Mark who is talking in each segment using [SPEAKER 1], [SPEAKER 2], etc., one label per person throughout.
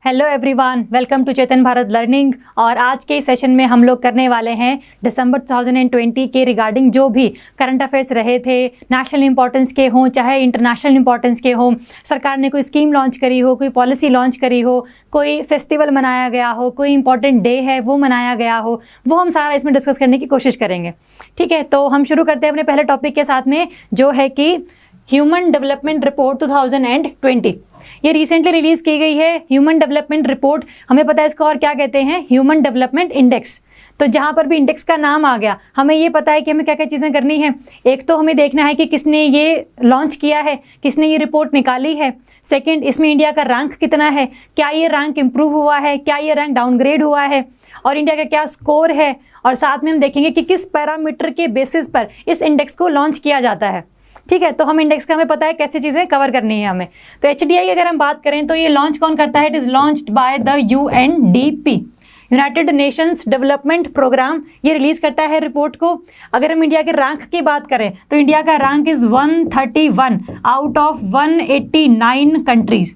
[SPEAKER 1] Hello everyone, welcome to Chetan Bharat learning. और आज के सेशन में हम लोग करने वाले हैं दिसंबर 2020 के रिगार्डिंग जो भी करंट अफेयर्स रहे थे, नेशनल इंपॉर्टेंस के हों चाहे इंटरनेशनल इंपॉर्टेंस के हों, सरकार ने कोई स्कीम लॉन्च करी हो, कोई पॉलिसी लॉन्च करी हो, कोई फेस्टिवल मनाया गया हो, कोई इंपॉर्टेंट डे है वो मनाया गया हो, वो हम सारा इसमें डिस्कस करने की कोशिश करेंगे। ठीक है, तो हम शुरू करते हैं अपने पहले टॉपिक के साथ में, जो है कि ह्यूमन डेवलपमेंट रिपोर्ट 2020। ये रिसेंटली रिलीज की गई है ह्यूमन डेवलपमेंट रिपोर्ट। हमें पता है इसको और क्या कहते हैं, ह्यूमन डेवलपमेंट इंडेक्स। तो जहाँ पर भी इंडेक्स का नाम आ गया, हमें ये पता है कि हमें क्या क्या चीज़ें करनी है। एक तो हमें देखना है कि किसने ये लॉन्च किया है, किसने ये रिपोर्ट निकाली है। सेकंड, इसमें इंडिया का रैंक कितना है, क्या ये रैंक इम्प्रूव हुआ है, क्या ये रैंक डाउनग्रेड हुआ है, और इंडिया का क्या स्कोर है। और साथ में हम देखेंगे कि किस पैरामीटर के बेसिस पर इस इंडेक्स को लॉन्च किया जाता है। ठीक है, तो हम इंडेक्स का हमें पता है कैसी चीज़ें कवर करनी है हमें। तो HDI अगर हम बात करें तो ये लॉन्च कौन करता है, it is launched by the UNDP, United Nations Development Programme. ये रिलीज करता है रिपोर्ट को। अगर हम इंडिया के रैंक की बात करें तो इंडिया का rank is 131 out of 189 countries.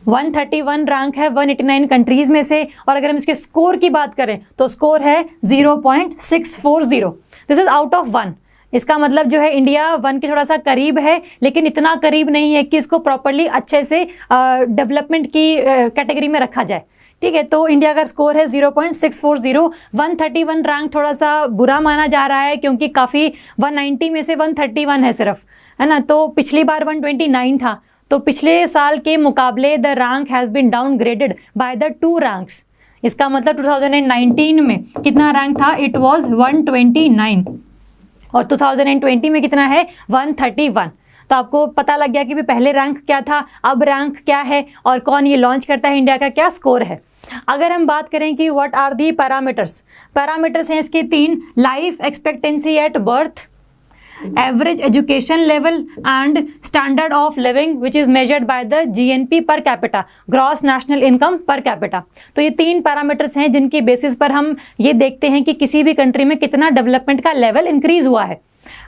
[SPEAKER 1] 131 rank है 189 कंट्रीज़ में से। और अगर हम इसके स्कोर की बात करें तो स्कोर है 0.640। This is out of 1। इसका मतलब जो है इंडिया 1 के थोड़ा सा करीब है, लेकिन इतना करीब नहीं है कि इसको प्रॉपरली अच्छे से डेवलपमेंट की कैटेगरी में रखा जाए। ठीक है, तो इंडिया का स्कोर है 0.640। 131 रैंक थोड़ा सा बुरा माना जा रहा है, क्योंकि काफ़ी 190 में से 131 है सिर्फ, है ना। तो पिछली बार 129 था, तो पिछले साल के मुकाबले the rank has been downgraded by the 2 ranks. इसका मतलब 2019 में कितना रैंक था, इट वॉज 129, और 2020 में कितना है, 131। तो आपको पता लग गया कि भी पहले रैंक क्या था, अब रैंक क्या है, और कौन ये लॉन्च करता है, इंडिया का क्या स्कोर है। अगर हम बात करें कि व्हाट आर दी पैरामीटर्स हैं इसके 3: life expectancy at birth, average education level and standard of living which is measured by the GNP per capita, gross national income per capita. तो ये 3 पैरामीटर्स हैं जिनकी बेसिस पर हम ये देखते हैं कि किसी भी कंट्री में कितना डेवलपमेंट का लेवल इंक्रीज हुआ है।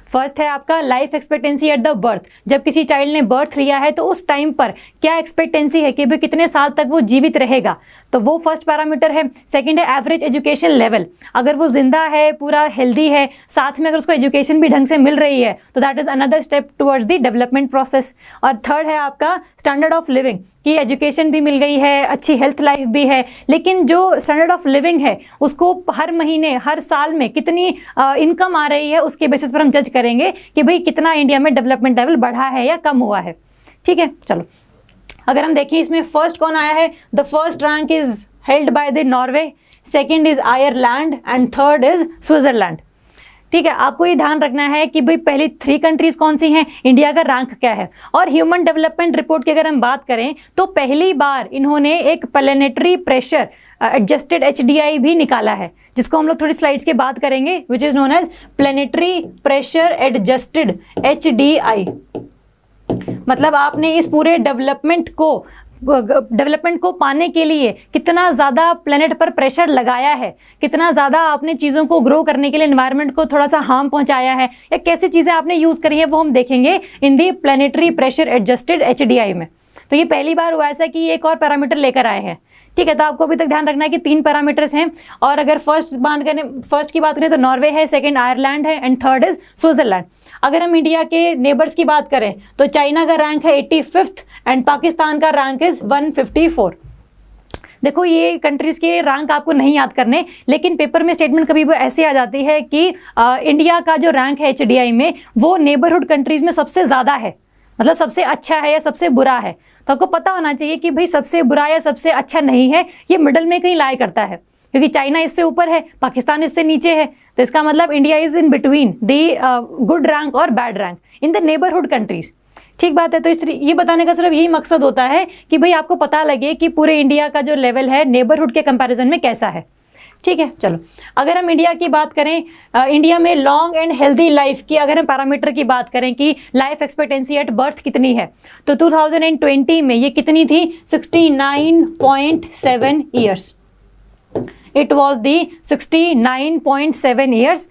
[SPEAKER 1] फर्स्ट है आपका life expectancy at the birth. जब किसी चाइल्ड ने बर्थ लिया है तो उस टाइम पर क्या एक्सपेक्टेंसी है कि भाई कितने साल तक वो जीवित रहेगा, तो वो फर्स्ट पैरामीटर है। सेकंड है एवरेज एजुकेशन लेवल, अगर वो जिंदा है, पूरा हेल्दी है, साथ में अगर उसको एजुकेशन भी ढंग से मिल रही है, तो that is another step towards the development process. और थर्ड है आपका स्टैंडर्ड ऑफ लिविंग, कि एजुकेशन भी मिल गई है, अच्छी हेल्थ लाइफ भी है, लेकिन जो स्टैंडर्ड ऑफ लिविंग है उसको हर महीने हर साल में कितनी इनकम आ रही है, उसके बेसिस पर हम जज करेंगे कि भाई कितना इंडिया में डेवलपमेंट लेवल बढ़ा है या कम हुआ है। ठीक है, चलो अगर हम देखें इसमें फर्स्ट कौन आया है, the first rank is held by the Norway, second is Ireland and third is Switzerland. ठीक है, आपको ये ध्यान रखना है कि भाई पहली 3 कंट्रीज कौन सी हैं, इंडिया का रैंक क्या है। और ह्यूमन डेवलपमेंट रिपोर्ट की अगर हम बात करें तो पहली बार इन्होंने एक प्लैनेटरी प्रेशर एडजस्टेड HDI भी निकाला है, जिसको हम लोग थोड़ी स्लाइड्स के बात करेंगे, which is known as planetary pressure adjusted HDI। मतलब आपने इस पूरे डेवलपमेंट को पाने के लिए कितना ज़्यादा प्लेनेट पर प्रेशर लगाया है, कितना ज़्यादा आपने चीज़ों को ग्रो करने के लिए एनवायरनमेंट को थोड़ा सा हार्म पहुंचाया है, या कैसी चीज़ें आपने यूज़ करी है, वो हम देखेंगे इन दी प्लैनेटरी प्रेशर एडजस्टेड HDI में। तो ये पहली बार हुआ ऐसा कि एक और पैरामीटर लेकर आए हैं। ठीक है, तो आपको अभी तक ध्यान रखना है कि 3 पैरामीटर्स हैं। और अगर फर्स्ट की बात करें तो नॉर्वे है, सेकंड आयरलैंड है एंड थर्ड इज स्विट्जरलैंड। अगर हम इंडिया के नेबर्स की बात करें तो चाइना का रैंक है 85th एंड पाकिस्तान का रैंक इज 154। देखो ये कंट्रीज के रैंक आपको नहीं याद करने, लेकिन पेपर में स्टेटमेंट कभी भी ऐसे आ जाती है कि इंडिया का जो रैंक है HDI में वो नेबरहुड कंट्रीज में सबसे ज़्यादा है, मतलब सबसे अच्छा है या सबसे बुरा है। तो आपको पता होना चाहिए कि भाई सबसे बुरा या सबसे अच्छा नहीं है, ये मिडल में कहीं लाई करता है, क्योंकि चाइना इससे ऊपर है, पाकिस्तान इससे नीचे है, तो इसका मतलब India is in between the good rank और bad rank in the neighbourhood countries. ठीक बात है। तो ये बताने का सिर्फ यही मकसद होता है कि भाई आपको पता लगे कि पूरे इंडिया का जो लेवल है नेबरहुड के कंपैरिजन में कैसा है। ठीक है, चलो अगर हम इंडिया की बात करें, इंडिया में लॉन्ग एंड हेल्दी लाइफ की अगर हम पैरामीटर की बात करें कि लाइफ एक्सपेक्टेंसी एट बर्थ कितनी है, तो 2020 में ये कितनी थी, 69.7 years. It was the 69.7 years.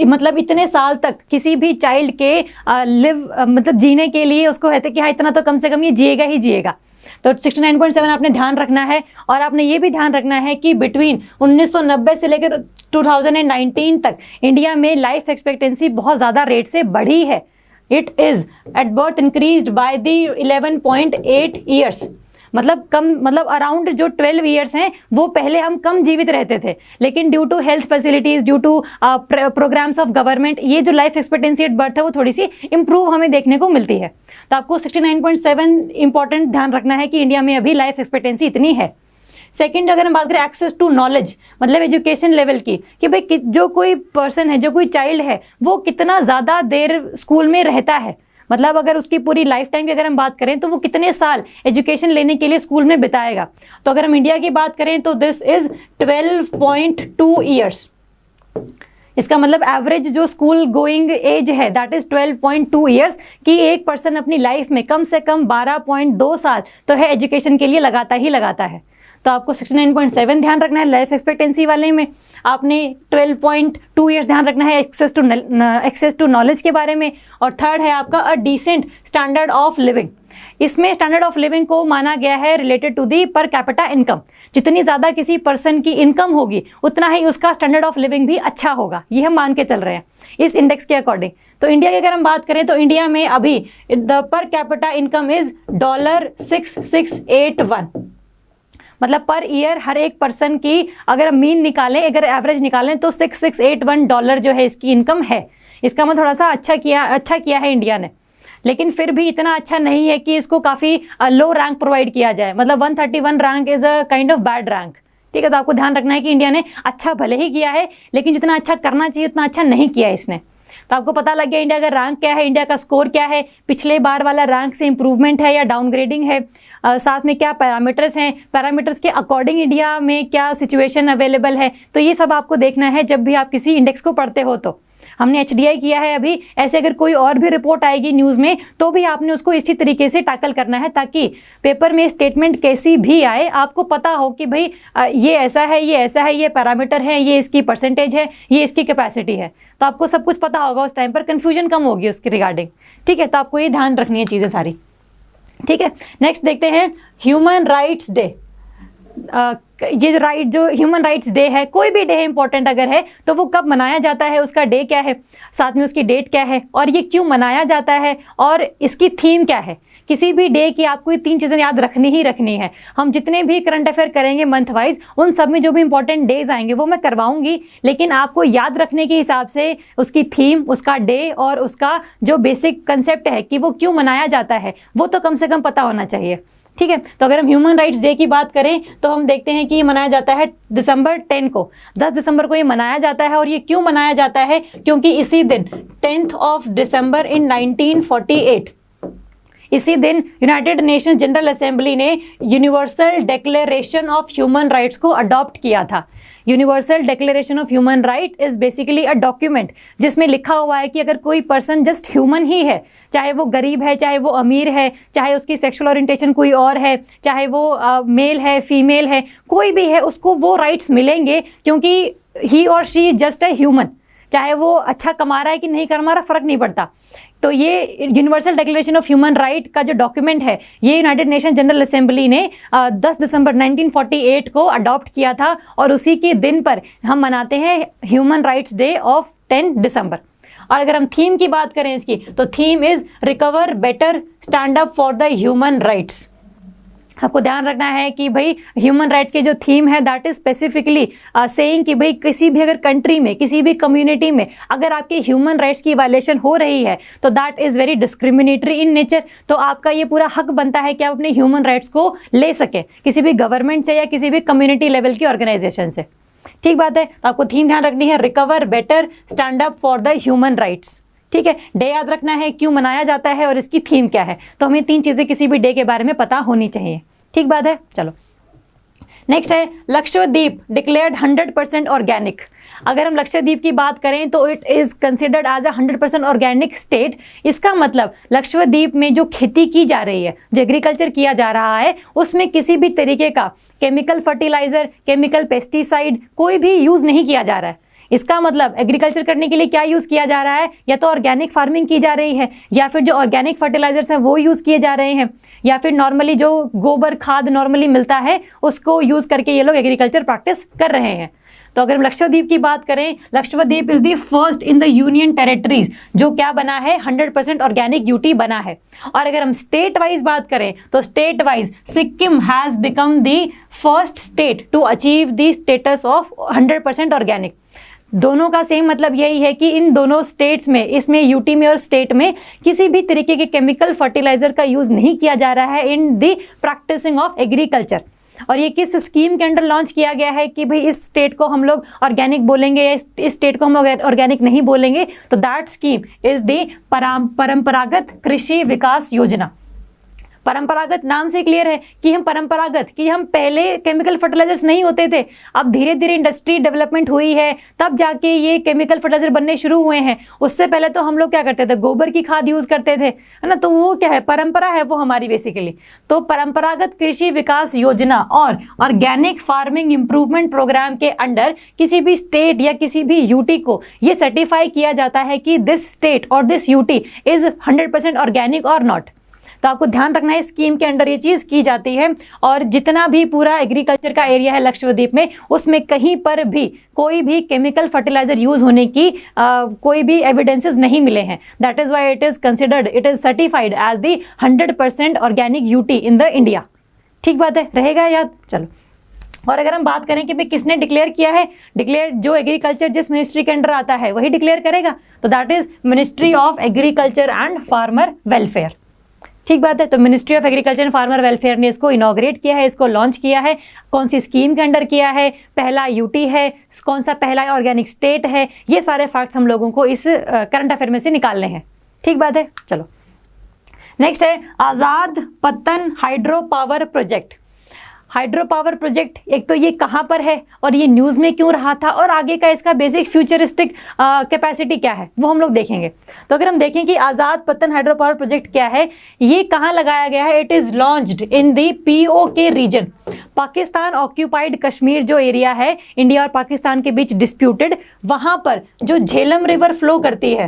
[SPEAKER 1] मतलब इतने साल तक किसी भी चाइल्ड के मतलब जीने के लिए उसको कहते कि हाँ इतना तो कम से कम ये जिएगा ही जिएगा। तो 69.7 आपने ध्यान रखना है। और आपने ये भी ध्यान रखना है कि बिटवीन 1990 से लेकर 2019 तक इंडिया में लाइफ एक्सपेक्टेंसी बहुत ज़्यादा रेट से बढ़ी है। It is at birth increased by the 11.8 years, मतलब अराउंड जो 12 ईयर्स हैं वो पहले हम कम जीवित रहते थे, लेकिन due to health facilities, due to programmes of government, ये जो लाइफ एक्सपेक्टेंसी एट बर्थ है वो थोड़ी सी इंप्रूव हमें देखने को मिलती है। तो आपको 69.7 इंपॉर्टेंट ध्यान रखना है कि इंडिया में अभी लाइफ एक्सपेक्टेंसी इतनी है। सेकंड, अगर हम बात करें एक्सेस टू नॉलेज, मतलब एजुकेशन लेवल की, कि भाई जो कोई पर्सन है, जो कोई चाइल्ड है, वो कितना ज़्यादा देर स्कूल में रहता है, मतलब अगर उसकी पूरी लाइफ टाइम की अगर हम बात करें तो वो कितने साल एजुकेशन लेने के लिए स्कूल में बिताएगा। तो अगर हम इंडिया की बात करें तो दिस इज 12.2 ईयर्स। इसका मतलब एवरेज जो स्कूल गोइंग एज है दैट इज 12.2 ईयर्स, कि एक पर्सन अपनी लाइफ में कम से कम 12.2 साल तो है एजुकेशन के लिए लगाता ही लगाता है। तो आपको 69.7 ध्यान रखना है लाइफ एक्सपेक्टेंसी वाले में। आपने 12.2 ईयर्स ध्यान रखना है एक्सेस टू नॉलेज के बारे में। और थर्ड है आपका a decent standard of living. इसमें स्टैंडर्ड ऑफ लिविंग को माना गया है related to the per capita income. जितनी ज़्यादा किसी पर्सन की इनकम होगी उतना ही उसका स्टैंडर्ड ऑफ लिविंग भी अच्छा होगा, ये हम मान के चल रहे हैं इस इंडेक्स के अकॉर्डिंग। तो इंडिया की अगर हम बात करें तो इंडिया में अभी the per capita income is $6681, मतलब पर ईयर हर एक पर्सन की अगर हम मीन निकालें, अगर एवरेज निकालें तो $6681 जो है इसकी इनकम है। इसका मतलब थोड़ा सा अच्छा किया है इंडिया ने, लेकिन फिर भी इतना अच्छा नहीं है कि इसको काफ़ी लो रैंक प्रोवाइड किया जाए। मतलब 131 rank is a kind of bad rank. ठीक है, तो आपको ध्यान रखना है कि इंडिया ने अच्छा भले ही किया है, लेकिन जितना अच्छा करना चाहिए उतना अच्छा नहीं किया इसने। तो आपको पता लग गया इंडिया का रैंक क्या है, इंडिया का स्कोर क्या है, पिछले बार वाला रैंक से इंप्रूवमेंट है या डाउनग्रेडिंग है, साथ में क्या पैरामीटर्स हैं, पैरामीटर्स के अकॉर्डिंग इंडिया में क्या सिचुएशन अवेलेबल है। तो ये सब आपको देखना है जब भी आप किसी इंडेक्स को पढ़ते हो। तो हमने HDI किया है अभी, ऐसे अगर कोई और भी रिपोर्ट आएगी न्यूज़ में तो भी आपने उसको इसी तरीके से टैकल करना है, ताकि पेपर में स्टेटमेंट कैसी भी आए आपको पता हो कि भाई ये ऐसा है, ये ऐसा है, ये पैरामीटर है, ये इसकी परसेंटेज है, ये इसकी कैपेसिटी है। तो आपको सब कुछ पता होगा, उस टाइम पर कन्फ्यूजन कम होगी उसके रिगार्डिंग। ठीक है, तो आपको ये ध्यान रखनी है चीज़ें सारी। ठीक है, नेक्स्ट देखते हैं ह्यूमन राइट्स डे। ये जो ह्यूमन राइट्स डे है, कोई भी डे इंपॉर्टेंट अगर है तो वो कब मनाया जाता है, उसका डे क्या है, साथ में उसकी डेट क्या है, और ये क्यों मनाया जाता है, और इसकी थीम क्या है। किसी भी डे की आपको ये 3 चीज़ें याद रखनी ही रखनी है। हम जितने भी करंट अफेयर करेंगे मंथ वाइज, उन सब में जो भी इंपॉर्टेंट डेज आएंगे वो मैं करवाऊंगी, लेकिन आपको याद रखने के हिसाब से उसकी थीम, उसका डे और उसका जो बेसिक कंसेप्ट है कि वो क्यों मनाया जाता है, वो तो कम से कम पता होना चाहिए। ठीक है, तो अगर हम ह्यूमन राइट्स डे की बात करें तो हम देखते हैं कि ये मनाया जाता है दिसंबर 10 को, 10 दिसंबर को ये मनाया जाता है। और ये क्यों मनाया जाता है, क्योंकि इसी दिन 10th of December in 1948 इसी दिन यूनाइटेड नेशंस जनरल असेंबली ने universal declaration of human rights को अडॉप्ट किया था। Universal declaration of human right is basically a document जिसमें लिखा हुआ है कि अगर कोई पर्सन जस्ट ह्यूमन ही है, चाहे वो गरीब है, चाहे वो अमीर है, चाहे उसकी सेक्सुअल ओरिएंटेशन कोई और है, चाहे वो मेल है, फीमेल है, कोई भी है, उसको वो राइट्स मिलेंगे, क्योंकि ही और she is just a human. चाहे वो अच्छा कमा रहा है कि नहीं कमा रहा, फ़र्क नहीं पड़ता। तो ये universal declaration of human right का जो डॉक्यूमेंट है, ये यूनाइटेड नेशन जनरल असेंबली ने 10 दिसंबर 1948 को अडॉप्ट किया था, और उसी के दिन पर हम मनाते हैं ह्यूमन राइट्स डे ऑफ 10 दिसंबर। और अगर हम थीम की बात करें इसकी, तो theme is recover better stand up for the human rights. आपको ध्यान रखना है कि भाई ह्यूमन राइट्स की जो थीम है दैट इज स्पेसिफिकली सेइंग कि भाई किसी भी अगर कंट्री में, किसी भी कम्युनिटी में अगर आपके ह्यूमन राइट्स की वायलेशन हो रही है तो that is very discriminatory in nature. तो आपका ये पूरा हक बनता है कि आप अपने ह्यूमन राइट्स को ले सकें किसी भी गवर्नमेंट से या किसी भी कम्युनिटी लेवल की ऑर्गेनाइजेशन से। ठीक बात है, तो आपको थीम ध्यान रखनी है, recover better stand up for the human rights. ठीक है, डे याद रखना है, क्यों मनाया जाता है और इसकी थीम क्या है। तो हमें 3 चीज़ें किसी भी डे के बारे में पता होनी चाहिए। ठीक बात है, चलो नेक्स्ट है लक्षद्वीप डिक्लेयर्ड 100% ऑर्गेनिक। अगर हम लक्षद्वीप की बात करें तो it is considered as a 100% organic state. इसका मतलब लक्षद्वीप में जो खेती की जा रही है, जो एग्रीकल्चर किया जा रहा है, उसमें किसी भी तरीके का केमिकल फर्टिलाइज़र, केमिकल पेस्टिसाइड कोई भी यूज़ नहीं किया जा रहा है। इसका मतलब एग्रीकल्चर करने के लिए क्या यूज़ किया जा रहा है, या तो ऑर्गेनिक फार्मिंग की जा रही है, या फिर जो ऑर्गेनिक फर्टिलाइजर्स हैं वो यूज़ किए जा रहे हैं, या फिर नॉर्मली जो गोबर खाद नॉर्मली मिलता है उसको यूज़ करके ये लोग एग्रीकल्चर प्रैक्टिस कर रहे हैं। तो अगर हम लक्षद्वीप की बात करें, Lakshadweep is the first in the union territories जो क्या बना है, 100% ऑर्गेनिक यूटी बना है। और अगर हम स्टेट वाइज बात करें तो state wise Sikkim has become the first state to achieve the status of 100% organic. दोनों का सेम मतलब यही है कि इन दोनों स्टेट्स में, इसमें यूटी में और स्टेट में किसी भी तरीके के केमिकल फर्टिलाइजर का यूज नहीं किया जा रहा है in the practising of agriculture. और ये किस स्कीम के अंडर लॉन्च किया गया है कि भाई इस स्टेट को हम लोग ऑर्गेनिक बोलेंगे या इस स्टेट को हम लोग ऑर्गेनिक नहीं बोलेंगे, तो दैट स्कीम इज द परंपरागत कृषि विकास योजना। परंपरागत नाम से क्लियर है कि हम परंपरागत, कि हम पहले केमिकल फर्टिलाइजर्स नहीं होते थे, अब धीरे धीरे इंडस्ट्री डेवलपमेंट हुई है तब जाके ये केमिकल फर्टिलाइजर बनने शुरू हुए हैं। उससे पहले तो हम लोग क्या करते थे, गोबर की खाद यूज करते थे, है ना। तो वो क्या है, परंपरा है वो हमारी बेसिकली। तो परंपरागत कृषि विकास योजना और ऑर्गेनिक फार्मिंग इंप्रूवमेंट प्रोग्राम के अंडर किसी भी स्टेट या किसी भी यूटी को ये सर्टिफाई किया जाता है कि दिस स्टेट और दिस यूटी इज 100% ऑर्गेनिक और नॉट। तो आपको ध्यान रखना है स्कीम के अंडर ये चीज़ की जाती है। और जितना भी पूरा एग्रीकल्चर का एरिया है लक्षद्वीप में, उसमें कहीं पर भी कोई भी केमिकल फर्टिलाइजर यूज़ होने की कोई भी एविडेंसेस नहीं मिले हैं। That is why it is considered, it is certified as the 100% organic UT in the India. ठीक बात है, रहेगा याद। चलो, और अगर हम बात करें कि भाई किसने डिक्लेयर किया है, डिक्लेयर जो एग्रीकल्चर जिस मिनिस्ट्री के अंडर आता है वही डिक्लेयर करेगा, तो that is ministry of agriculture and farmer welfare. ठीक बात है। तो ministry of agriculture and farmer welfare ने इसको इनॉग्रेट किया है, इसको लॉन्च किया है। कौन सी स्कीम के अंडर किया है, पहला यूटी है, कौन सा पहला ऑर्गेनिक स्टेट है, ये सारे फैक्ट्स हम लोगों को इस करंट अफेयर में से निकालने हैं। ठीक बात है। चलो, नेक्स्ट है आज़ाद पत्तन hydro power project. Hydro power project, एक तो ये कहाँ पर है और ये न्यूज़ में क्यों रहा था, और आगे का इसका बेसिक फ्यूचरिस्टिक कैपेसिटी क्या है वो हम लोग देखेंगे। तो अगर हम देखें कि आज़ाद पत्तन हाइड्रो पावर प्रोजेक्ट क्या है, ये कहाँ लगाया गया है, it is launched in the POK region. Pakistan occupied Kashmir जो एरिया है इंडिया और पाकिस्तान के बीच डिस्प्यूटेड, वहाँ पर जो झेलम रिवर फ्लो करती है,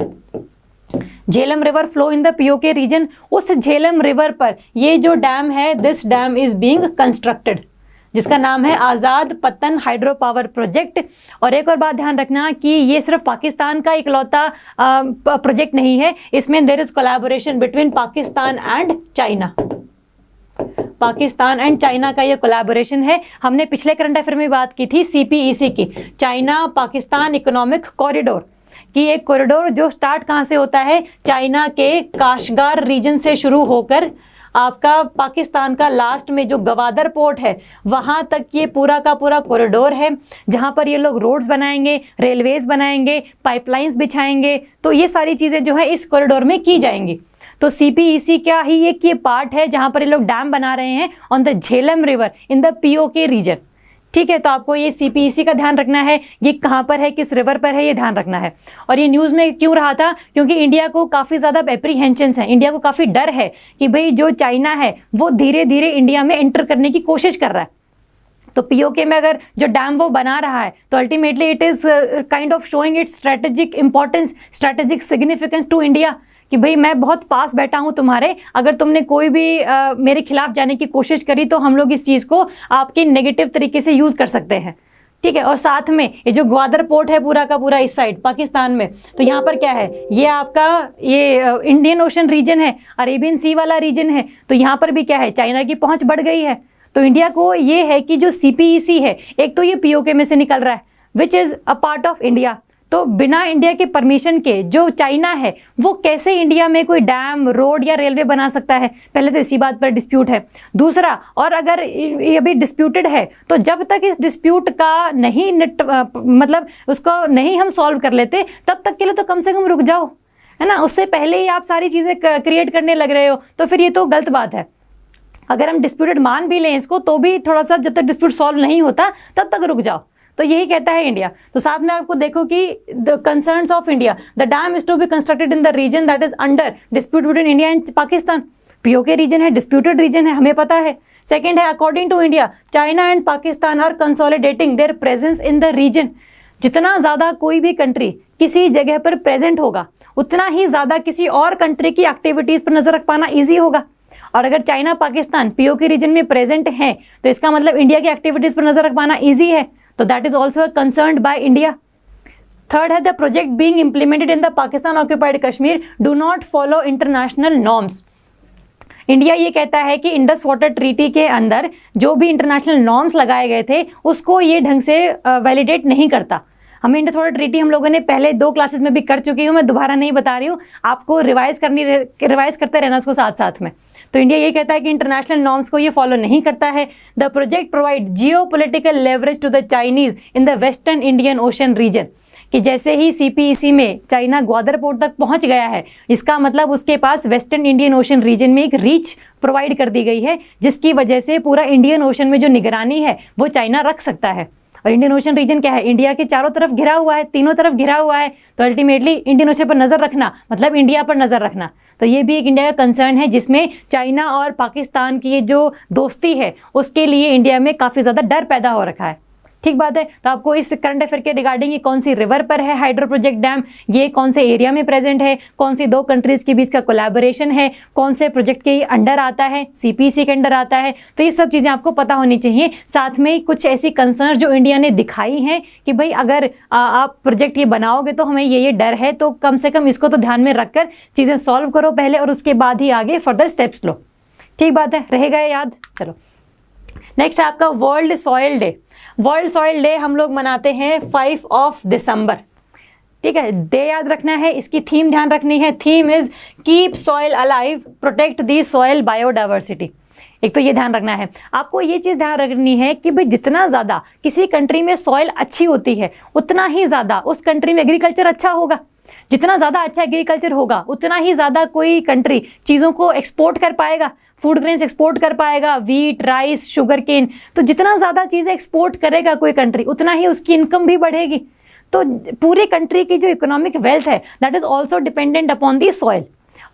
[SPEAKER 1] Jhelum river flow in the POK region, उस झेलम रिवर पर ये जो डैम है, this dam is being constructed, जिसका नाम है आज़ाद पत्तन हाइड्रो पावर प्रोजेक्ट। और एक और बात ध्यान रखना कि ये सिर्फ पाकिस्तान का इकलौता प्रोजेक्ट नहीं है, इसमें there is collaboration between Pakistan and China. Pakistan and China का ये कोलैबोरेशन है। हमने पिछले करंट अफेयर में बात की थी CPEC की, चाइना पाकिस्तान इकोनॉमिक कॉरिडोर कि एक कॉरिडोर जो स्टार्ट कहाँ से होता है, चाइना के काशगार रीजन से शुरू होकर आपका पाकिस्तान का लास्ट में जो गवादर पोर्ट है वहाँ तक ये पूरा का पूरा कॉरिडोर है, जहाँ पर ये लोग रोड्स बनाएंगे, रेलवेज बनाएंगे, पाइपलाइंस बिछाएंगे। तो ये सारी चीज़ें जो है इस कॉरिडोर में की जाएंगी। तो CPEC क्या ही एक ये पार्ट है जहाँ पर ये लोग डैम बना रहे हैं on the Jhelum river in the POK region. ठीक है, तो आपको ये CPEC का ध्यान रखना है, ये कहाँ पर है, किस रिवर पर है, ये ध्यान रखना है। और ये न्यूज़ में क्यों रहा था, क्योंकि इंडिया को काफ़ी ज़्यादा एप्रीहेंशंस हैं, इंडिया को काफ़ी डर है कि भाई जो चाइना है वो धीरे धीरे इंडिया में एंटर करने की कोशिश कर रहा है। तो POK में अगर जो डैम वो बना रहा है तो ultimately it is kind of showing its strategic importance, strategic significance to India कि भाई मैं बहुत पास बैठा हूँ तुम्हारे, अगर तुमने कोई भी मेरे खिलाफ जाने की कोशिश करी तो हम लोग इस चीज़ को आपके नेगेटिव तरीके से यूज़ कर सकते हैं। ठीक है, और साथ में ये जो ग्वादर पोर्ट है पूरा का पूरा इस साइड पाकिस्तान में, तो यहाँ पर क्या है, ये आपका ये इंडियन ओशन रीजन है, अरेबियन सी वाला रीजन है। तो यहाँ पर भी क्या है, चाइना की पहुँच बढ़ गई है। तो इंडिया को ये है कि जो CPEC है, एक तो ये POK में से निकल रहा है which is a part of India. तो बिना इंडिया के परमिशन के जो चाइना है वो कैसे इंडिया में कोई डैम, रोड या रेलवे बना सकता है, पहले तो इसी बात पर डिस्प्यूट है। दूसरा, और अगर ये अभी डिस्प्यूटेड है तो जब तक इस डिस्प्यूट का नहीं मतलब उसको नहीं हम सॉल्व कर लेते तब तक के लिए तो कम से कम रुक जाओ, है ना। उससे पहले ही आप सारी चीज़ें क्रिएट करने लग रहे हो तो फिर ये तो गलत बात है। अगर हम डिस्प्यूटेड मान भी लें इसको तो भी थोड़ा सा जब तक डिस्प्यूट सॉल्व नहीं होता तब तक रुक जाओ। तो यही कहता है इंडिया। तो साथ में आपको देखो कि the concerns of India, the dam is to be constructed in the region that is under dispute between India and Pakistan. POK region है, डिस्प्यूटेड रीजन है, हमें पता है। सेकंड है, according to India China and Pakistan are consolidating their presence in the region. जितना ज़्यादा कोई भी कंट्री किसी जगह पर प्रेजेंट होगा, उतना ही ज़्यादा किसी और कंट्री की एक्टिविटीज़ पर नज़र रख पाना ईजी होगा। और अगर चाइना पाकिस्तान पीओके रीजन में प्रेजेंट है तो इसका मतलब इंडिया की एक्टिविटीज़ पर नज़र रख पाना ईजी है, तो that is also concerned by India. Third है, the project being implemented in the Pakistan occupied Kashmir do not follow international norms. India ये कहता है कि इंडस वाटर ट्रीटी के अंदर जो भी इंटरनेशनल नॉर्म्स लगाए गए थे उसको ये ढंग से वैलिडेट नहीं करता। हमें इंडस वाटर ट्रीटी हम लोगों ने पहले 2 क्लासेस में भी कर चुकी हूँ, मैं दोबारा नहीं बता रही हूँ, आपको रिवाइज करते रहना उसको साथ साथ में। तो इंडिया ये कहता है कि इंटरनेशनल नॉर्म्स को ये फॉलो नहीं करता है। The project provide geopolitical leverage to the Chinese in the western Indian ocean region, कि जैसे ही CPEC में चाइना ग्वादर पोर्ट तक पहुंच गया है, इसका मतलब उसके पास वेस्टर्न इंडियन ओशन रीजन में एक रीच प्रोवाइड कर दी गई है, जिसकी वजह से पूरा इंडियन ओशन में जो निगरानी है वो चाइना रख सकता है। और इंडियन ओशन रीजन क्या है, इंडिया के चारों तरफ घिरा हुआ है, तीनों तरफ घिरा हुआ है, तो अल्टीमेटली इंडियन ओशन पर नज़र रखना मतलब इंडिया पर नज़र रखना। तो ये भी एक इंडिया का कंसर्न है, जिसमें चाइना और पाकिस्तान की ये जो दोस्ती है उसके लिए इंडिया में काफ़ी ज़्यादा डर पैदा हो रखा है। ठीक बात है। तो आपको इस करंट अफेयर के रिगार्डिंग ये कौन सी रिवर पर है हाइड्रो प्रोजेक्ट डैम, ये कौन से एरिया में प्रेजेंट है, कौन सी 2 कंट्रीज के बीच का कोलैबोरेशन है, कौन से प्रोजेक्ट के अंडर आता है, CPEC के अंडर आता है, तो ये सब चीज़ें आपको पता होनी चाहिए। साथ में कुछ ऐसी कंसर्न जो इंडिया ने दिखाई हैं कि भाई अगर आप प्रोजेक्ट ये बनाओगे तो हमें ये डर है, तो कम से कम इसको तो ध्यान में रखकर चीज़ें सॉल्व करो पहले और उसके बाद ही आगे फर्दर स्टेप्स लो। ठीक बात है, रहेगा याद। चलो नेक्स्ट है आपका world soil day. World soil day हम लोग मनाते हैं 5 दिसंबर। ठीक है, डे याद रखना है, इसकी थीम ध्यान रखनी है। Theme is keep soil alive, protect the soil biodiversity. एक तो ये ध्यान रखना है, आपको ये चीज़ ध्यान रखनी है कि भाई जितना ज़्यादा किसी कंट्री में सॉइल अच्छी होती है उतना ही ज़्यादा उस कंट्री में एग्रीकल्चर अच्छा होगा। जितना ज़्यादा अच्छा एग्रीकल्चर होगा उतना ही ज़्यादा कोई कंट्री चीज़ों को एक्सपोर्ट कर पाएगा, फूड ग्रेन्स एक्सपोर्ट कर पाएगा, वीट, राइस, शुगर केन। तो जितना ज़्यादा चीज़ें एक्सपोर्ट करेगा कोई कंट्री उतना ही उसकी इनकम भी बढ़ेगी। तो पूरे कंट्री की जो इकोनॉमिक वेल्थ है that is also dependent upon the soil.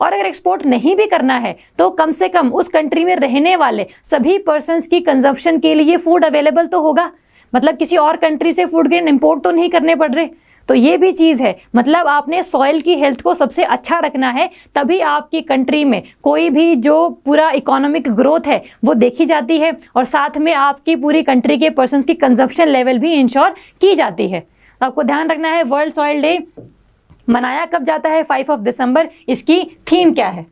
[SPEAKER 1] और अगर एक्सपोर्ट नहीं भी करना है तो कम से कम उस कंट्री में रहने वाले सभी पर्सन्स की कंजप्शन के लिए फूड अवेलेबल तो होगा, मतलब किसी और कंट्री से फूड ग्रेन इंपोर्ट तो नहीं करने पड़ रहे। तो ये भी चीज़ है, मतलब आपने सॉइल की हेल्थ को सबसे अच्छा रखना है, तभी आपकी कंट्री में कोई भी जो पूरा इकोनॉमिक ग्रोथ है वो देखी जाती है और साथ में आपकी पूरी कंट्री के पर्सन्स की कंजप्शन लेवल भी इंश्योर की जाती है। तो आपको ध्यान रखना है वर्ल्ड सॉइल डे मनाया कब जाता है, 5 दिसंबर। इसकी थीम क्या है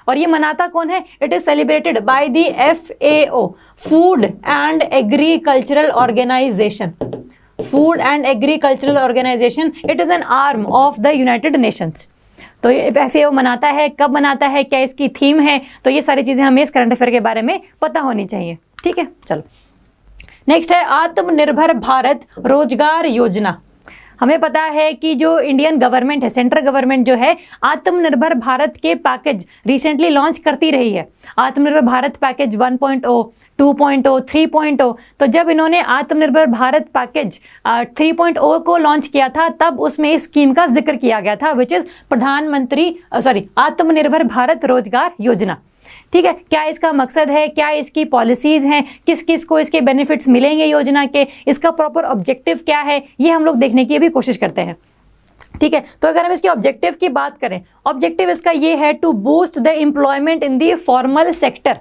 [SPEAKER 1] और ये मनाता कौन है? It is celebrated by the FAO, food and agricultural organisation. Food and agricultural organisation, it is an arm of the United Nations. तो ये FAO मनाता है, कब मनाता है, क्या इसकी थीम है, तो ये सारी चीज़ें हमें इस करंट अफेयर के बारे में पता होनी चाहिए। ठीक है, चलो नेक्स्ट है आत्मनिर्भर भारत रोजगार योजना। हमें पता है कि जो इंडियन गवर्नमेंट है, सेंट्रल गवर्नमेंट जो है, आत्मनिर्भर भारत के पैकेज रिसेंटली लॉन्च करती रही है। आत्मनिर्भर भारत पैकेज 1.0, 2.0, 3.0। तो जब इन्होंने आत्मनिर्भर भारत पैकेज 3.0 को लॉन्च किया था तब उसमें इस स्कीम का जिक्र किया गया था, विच इज़ आत्मनिर्भर भारत रोजगार योजना। ठीक है, क्या इसका मकसद है, क्या इसकी पॉलिसीज़ हैं, किस किस को इसके बेनिफिट्स मिलेंगे योजना के, इसका प्रॉपर ऑब्जेक्टिव क्या है, ये हम लोग देखने की भी कोशिश करते हैं। ठीक है, तो अगर हम इसके ऑब्जेक्टिव की बात करें, ऑब्जेक्टिव इसका ये है to boost the employment in the formal sector.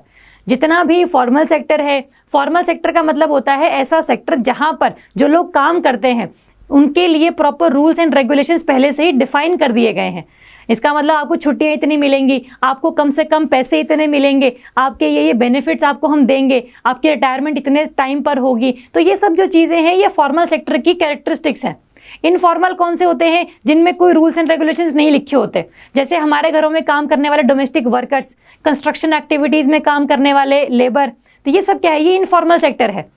[SPEAKER 1] जितना भी फॉर्मल सेक्टर है, फॉर्मल सेक्टर का मतलब होता है ऐसा सेक्टर जहां पर जो लोग काम करते हैं उनके लिए प्रॉपर रूल्स एंड रेगुलेशंस पहले से ही डिफाइन कर दिए गए हैं। इसका मतलब आपको छुट्टियां इतनी मिलेंगी, आपको कम से कम पैसे इतने मिलेंगे, आपके ये बेनिफिट्स आपको हम देंगे, आपकी रिटायरमेंट इतने टाइम पर होगी। तो ये सब जो चीज़ें हैं ये फॉर्मल सेक्टर की कैरेक्टरिस्टिक्स हैं। इनफॉर्मल कौन से होते हैं? जिनमें कोई रूल्स एंड रेगुलेशंस नहीं लिखे होते, जैसे हमारे घरों में काम करने वाले डोमेस्टिक वर्कर्स, कंस्ट्रक्शन एक्टिविटीज़ में काम करने वाले लेबर, तो ये सब क्या है, ये इनफॉर्मल सेक्टर है।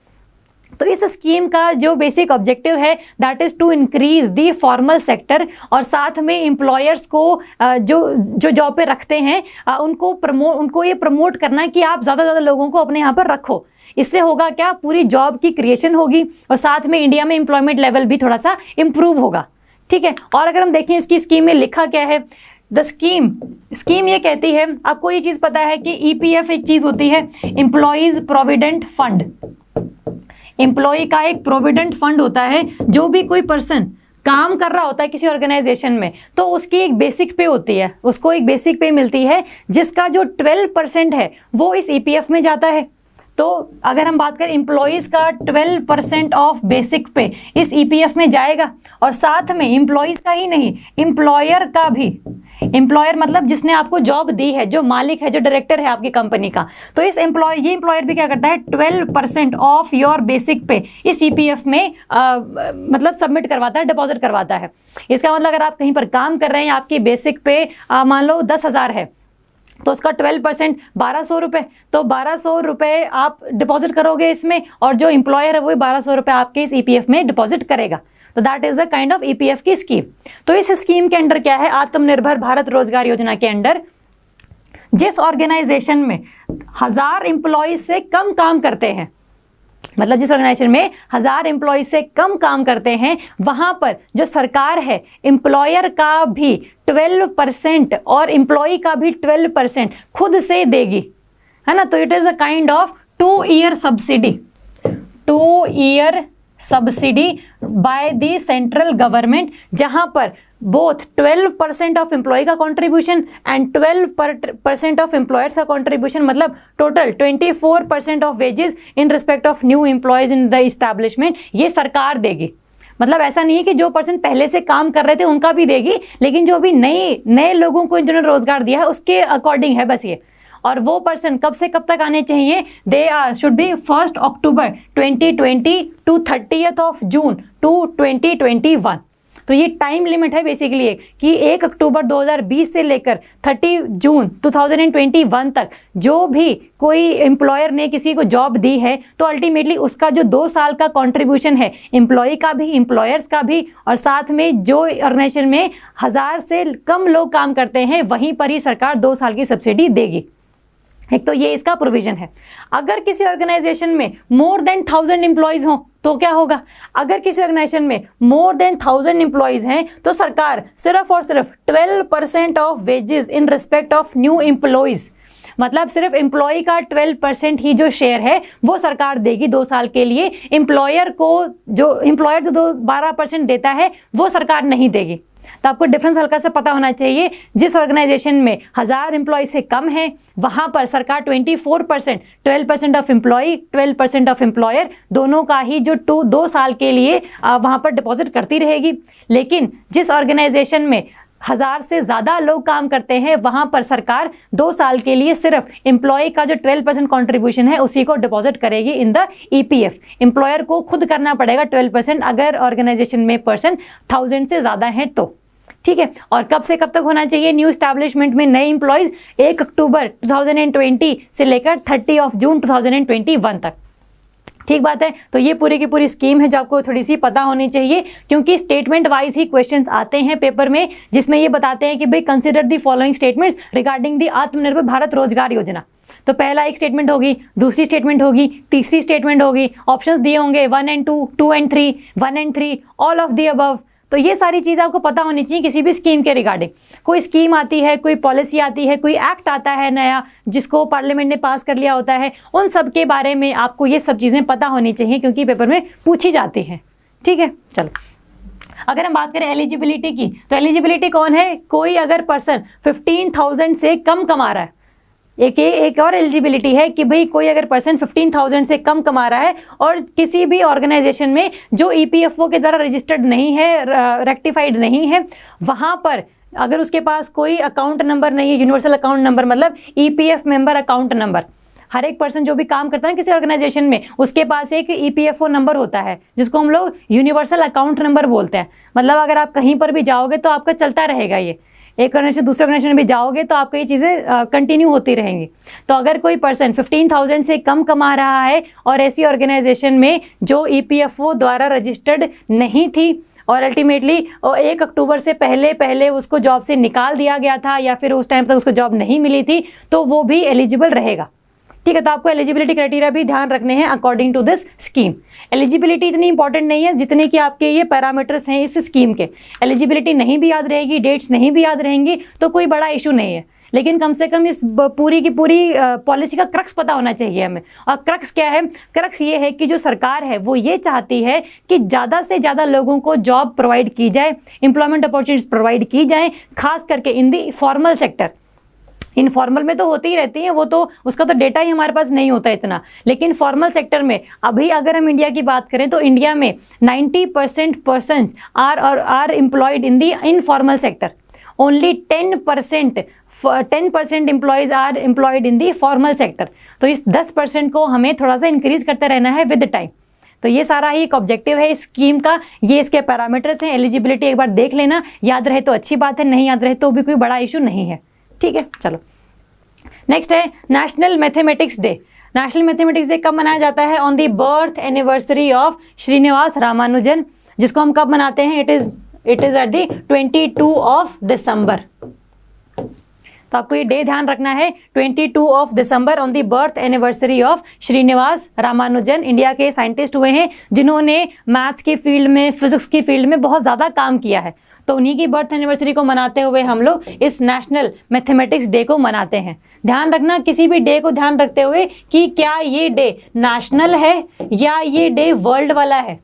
[SPEAKER 1] तो इस स्कीम का जो बेसिक ऑब्जेक्टिव है that is to increase the formal sector, और साथ में एम्प्लॉयर्स को जो जॉब पे रखते हैं उनको ये प्रमोट करना कि आप ज़्यादा से ज़्यादा लोगों को अपने यहाँ पर रखो। इससे होगा क्या, पूरी जॉब की क्रिएशन होगी और साथ में इंडिया में एम्प्लॉयमेंट लेवल भी थोड़ा सा इम्प्रूव होगा। ठीक है, और अगर हम देखें इसकी स्कीम में लिखा क्या है, द स्कीम ये कहती है, आपको ये चीज़ पता है कि EPF एक चीज़ होती है, एम्प्लॉयज़ प्रोविडेंट फंड। एम्प्लॉय का एक प्रोविडेंट फंड होता है। जो भी कोई पर्सन काम कर रहा होता है किसी ऑर्गेनाइजेशन में, तो उसकी एक बेसिक पे होती है, उसको एक बेसिक पे मिलती है, जिसका जो 12% है वो इस ईपीएफ में जाता है। तो अगर हम बात करें एम्प्लॉयज़ का 12% ऑफ बेसिक पे इस ईपीएफ में जाएगा, और साथ में एम्प्लॉयज़ का ही नहीं, एम्प्लॉयर का भी। एम्प्लॉयर मतलब जिसने आपको जॉब दी है, जो मालिक है, जो डायरेक्टर है आपकी कंपनी का, तो इस ये एम्प्लॉयर भी क्या करता है, 12% ऑफ योर बेसिक पे इस ईपीएफ में मतलब सबमिट करवाता है, डिपॉजिट करवाता है। इसका मतलब अगर आप कहीं पर काम कर रहे हैं, आपकी बेसिक पे मान लो 10,000 है, तो उसका 12% 1,200 रुपये, तो 1,200 रुपये आप डिपॉजिट करोगे इसमें, और जो एम्प्लॉयर है वो 1,200 रुपये आपके इस ईपीएफ में डिपॉजिट करेगा। तो that is a kind of EPF की स्कीम। तो इस स्कीम के अंडर क्या है, आत्मनिर्भर भारत रोजगार योजना के अंडर जिस ऑर्गेनाइजेशन में 1000 एम्प्लॉयज से कम काम करते हैं, मतलब जिस ऑर्गेनाइजेशन में 1000 एम्प्लॉय से कम काम करते हैं, वहां पर जो सरकार है एम्प्लॉयर का भी 12% और एम्प्लॉय का भी 12% खुद से देगी, है ना। तो it is a kind of 2 year subsidy, 2 year subsidy by the central government, जहां पर बोथ 12% ऑफ एम्प्लॉय का कंट्रीब्यूशन एंड 12% ऑफ एम्प्लॉयर्स का कंट्रीब्यूशन, मतलब total 24% of wages in respect of new employees in the establishment, ये सरकार देगी। मतलब ऐसा नहीं है कि जो पर्सन पहले से काम कर रहे थे उनका भी देगी, लेकिन जो भी नए लोगों को जिन्होंने रोजगार दिया है उसके अकॉर्डिंग है बस ये। और वो पर्सन कब से कब तक आने चाहिए, they are should be 1 October 2020 to 30 June 2021। तो ये टाइम लिमिट है बेसिकली कि 1 अक्टूबर 2020 से लेकर 30 जून 2021 तक जो भी कोई एम्प्लॉयर ने किसी को जॉब दी है, तो अल्टीमेटली उसका जो 2 साल का कंट्रीब्यूशन है, एम्प्लॉय का भी, एम्प्लॉयर्स का भी, और साथ में जो ऑर्गेनाइजेशन में 1000 से कम लोग काम करते हैं, वहीं पर ही सरकार 2 साल की सब्सिडी देगी। एक तो ये इसका प्रोविजन है। अगर किसी ऑर्गेनाइजेशन में मोर देन 1000 एम्प्लॉयज हो तो क्या होगा, अगर किसी ऑर्गेनाइजेशन में मोर देन 1000 एम्प्लॉयज हैं, तो सरकार सिर्फ और सिर्फ 12% of wages in respect of new employees, मतलब सिर्फ एम्प्लॉय का 12% ही जो शेयर है वो सरकार देगी 2 साल के लिए। एम्प्लॉयर जो 12% देता है वो सरकार नहीं देगी। तो आपको डिफरेंस हल्का सा पता होना चाहिए। जिस ऑर्गेनाइजेशन में 1000 एम्प्लॉय से कम है, वहां पर सरकार 24%, 12% ऑफ एम्प्लॉय, 12% ऑफ एम्प्लॉयर, दोनों का ही जो 2 साल के लिए वहां पर डिपॉजिट करती रहेगी। लेकिन जिस ऑर्गेनाइजेशन में 1000 से ज़्यादा लोग काम करते हैं, वहां पर सरकार 2 साल के लिए सिर्फ एम्प्लॉय का जो 12% कॉन्ट्रीब्यूशन है उसी को डिपॉजिट करेगी इन द ईपीएफ। एम्प्लॉयर को खुद करना पड़ेगा 12% अगर ऑर्गेनाइजेशन में पर्सन 1000 से ज़्यादा हैं तो, ठीक है। और कब से कब तक होना चाहिए, न्यू एस्टैब्लिशमेंट में नए एम्प्लॉयज 1 अक्टूबर 2020 से लेकर 30 जून 2021 तक, ठीक बात है। तो ये पूरी की पूरी स्कीम है जो आपको थोड़ी सी पता होनी चाहिए, क्योंकि स्टेटमेंट वाइज ही क्वेश्चंस आते हैं पेपर में, जिसमें ये बताते हैं कि भाई consider the following statements regarding the आत्मनिर्भर भारत रोजगार योजना। तो पहला एक स्टेटमेंट होगी, दूसरी स्टेटमेंट होगी, तीसरी स्टेटमेंट होगी, ऑप्शंस दिए होंगे 1 and 2, 2 and 3, 1 and 3, all of the above. तो ये सारी चीज़ आपको पता होनी चाहिए किसी भी स्कीम के रिगार्डिंग। कोई स्कीम आती है, कोई पॉलिसी आती है, कोई एक्ट आता है नया जिसको पार्लियामेंट ने पास कर लिया होता है, उन सब के बारे में आपको ये सब चीज़ें पता होनी चाहिए, क्योंकि पेपर में पूछी जाती हैं, ठीक है। चलो, अगर हम बात करें एलिजिबिलिटी की, तो एलिजिबिलिटी कौन है, कोई अगर पर्सन 15,000 से कम कमा रहा है। एक और एलिजिबिलिटी है कि भाई कोई अगर पर्सन 15,000 से कम कमा रहा है और किसी भी ऑर्गेनाइजेशन में जो ईपीएफओ के द्वारा रजिस्टर्ड नहीं है, रेक्टिफाइड नहीं है, वहाँ पर अगर उसके पास कोई अकाउंट नंबर नहीं है, यूनिवर्सल अकाउंट नंबर मतलब ईपीएफ मेंबर अकाउंट नंबर। हर एक पर्सन जो भी काम करता है किसी ऑर्गेनाइजेशन में, उसके पास एक ईपीएफओ नंबर होता है जिसको हम लोग यूनिवर्सल अकाउंट नंबर बोलते हैं। मतलब अगर आप कहीं पर भी जाओगे तो आपका चलता रहेगा, ये एक ऑर्गेनाइजेशन से दूसरे ऑर्गेनाइजेशन में भी जाओगे तो आपको ये चीज़ें कंटिन्यू होती रहेंगी। तो अगर कोई पर्सन 15,000 से कम कमा रहा है और ऐसी ऑर्गेनाइजेशन में जो ईपीएफओ द्वारा रजिस्टर्ड नहीं थी और अल्टीमेटली 1 अक्टूबर से पहले उसको जॉब से निकाल दिया गया था या फिर उस टाइम तक उसको जॉब नहीं मिली थी, तो वो भी एलिजिबल रहेगा। ठीक है। तो आपको एलिजिबिलिटी क्राइटेरिया भी ध्यान रखने हैं according to this scheme. Eligibility इतनी इंपॉर्टेंट नहीं है जितने कि आपके ये पैरामीटर्स हैं इस स्कीम के। एलिजिबिलिटी नहीं भी याद रहेगी, डेट्स नहीं भी याद रहेंगी तो कोई बड़ा इशू नहीं है, लेकिन कम से कम इस पूरी की पूरी पॉलिसी का क्रक्स पता होना चाहिए हमें। और क्रक्स क्या है? क्रक्स ये है कि जो सरकार है वो ये चाहती है कि ज़्यादा से ज़्यादा लोगों को जॉब प्रोवाइड की जाए, एम्प्लॉयमेंट अपॉर्चुनिटीज प्रोवाइड की जाए, खास करके इन दी फॉर्मल सेक्टर। इनफॉर्मल में तो होती ही रहती हैं, वो तो उसका तो डेटा ही हमारे पास नहीं होता इतना, लेकिन फॉर्मल सेक्टर में अभी अगर हम इंडिया की बात करें तो इंडिया में 90% persons are employed in the informal sector. Only 10% employees are employed in the formal sector. तो इस 10% को हमें थोड़ा सा इंक्रीज करते रहना है विद टाइम। तो ये सारा ही एक ऑब्जेक्टिव है इस स्कीम का, ये इसके पैरामीटर्स हैं। एलिजिबिलिटी एक बार देख लेना, याद रहे तो अच्छी बात है, नहीं याद रहे तो भी कोई बड़ा इशू नहीं है। ठीक है, चलो नेक्स्ट है national mathematics day. National mathematics day कब मनाया जाता है? On the birth anniversary of Srinivasa Ramanujan, जिसको हम कब मनाते हैं? It is at the 22 of December. तो आपको ये डे ध्यान रखना है, 22 of December on the birth anniversary of Srinivasa Ramanujan. India के साइंटिस्ट हुए हैं जिन्होंने मैथ्स की फील्ड में, फिजिक्स की फील्ड में बहुत ज़्यादा काम किया है। तो उन्हीं की बर्थ एनिवर्सरी को मनाते हुए हम लोग इस नेशनल मैथमेटिक्स डे को मनाते हैं। ध्यान रखना किसी भी डे को ध्यान रखते हुए कि क्या ये डे नेशनल है या ये डे वर्ल्ड वाला है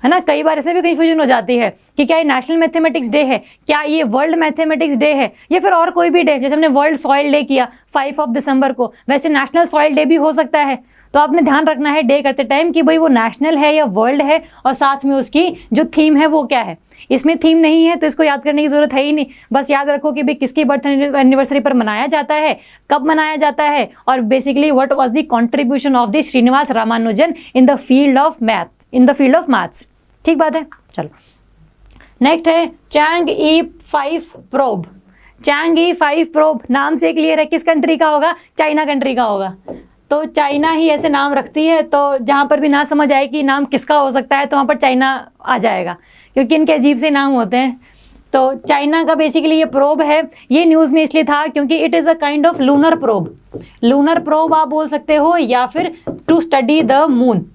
[SPEAKER 1] ना। कई बार ऐसे भी कंफ्यूजन हो जाती है कि क्या ये नेशनल मैथमेटिक्स डे है, क्या ये वर्ल्ड मैथमेटिक्स डे है, या फिर और कोई भी डे। जैसे हमने वर्ल्ड सॉइल डे किया 5 ऑफ दिसंबर को, वैसे नेशनल सॉइल डे भी हो सकता है। तो आपने ध्यान रखना है डे करते टाइम कि भाई वो नेशनल है या वर्ल्ड है, और साथ में उसकी जो थीम है वो क्या है। इसमें थीम नहीं है तो इसको याद करने की जरूरत है ही नहीं, बस याद रखो कि भाई किसकी बर्थ एनिवर्सरी पर मनाया जाता है, कब मनाया जाता है, और basically what was the contribution of the Srinivasa Ramanujan in the field of maths. ठीक बात है, चलो नेक्स्ट है Chang E5 probe. Chang E5 probe नाम से क्लियर है किस कंट्री का होगा? चाइना कंट्री का होगा। तो चाइना ही ऐसे नाम रखती है, तो जहाँ पर भी ना समझ आए कि नाम किसका हो सकता है तो वहाँ पर चाइना आ जाएगा, क्योंकि इनके अजीब से नाम होते हैं। तो चाइना का बेसिकली ये प्रोब है। ये न्यूज़ में इसलिए था क्योंकि it is a kind of lunar probe. Lunar probe आप बोल सकते हो, या फिर to study the moon.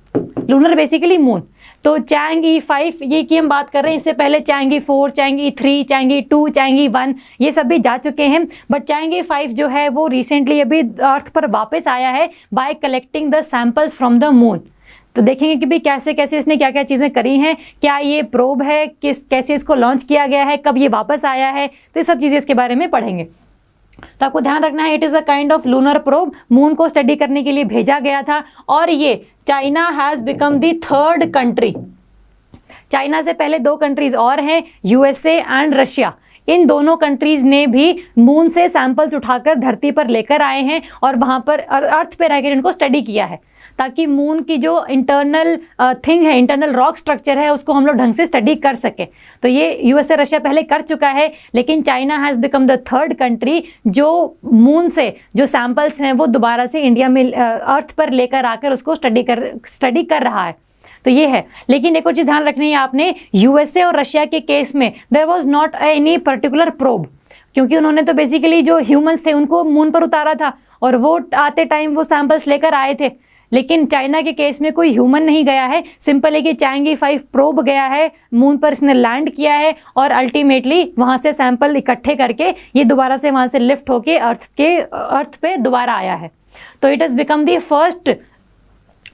[SPEAKER 1] Lunar basically moon. तो चैंग E5 ये की हम बात कर रहे हैं, इससे पहले Chang E4, Chang E3, Chang E2, Chang E1 ये सब भी जा चुके हैं। बट चैंग E5 जो है वो रिसेंटली अभी अर्थ पर वापस आया है bye collecting the samples from the moon. तो देखेंगे कि भाई कैसे कैसे इसने क्या क्या चीज़ें करी हैं, क्या ये प्रोब है, कैसे इसको लॉन्च किया गया है, कब ये वापस आया है, तो ये सब चीज़ें इसके बारे में पढ़ेंगे। तो आपको ध्यान रखना है it is a kind of lunar probe. Moon को स्टडी करने के लिए भेजा गया था, और ये China has become the third country. China से पहले 2 कंट्रीज और हैं, USA एंड रशिया। इन दोनों कंट्रीज ने भी मून से सैंपल्स उठाकर धरती पर लेकर आए हैं और वहाँ पर अर्थ पे रहकर इनको स्टडी किया है, ताकि मून की जो इंटरनल थिंग है, इंटरनल रॉक स्ट्रक्चर है, उसको हम लोग ढंग से स्टडी कर सके। तो ये USA रशिया पहले कर चुका है, लेकिन China has become the third country जो मून से जो सैंपल्स हैं वो दोबारा से इंडिया में अर्थ पर लेकर आकर उसको स्टडी कर रहा है। तो ये है। लेकिन एक और चीज़ ध्यान रखनी है आपने, USA और रशिया के केस में there was not any particular probe, क्योंकि उन्होंने तो बेसिकली जो ह्यूमंस थे उनको मून पर उतारा था और वो आते टाइम वो सैंपल्स लेकर आए थे। लेकिन चाइना के केस में कोई ह्यूमन नहीं गया है, सिंपल है कि चैंग E5 प्रोब गया है, मून पर इसने लैंड किया है और अल्टीमेटली वहाँ से सैंपल इकट्ठे करके ये दोबारा से वहाँ से लिफ्ट होके अर्थ पे दोबारा आया है। तो it has become the first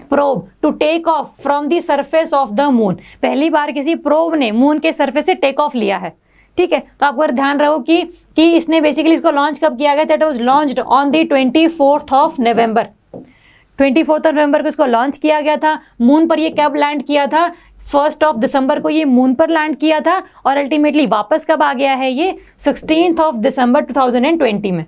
[SPEAKER 1] probe to take off from the surface of the moon. पहली बार किसी प्रोब ने मून के सरफेस से टेक ऑफ लिया है। ठीक है, तो आपको ध्यान रहो कि इसने बेसिकली इसको लॉन्च कब किया गया? That was launched on the 24th of November. 24 नवंबर को इसको लॉन्च किया गया था। मून पर ये कब लैंड किया था? 1 ऑफ दिसंबर को ये मून पर लैंड किया था, और अल्टीमेटली वापस कब आ गया है? ये 16 दिसंबर 2020 में।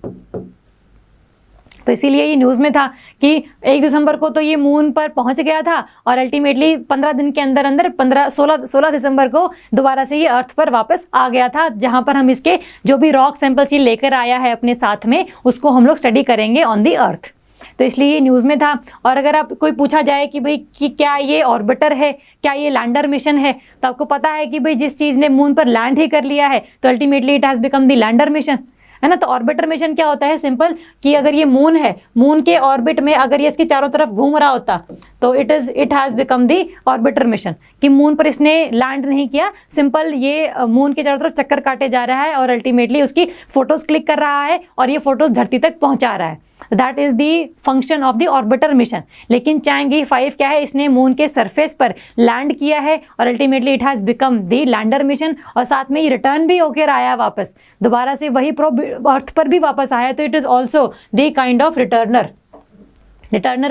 [SPEAKER 1] तो इसीलिए ये न्यूज़ में था कि 1 दिसंबर को तो ये मून पर पहुंच गया था, और अल्टीमेटली 15 दिन के अंदर अंदर 16 दिसंबर को दोबारा से ये अर्थ पर वापस आ गया था, जहां पर हम इसके जो भी रॉक सैंपल्स ये लेकर आया है अपने साथ में, उसको हम लोग स्टडी करेंगे ऑन दी अर्थ। तो इसलिए ये न्यूज़ में था। और अगर आप कोई पूछा जाए कि भाई कि क्या ये ऑर्बिटर है, क्या ये लैंडर मिशन है, तो आपको पता है कि भाई जिस चीज़ ने मून पर लैंड ही कर लिया है तो ultimately it has become the lander mission. है ना। तो ऑर्बिटर मिशन क्या होता है, सिंपल, कि अगर ये मून है, मून के ऑर्बिट में अगर ये इसकी चारों तरफ घूम रहा होता तो it has become the orbiter mission, कि मून पर इसने लैंड नहीं किया, सिंपल ये मून के चारों तरफ चक्कर काटे जा रहा है और अल्टीमेटली उसकी फोटोज क्लिक कर रहा है और ये फोटोज धरती तक पहुंचा रहा है। That is the function of the orbiter mission. लेकिन चैंगी 5 क्या है, इसने मून के सरफेस पर लैंड किया है और ultimately it has become the lander mission, और साथ में ये रिटर्न भी होकर आया वापस, दोबारा से वही प्रोब अर्थ पर भी वापस आया, तो it is also the kind of returner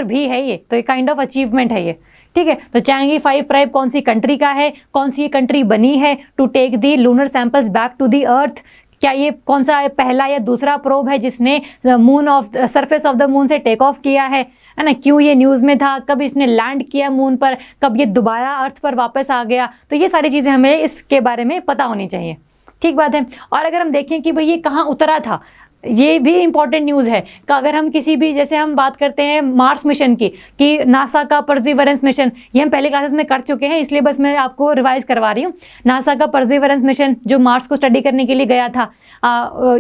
[SPEAKER 1] भी है ये, तो एक काइंड ऑफ अचीवमेंट है ये, ठीक है। तो चैंगी 5 प्राइब कौन सी कंट्री का है, कौन सी ये कंट्री बनी है to take the lunar samples back to the earth, क्या ये कौन सा पहला या दूसरा प्रोब है जिसने moon of surface of the moon से टेक ऑफ किया है ना, क्यों ये न्यूज़ में था, कब इसने लैंड किया मून पर, कब ये दोबारा अर्थ पर वापस आ गया, तो ये सारी चीज़ें हमें इसके बारे में पता होनी चाहिए, ठीक बात है। और अगर हम देखें कि भाई ये कहाँ उतरा था, ये भी इंपॉर्टेंट न्यूज़ है कि अगर हम किसी भी, जैसे हम बात करते हैं मार्स मिशन की, कि नासा का परसिवरेंस मिशन, ये हम पहले क्लासेस में कर चुके हैं, इसलिए बस मैं आपको रिवाइज करवा रही हूँ। नासा का परसिवरेंस मिशन जो मार्स को स्टडी करने के लिए गया था,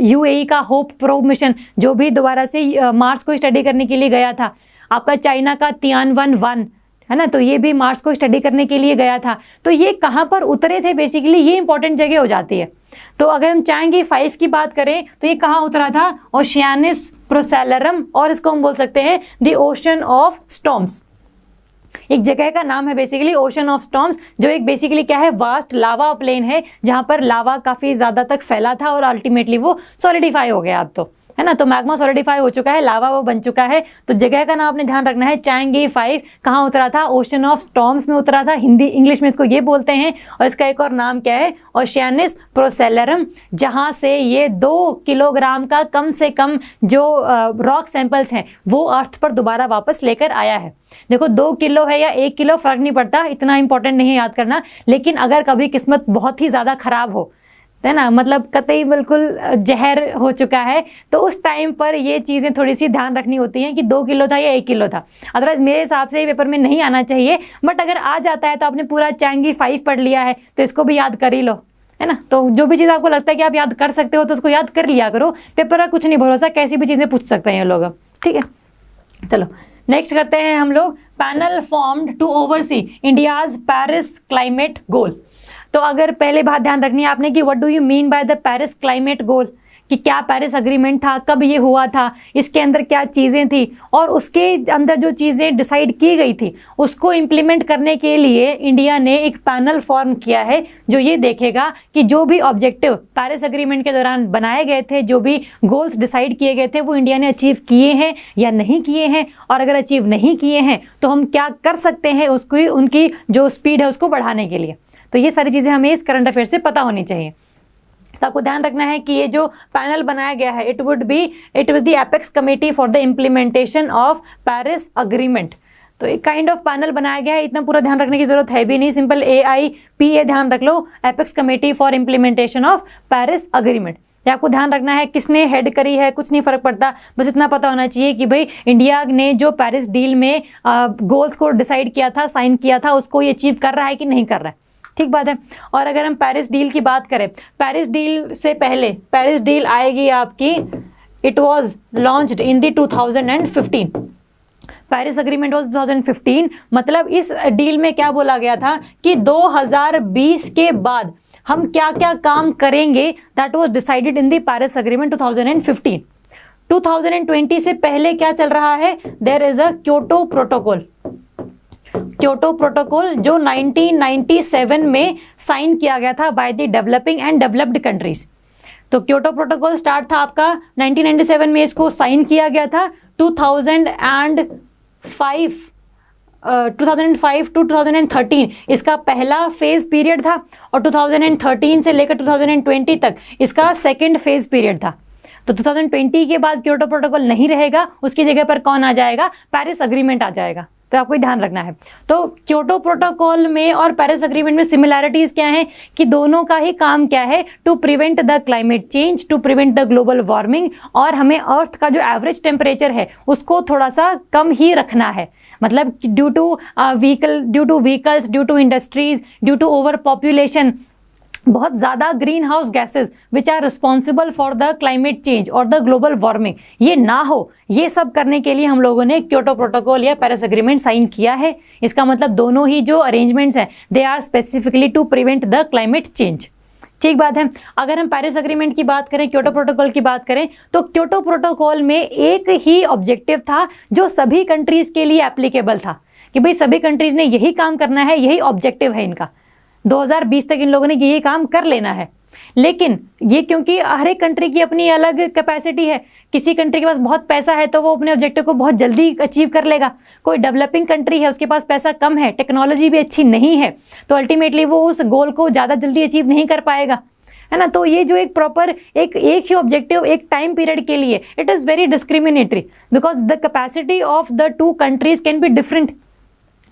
[SPEAKER 1] यूएई का होप प्रोब मिशन जो भी दोबारा से मार्स को स्टडी करने के लिए गया था, आपका चाइना का तियानवन-1 है ना, तो ये भी मार्स को स्टडी करने के लिए गया था। तो ये कहाँ पर उतरे थे, बेसिकली ये इंपॉर्टेंट जगह हो जाती है। तो अगर हम चैंगी 5 की बात करें तो ये कहाँ उतरा था, ओशियानिस प्रोसेलरम, और इसको हम बोल सकते हैं द ओशन ऑफ स्टॉर्म्स। एक जगह का नाम है बेसिकली ओशन ऑफ स्टॉर्म्स, जो एक बेसिकली क्या है, वास्ट लावा प्लेन है जहाँ पर लावा काफ़ी ज़्यादा तक फैला था और अल्टीमेटली वो सॉलिडिफाई हो गया अब तो, है ना। तो मैग्मा सॉलिडिफाई हो चुका है, लावा वो बन चुका है। तो जगह का नाम आपने ध्यान रखना है, चैंगी 5 कहाँ उतरा था, ओशन ऑफ स्टॉर्म्स में उतरा था, हिंदी इंग्लिश में इसको ये बोलते हैं, और इसका एक और नाम क्या है, ओशियानिस प्रोसेलरम, जहाँ से ये 2 किलोग्राम का कम से कम जो रॉक सैंपल्स हैं वो अर्थ पर दोबारा वापस लेकर आया है। देखो 2 किलो है या 1 किलो फर्क नहीं पड़ता, इतना इंपॉर्टेंट नहीं है याद करना, लेकिन अगर कभी किस्मत बहुत ही ज़्यादा ख़राब हो, है ना, मतलब कतई बिल्कुल जहर हो चुका है, तो उस टाइम पर ये चीज़ें थोड़ी सी ध्यान रखनी होती हैं कि 2 किलो था या 1 किलो था। अदरवाइज मेरे हिसाब से पेपर में नहीं आना चाहिए, बट अगर आ जाता है तो आपने पूरा चैंगी 5 पढ़ लिया है तो इसको भी याद कर ही लो, है ना। तो जो भी चीज़ आपको लगता है कि आप याद कर सकते हो तो उसको याद कर लिया करो, पेपर का कुछ नहीं भरोसा, कैसी भी चीज़ें पूछ सकते हैं ये लोग, ठीक है। चलो नेक्स्ट करते हैं हम लोग, panel formed to oversee India's Paris climate goal. तो अगर पहले बात ध्यान रखनी है आपने कि what do you mean by the Paris climate goal, कि क्या पेरिस अग्रीमेंट था, कब ये हुआ था, इसके अंदर क्या चीज़ें थी, और उसके अंदर जो चीज़ें डिसाइड की गई थी उसको इम्प्लीमेंट करने के लिए इंडिया ने एक पैनल फॉर्म किया है जो ये देखेगा कि जो भी ऑब्जेक्टिव पेरिस अग्रीमेंट के दौरान बनाए गए थे, जो भी गोल्स डिसाइड किए गए थे, वो इंडिया ने अचीव किए हैं या नहीं किए हैं, और अगर अचीव नहीं किए हैं तो हम क्या कर सकते हैं उसको, उनकी जो स्पीड है उसको बढ़ाने के लिए। तो ये सारी चीज़ें हमें इस करंट अफेयर से पता होनी चाहिए। तो आपको ध्यान रखना है कि ये जो पैनल बनाया गया है, it was the apex committee for the implementation of Paris agreement. तो एक काइंड ऑफ पैनल बनाया गया है, इतना पूरा ध्यान रखने की जरूरत है भी नहीं, सिंपल AIPA ध्यान रख लो, apex committee for implementation of Paris agreement. ये आपको ध्यान रखना है, किसने हेड करी है कुछ नहीं फर्क पड़ता, बस इतना पता होना चाहिए कि भाई इंडिया ने जो पेरिस डील में गोल्स को डिसाइड किया था, साइन किया था, उसको ये अचीव कर रहा है कि नहीं कर रहा है, ठीक बात है। और अगर हम पेरिस डील की बात करें, पेरिस डील से पहले पेरिस डील आएगी आपकी, it was launched in the 2015, Paris agreement was 2015। मतलब इस डील में क्या बोला गया था कि 2020 के बाद हम क्या क्या काम करेंगे, that was decided in the Paris agreement 2015। 2020 से पहले क्या चल रहा है, there is a Kyoto protocol, Kyoto protocol जो 1997 में साइन किया गया था by the developing and developed countries. तो क्योटो प्रोटोकॉल स्टार्ट था आपका 1997 में, इसको साइन किया गया था 2005 टू 2013 इसका पहला फेज पीरियड था, और 2013 से लेकर 2020 तक इसका सेकेंड फेज पीरियड था। तो 2020 के बाद क्योटो प्रोटोकॉल नहीं रहेगा, उसकी जगह पर कौन आ जाएगा, पेरिस अग्रीमेंट आ जाएगा। तो आपको ध्यान रखना है। तो क्योटो प्रोटोकॉल में और पेरिस अग्रीमेंट में सिमिलैरिटीज क्या हैं कि दोनों का ही काम क्या है, to prevent the climate change, to prevent the global warming, और हमें अर्थ का जो एवरेज टेम्परेचर है उसको थोड़ा सा कम ही रखना है। मतलब due to vehicles, due to industries, due to over population, बहुत ज़्यादा greenhouse gases which are responsible for the climate change और द ग्लोबल वार्मिंग, ये ना हो, ये सब करने के लिए हम लोगों ने क्योटो प्रोटोकॉल या पेरिस एग्रीमेंट साइन किया है। इसका मतलब दोनों ही जो अरेंजमेंट्स हैं they are specifically to prevent the climate change. ठीक बात है। अगर हम पेरिस एग्रीमेंट की बात करें, क्योटो प्रोटोकॉल की बात करें, तो क्योटो प्रोटोकॉल में एक ही ऑब्जेक्टिव था जो सभी कंट्रीज के लिए एप्लीकेबल था कि भाई सभी कंट्रीज ने यही काम करना है, यही ऑब्जेक्टिव है इनका, 2020 तक इन लोगों ने यही काम कर लेना है। लेकिन ये क्योंकि हर एक कंट्री की अपनी अलग कैपेसिटी है, किसी कंट्री के पास बहुत पैसा है तो वो अपने ऑब्जेक्टिव को बहुत जल्दी अचीव कर लेगा, कोई डेवलपिंग कंट्री है उसके पास पैसा कम है, टेक्नोलॉजी भी अच्छी नहीं है, तो अल्टीमेटली वो उस गोल को ज़्यादा जल्दी अचीव नहीं कर पाएगा, है ना। तो ये जो एक प्रॉपर एक ही ऑब्जेक्टिव एक टाइम पीरियड के लिए, it is very discriminatory because the capacity of the two countries can be different.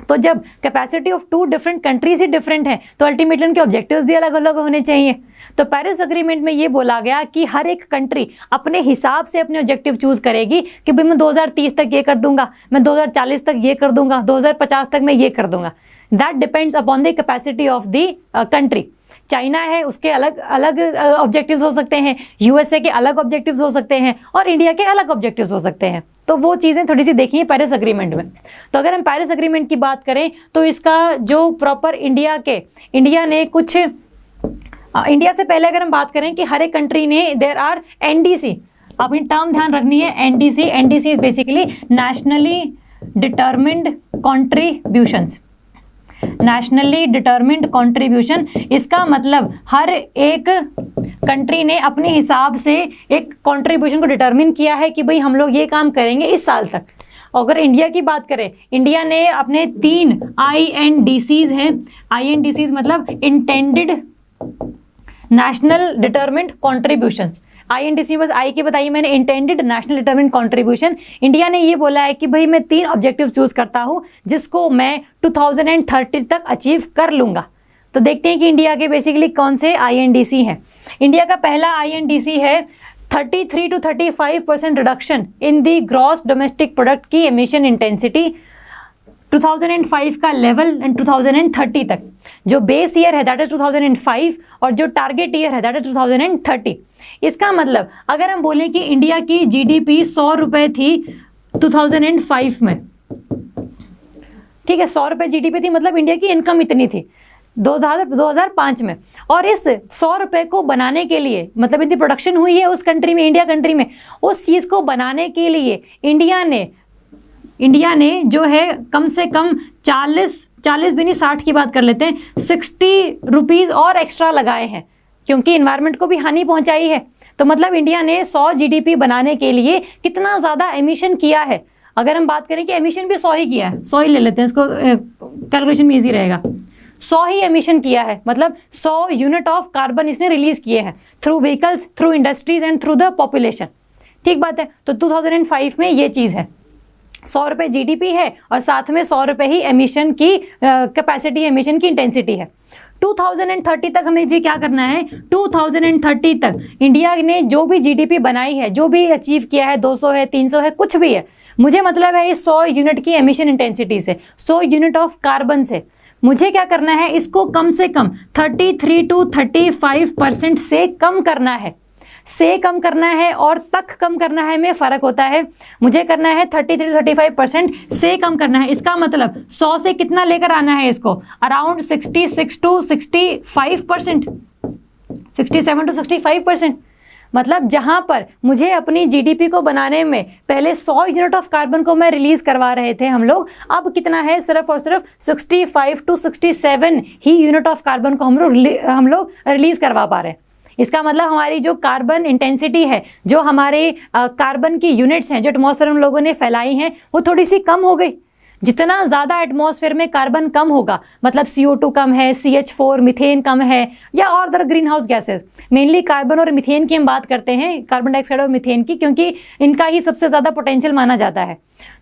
[SPEAKER 1] तो जब capacity of two different countries ही डिफरेंट है तो अल्टीमेटली उनके ऑब्जेक्टिव्स भी अलग अलग होने चाहिए। तो पेरिस एग्रीमेंट में ये बोला गया कि हर एक कंट्री अपने हिसाब से अपने ऑब्जेक्टिव चूज करेगी कि भाई मैं 2030 तक ये कर दूंगा, मैं 2040 तक ये कर दूंगा, 2050 तक मैं ये कर दूंगा। That depends upon the capacity of the country. China है उसके अलग अलग ऑब्जेक्टिव्स हो सकते हैं, यूएसए के अलग ऑब्जेक्टिव्स हो सकते हैं और इंडिया के अलग ऑब्जेक्टिव्स हो सकते हैं। तो वो चीज़ें थोड़ी सी देखी हैं पेरिस एग्रीमेंट में। तो अगर हम पेरिस एग्रीमेंट की बात करें तो इसका जो प्रॉपर इंडिया ने कुछ इंडिया से पहले अगर हम बात करें कि हर एक कंट्री ने देयर आर एनडीसी, आप इन टर्म ध्यान रखनी है। NDC is basically nationally determined contributions, nationally determined contribution. इसका मतलब हर एक कंट्री ने अपने हिसाब से एक कॉन्ट्रीब्यूशन को डिटर्मिन किया है कि भाई हम लोग ये काम करेंगे इस साल तक। अगर इंडिया की बात करें, इंडिया ने अपने 3 INDCs हैं, INDCs मतलब intended national determined contributions. INDC बस आई की बताई मैंने, intended national determined contribution. India ने ये बोला है कि भाई मैं 3 ऑब्जेक्टिव चूज करता हूँ जिसको मैं 2030 तक अचीव कर लूँगा। तो देखते हैं कि इंडिया के बेसिकली कौन से INDC हैं। इंडिया का पहला INDC है 33 to 35% reduction in the gross domestic product की एमिशन इंटेंसिटी 2005 का लेवल एंड 2030 तक। जो बेस ईयर है दैट इज 2005 और जो टारगेट ईयर है दैट इज 2030। इसका मतलब अगर हम बोलें कि इंडिया की GDP 100 रुपये थी 2005 में, ठीक है, 100 रुपये GDP थी, मतलब इंडिया की इनकम इतनी थी 2005 में। और इस 100 रुपये को बनाने के लिए, मतलब इतनी प्रोडक्शन हुई है उस कंट्री में, इंडिया कंट्री में, उस चीज़ को बनाने के लिए इंडिया ने जो है कम से कम 40 भी नहीं, 60 की बात कर लेते हैं, 60 रुपीज़ और एक्स्ट्रा लगाए हैं क्योंकि इन्वायरमेंट को भी हानि पहुंचाई है। तो मतलब इंडिया ने 100 GDP बनाने के लिए कितना ज़्यादा एमिशन किया है। अगर हम बात करें कि एमिशन भी 100 ही किया है, 100 ही ले लेते हैं, इसको कैलकुलेशन में ईजी रहेगा। 100 ही एमिशन किया है, मतलब 100 यूनिट ऑफ कार्बन इसने रिलीज किए हैं through vehicles, through industries and through the population. ठीक बात है। तो 2005 में ये चीज़ है, 100 रुपये GDP है और साथ में 100 रुपये ही एमिशन की कैपेसिटी, एमिशन की इंटेंसिटी है। 2030 तक हमें जी क्या करना है, 2030 तक इंडिया ने जो भी GDP बनाई है, जो भी अचीव किया है, 200 है, 300 है, कुछ भी है, मुझे मतलब है इस 100 यूनिट की एमिशन इंटेंसिटी से, 100 यूनिट ऑफ कार्बन से मुझे क्या करना है, इसको कम से कम 33 to 35% से कम करना है, और तक कम करना है में फ़र्क होता है। मुझे करना है 33 to 35% से कम करना है। इसका मतलब 100 से कितना लेकर आना है इसको, अराउंड 66 to 65%, 67 to 65%। मतलब जहाँ पर मुझे अपनी GDP को बनाने में पहले 100 यूनिट ऑफ कार्बन को मैं रिलीज़ करवा रहे थे हम लोग, अब कितना है, सिर्फ और सिर्फ 65 to 67 he unit of carbon को हम लोग रिलीज़ करवा पा रहे हैं। इसका मतलब हमारी जो कार्बन इंटेंसिटी है, जो हमारे कार्बन की यूनिट्स हैं जो एटमॉस्फेयर में लोगों ने फैलाई हैं, वो थोड़ी सी कम हो गई। जितना ज़्यादा एटमॉस्फेयर में कार्बन कम होगा, मतलब CO2 कम है, CH4 मीथेन कम है, या और other green house gases, mainly carbon और मीथेन की हम बात करते हैं, कार्बन डाइऑक्साइड और मीथेन की, क्योंकि इनका ही सबसे ज़्यादा पोटेंशियल माना जाता है।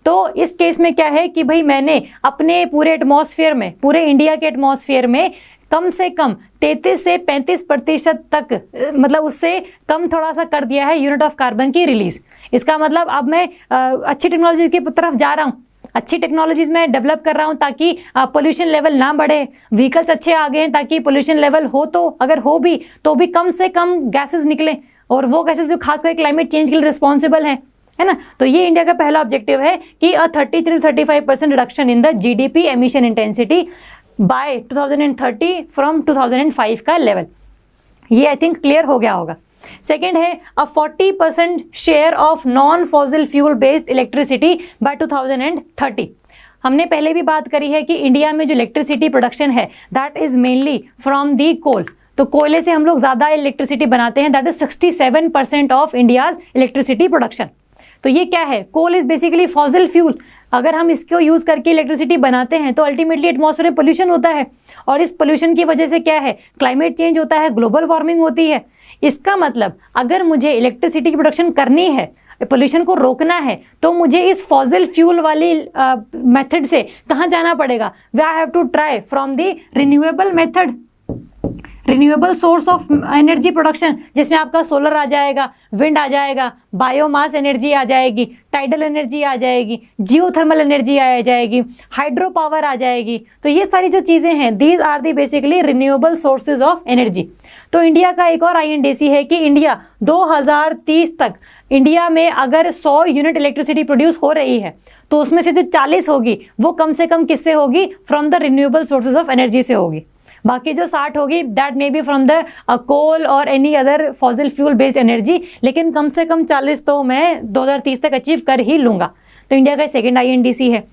[SPEAKER 1] तो इस केस में क्या है कि भाई मैंने अपने पूरे एटमॉस्फेयर में, पूरे इंडिया के एटमॉस्फेयर में कम से कम 33 से 35% तक, मतलब उससे कम थोड़ा सा कर दिया है यूनिट ऑफ कार्बन की रिलीज। इसका मतलब अब मैं अच्छी टेक्नोलॉजी की तरफ जा रहा हूँ। अच्छी टेक्नोलॉजीज में डेवलप कर रहा हूँ ताकि पोल्यूशन लेवल ना बढ़े, व्हीकल्स अच्छे आ गए हैं ताकि पोल्यूशन लेवल हो, तो अगर हो भी तो भी कम से कम गैसेस निकले, और वो गैसेस जो खासकर क्लाइमेट चेंज के लिए रिस्पॉन्सिबल है ना। तो ये इंडिया का पहला ऑब्जेक्टिव है कि 33-35% reduction in the GDP emission intensity bye 2030 from 2005 का लेवल। ये आई थिंक क्लियर हो गया होगा। सेकेंड है 40% share of non fossil fuel based electricity bye 2030। हमने पहले भी बात करी है कि इंडिया में जो इलेक्ट्रिसिटी प्रोडक्शन है that is mainly from the coal, तो कोयले से हम लोग ज़्यादा इलेक्ट्रिसिटी बनाते हैं, that is 67% of India's electricity production. तो ये क्या है, coal is basically fossil fuel. अगर हम इसको यूज़ करके इलेक्ट्रिसिटी बनाते हैं तो अल्टीमेटली एटमॉस्फेयर में पोल्यूशन होता है, और इस पोल्यूशन की वजह से क्या है, क्लाइमेट चेंज होता है, ग्लोबल वार्मिंग होती है। इसका मतलब अगर मुझे इलेक्ट्रिसिटी की प्रोडक्शन करनी है, पोल्यूशन को रोकना है, तो मुझे इस फॉसिल फ्यूल वाली मेथड से कहाँ जाना पड़ेगा, we have to try from the renewable method, renewable source of energy production, जिसमें आपका सोलर आ जाएगा, विंड आ जाएगा, बायोमास एनर्जी आ जाएगी, टाइडल एनर्जी आ जाएगी, जियोथर्मल एनर्जी आ जाएगी, हाइड्रो पावर आ जाएगी। तो ये सारी जो चीज़ें हैं these are the basically renewable sources of energy. तो इंडिया का एक और INDC है कि इंडिया 2030 तक इंडिया में अगर 100 यूनिट इलेक्ट्रिसिटी प्रोड्यूस हो रही है तो उसमें से जो 40 होगी वो कम से कम किससे होगी, from the renewable sources of energy से होगी। बाकी जो 60 होगी that may be from the coal और any other fossil fuel based energy, लेकिन कम से कम 40 तो मैं 2030 तक अचीव कर ही लूँगा। तो इंडिया का सेकेंड INDC है।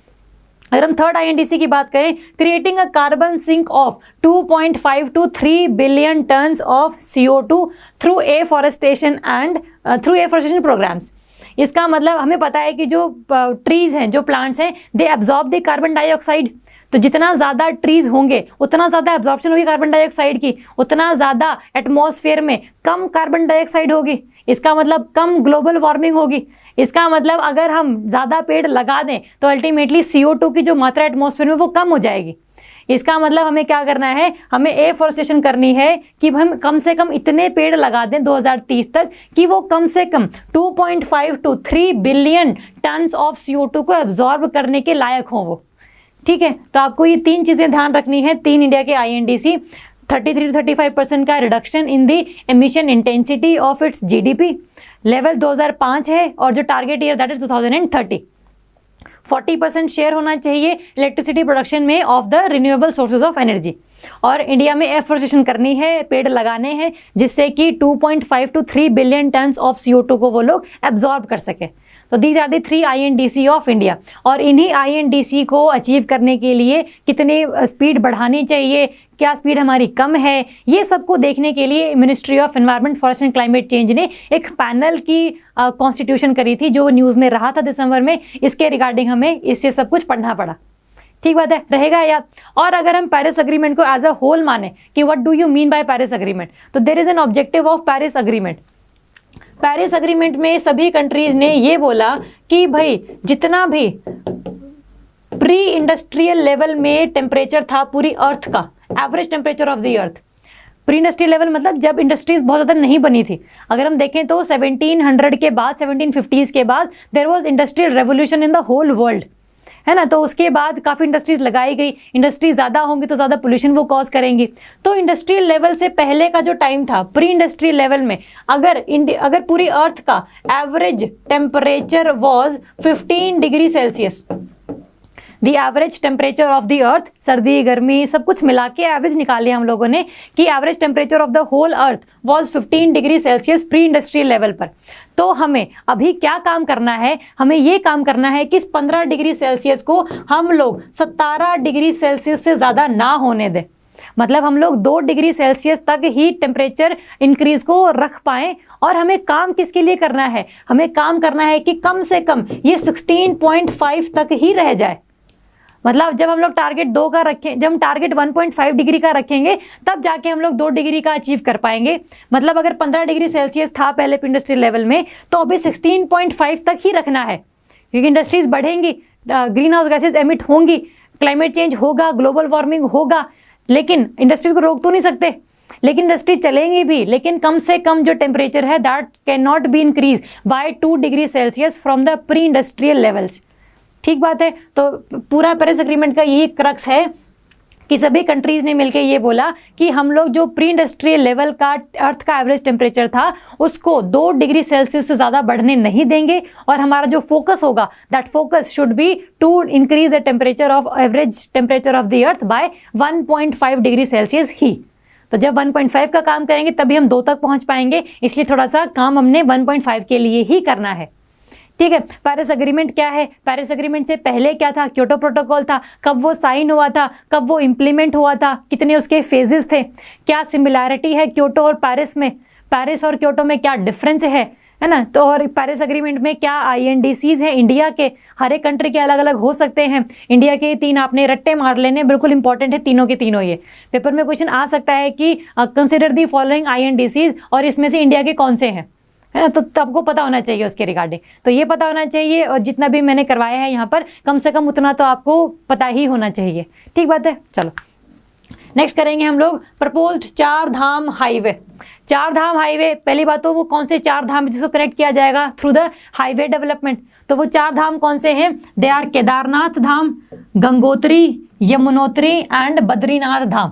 [SPEAKER 1] अगर हम थर्ड INDC की बात करें, creating a carbon sink of 2.5 to 3 billion tons of CO2 through afforestation and through afforestation programmes. इसका मतलब हमें पता है कि जो ट्रीज हैं, जो प्लांट्स हैं, they absorb the carbon dioxide. तो जितना ज़्यादा ट्रीज होंगे उतना ज़्यादा एब्जॉर्प्शन होगी कार्बन डाइऑक्साइड की, उतना ज़्यादा एटमॉस्फेयर में कम कार्बन डाइऑक्साइड होगी। इसका मतलब कम ग्लोबल वार्मिंग होगी। इसका मतलब अगर हम ज़्यादा पेड़ लगा दें तो अल्टीमेटली CO2 की जो मात्रा एटमॉस्फेयर में वो कम हो जाएगी। इसका मतलब हमें क्या करना है, हमें एफॉरेस्टेशन करनी है कि हम कम से कम इतने पेड़ लगा दें 2030 तक कि वो कम से कम 2.5 to 3 billion tons of CO2 को एब्जॉर्ब करने के लायक हों वो। ठीक है, तो आपको ये 3 चीज़ें ध्यान रखनी है। 3 इंडिया के INDC, 33 to 35% का reduction in the emission intensity of its GDP, level 2005 है, और जो target year that is 2030। 40% share होना चाहिए इलेक्ट्रिसिटी प्रोडक्शन में of the renewable sources of energy, और इंडिया में एफॉरेस्टेशन करनी है, पेड़ लगाने हैं, जिससे कि 2.5 to 3 billion tons of CO2 को वो लोग एब्जॉर्ब कर सके। तो these are the 3 INDC of India. और इन्हीं INDC को अचीव करने के लिए कितनी स्पीड बढ़ानी चाहिए, क्या स्पीड हमारी कम है, ये सबको देखने के लिए ministry of environment, forest and climate change ने एक पैनल की कॉन्स्टिट्यूशन करी थी, जो न्यूज़ में रहा था दिसंबर में। इसके रिगार्डिंग हमें इससे सब कुछ पढ़ना पड़ा। ठीक बात है, रहेगा याद। और अगर हम पेरिस अग्रीमेंट को एज अ होल माने कि what do you mean by Paris agreement, तो there is an objective of Paris agreement. Paris agreement में सभी कंट्रीज ने ये बोला कि भाई जितना भी प्री इंडस्ट्रियल लेवल में टेम्परेचर था पूरी अर्थ का, average temperature of the earth, pre industrial level मतलब जब इंडस्ट्रीज बहुत ज़्यादा नहीं बनी थी। अगर हम देखें तो 1700 के बाद, 1750s के बाद there was industrial revolution in the whole world, है ना। तो उसके बाद काफ़ी इंडस्ट्रीज लगाई गई। इंडस्ट्रीज ज़्यादा होंगी तो ज़्यादा पोल्यूशन वो कॉज करेंगी। तो इंडस्ट्रियल लेवल से पहले का जो टाइम था, प्री इंडस्ट्रियल लेवल में, अगर पूरी अर्थ का average temperature was 15 degree Celsius, the average temperature of the अर्थ, सर्दी गर्मी सब कुछ मिला के एवरेज निकाल लिया हम लोगों ने कि average temperature of the whole earth was 15 degree Celsius pre industrial level पर। तो हमें अभी क्या काम करना है, हमें ये काम करना है कि इस 15 डिग्री सेल्सियस को हम लोग 17 डिग्री सेल्सियस से ज़्यादा ना होने दें। मतलब हम लोग 2 डिग्री सेल्सियस तक ही टेम्परेचर इंक्रीज को रख पाएँ। और हमें काम किसके लिए करना है, हमें काम करना है कि कम से कम ये 16.5 तक ही रह जाए। मतलब जब हम लोग टारगेट 2 का रखें, जब हम टारगेट 1.5 डिग्री का रखेंगे तब जाके हम लोग 2 डिग्री का अचीव कर पाएंगे। मतलब अगर 15 डिग्री सेल्सियस था पहले इंडस्ट्रियल लेवल में, तो अभी 16.5 तक ही रखना है, क्योंकि इंडस्ट्रीज बढ़ेंगी, ग्रीन हाउस गैसेज एमिट होंगी, क्लाइमेट चेंज होगा, ग्लोबल वार्मिंग होगा, लेकिन इंडस्ट्रीज को रोक तो नहीं सकते। लेकिन इंडस्ट्री चलेंगी भी, लेकिन कम से कम जो टेम्परेचर है that can not be increase by 2 degree Celsius from the pre industrial levels. ठीक बात है। तो पूरा पेरिस एग्रीमेंट का यही क्रक्स है कि सभी कंट्रीज ने मिलकर ये बोला कि हम लोग जो प्री इंडस्ट्रियल लेवल का अर्थ का एवरेज टेम्परेचर था उसको 2 डिग्री सेल्सियस से ज़्यादा बढ़ने नहीं देंगे, और हमारा जो फोकस होगा that focus should be to increase the temperature of average temperature of the earth by 1.5 degree Celsius ही। तो जब 1.5 का काम करेंगे तभी हम 2 तक पहुंच पाएंगे, इसलिए थोड़ा सा काम हमने 1.5 के लिए ही करना है। ठीक है। पेरिस एग्रीमेंट क्या है? पेरिस एग्रीमेंट से पहले क्या था? क्योटो प्रोटोकॉल था। कब वो साइन हुआ था, कब वो इम्प्लीमेंट हुआ था, कितने उसके फेजेस थे, क्या सिमिलैरिटी है क्योटो और पेरिस में, पेरिस और क्योटो में क्या डिफरेंस है ना। तो और पेरिस एग्रीमेंट में क्या INDCs हैं इंडिया के, हर एक कंट्री के अलग अलग हो सकते हैं। इंडिया के 3 आपने रट्टे मार लेने, बिल्कुल इंपॉर्टेंट है तीनों के तीनों। ये पेपर में क्वेश्चन आ सकता है कि कंसिडर दी फॉलोइंग INDCs, और इसमें से इंडिया के कौन से हैं, है ना। तो आपको पता होना चाहिए उसके रिगार्डिंग, तो ये पता होना चाहिए, और जितना भी मैंने करवाया है यहाँ पर कम से कम उतना तो आपको पता ही होना चाहिए। ठीक बात है। चलो नेक्स्ट करेंगे हम लोग प्रपोज्ड 4 धाम हाईवे। 4 धाम हाईवे, पहली बात तो वो कौन से 4 धाम जिसको कनेक्ट किया जाएगा थ्रू द हाईवे डेवलपमेंट। तो वो 4 धाम कौन से हैं? They are Kedarnath Dham, Gangotri, Yamunotri and Badrinath Dham.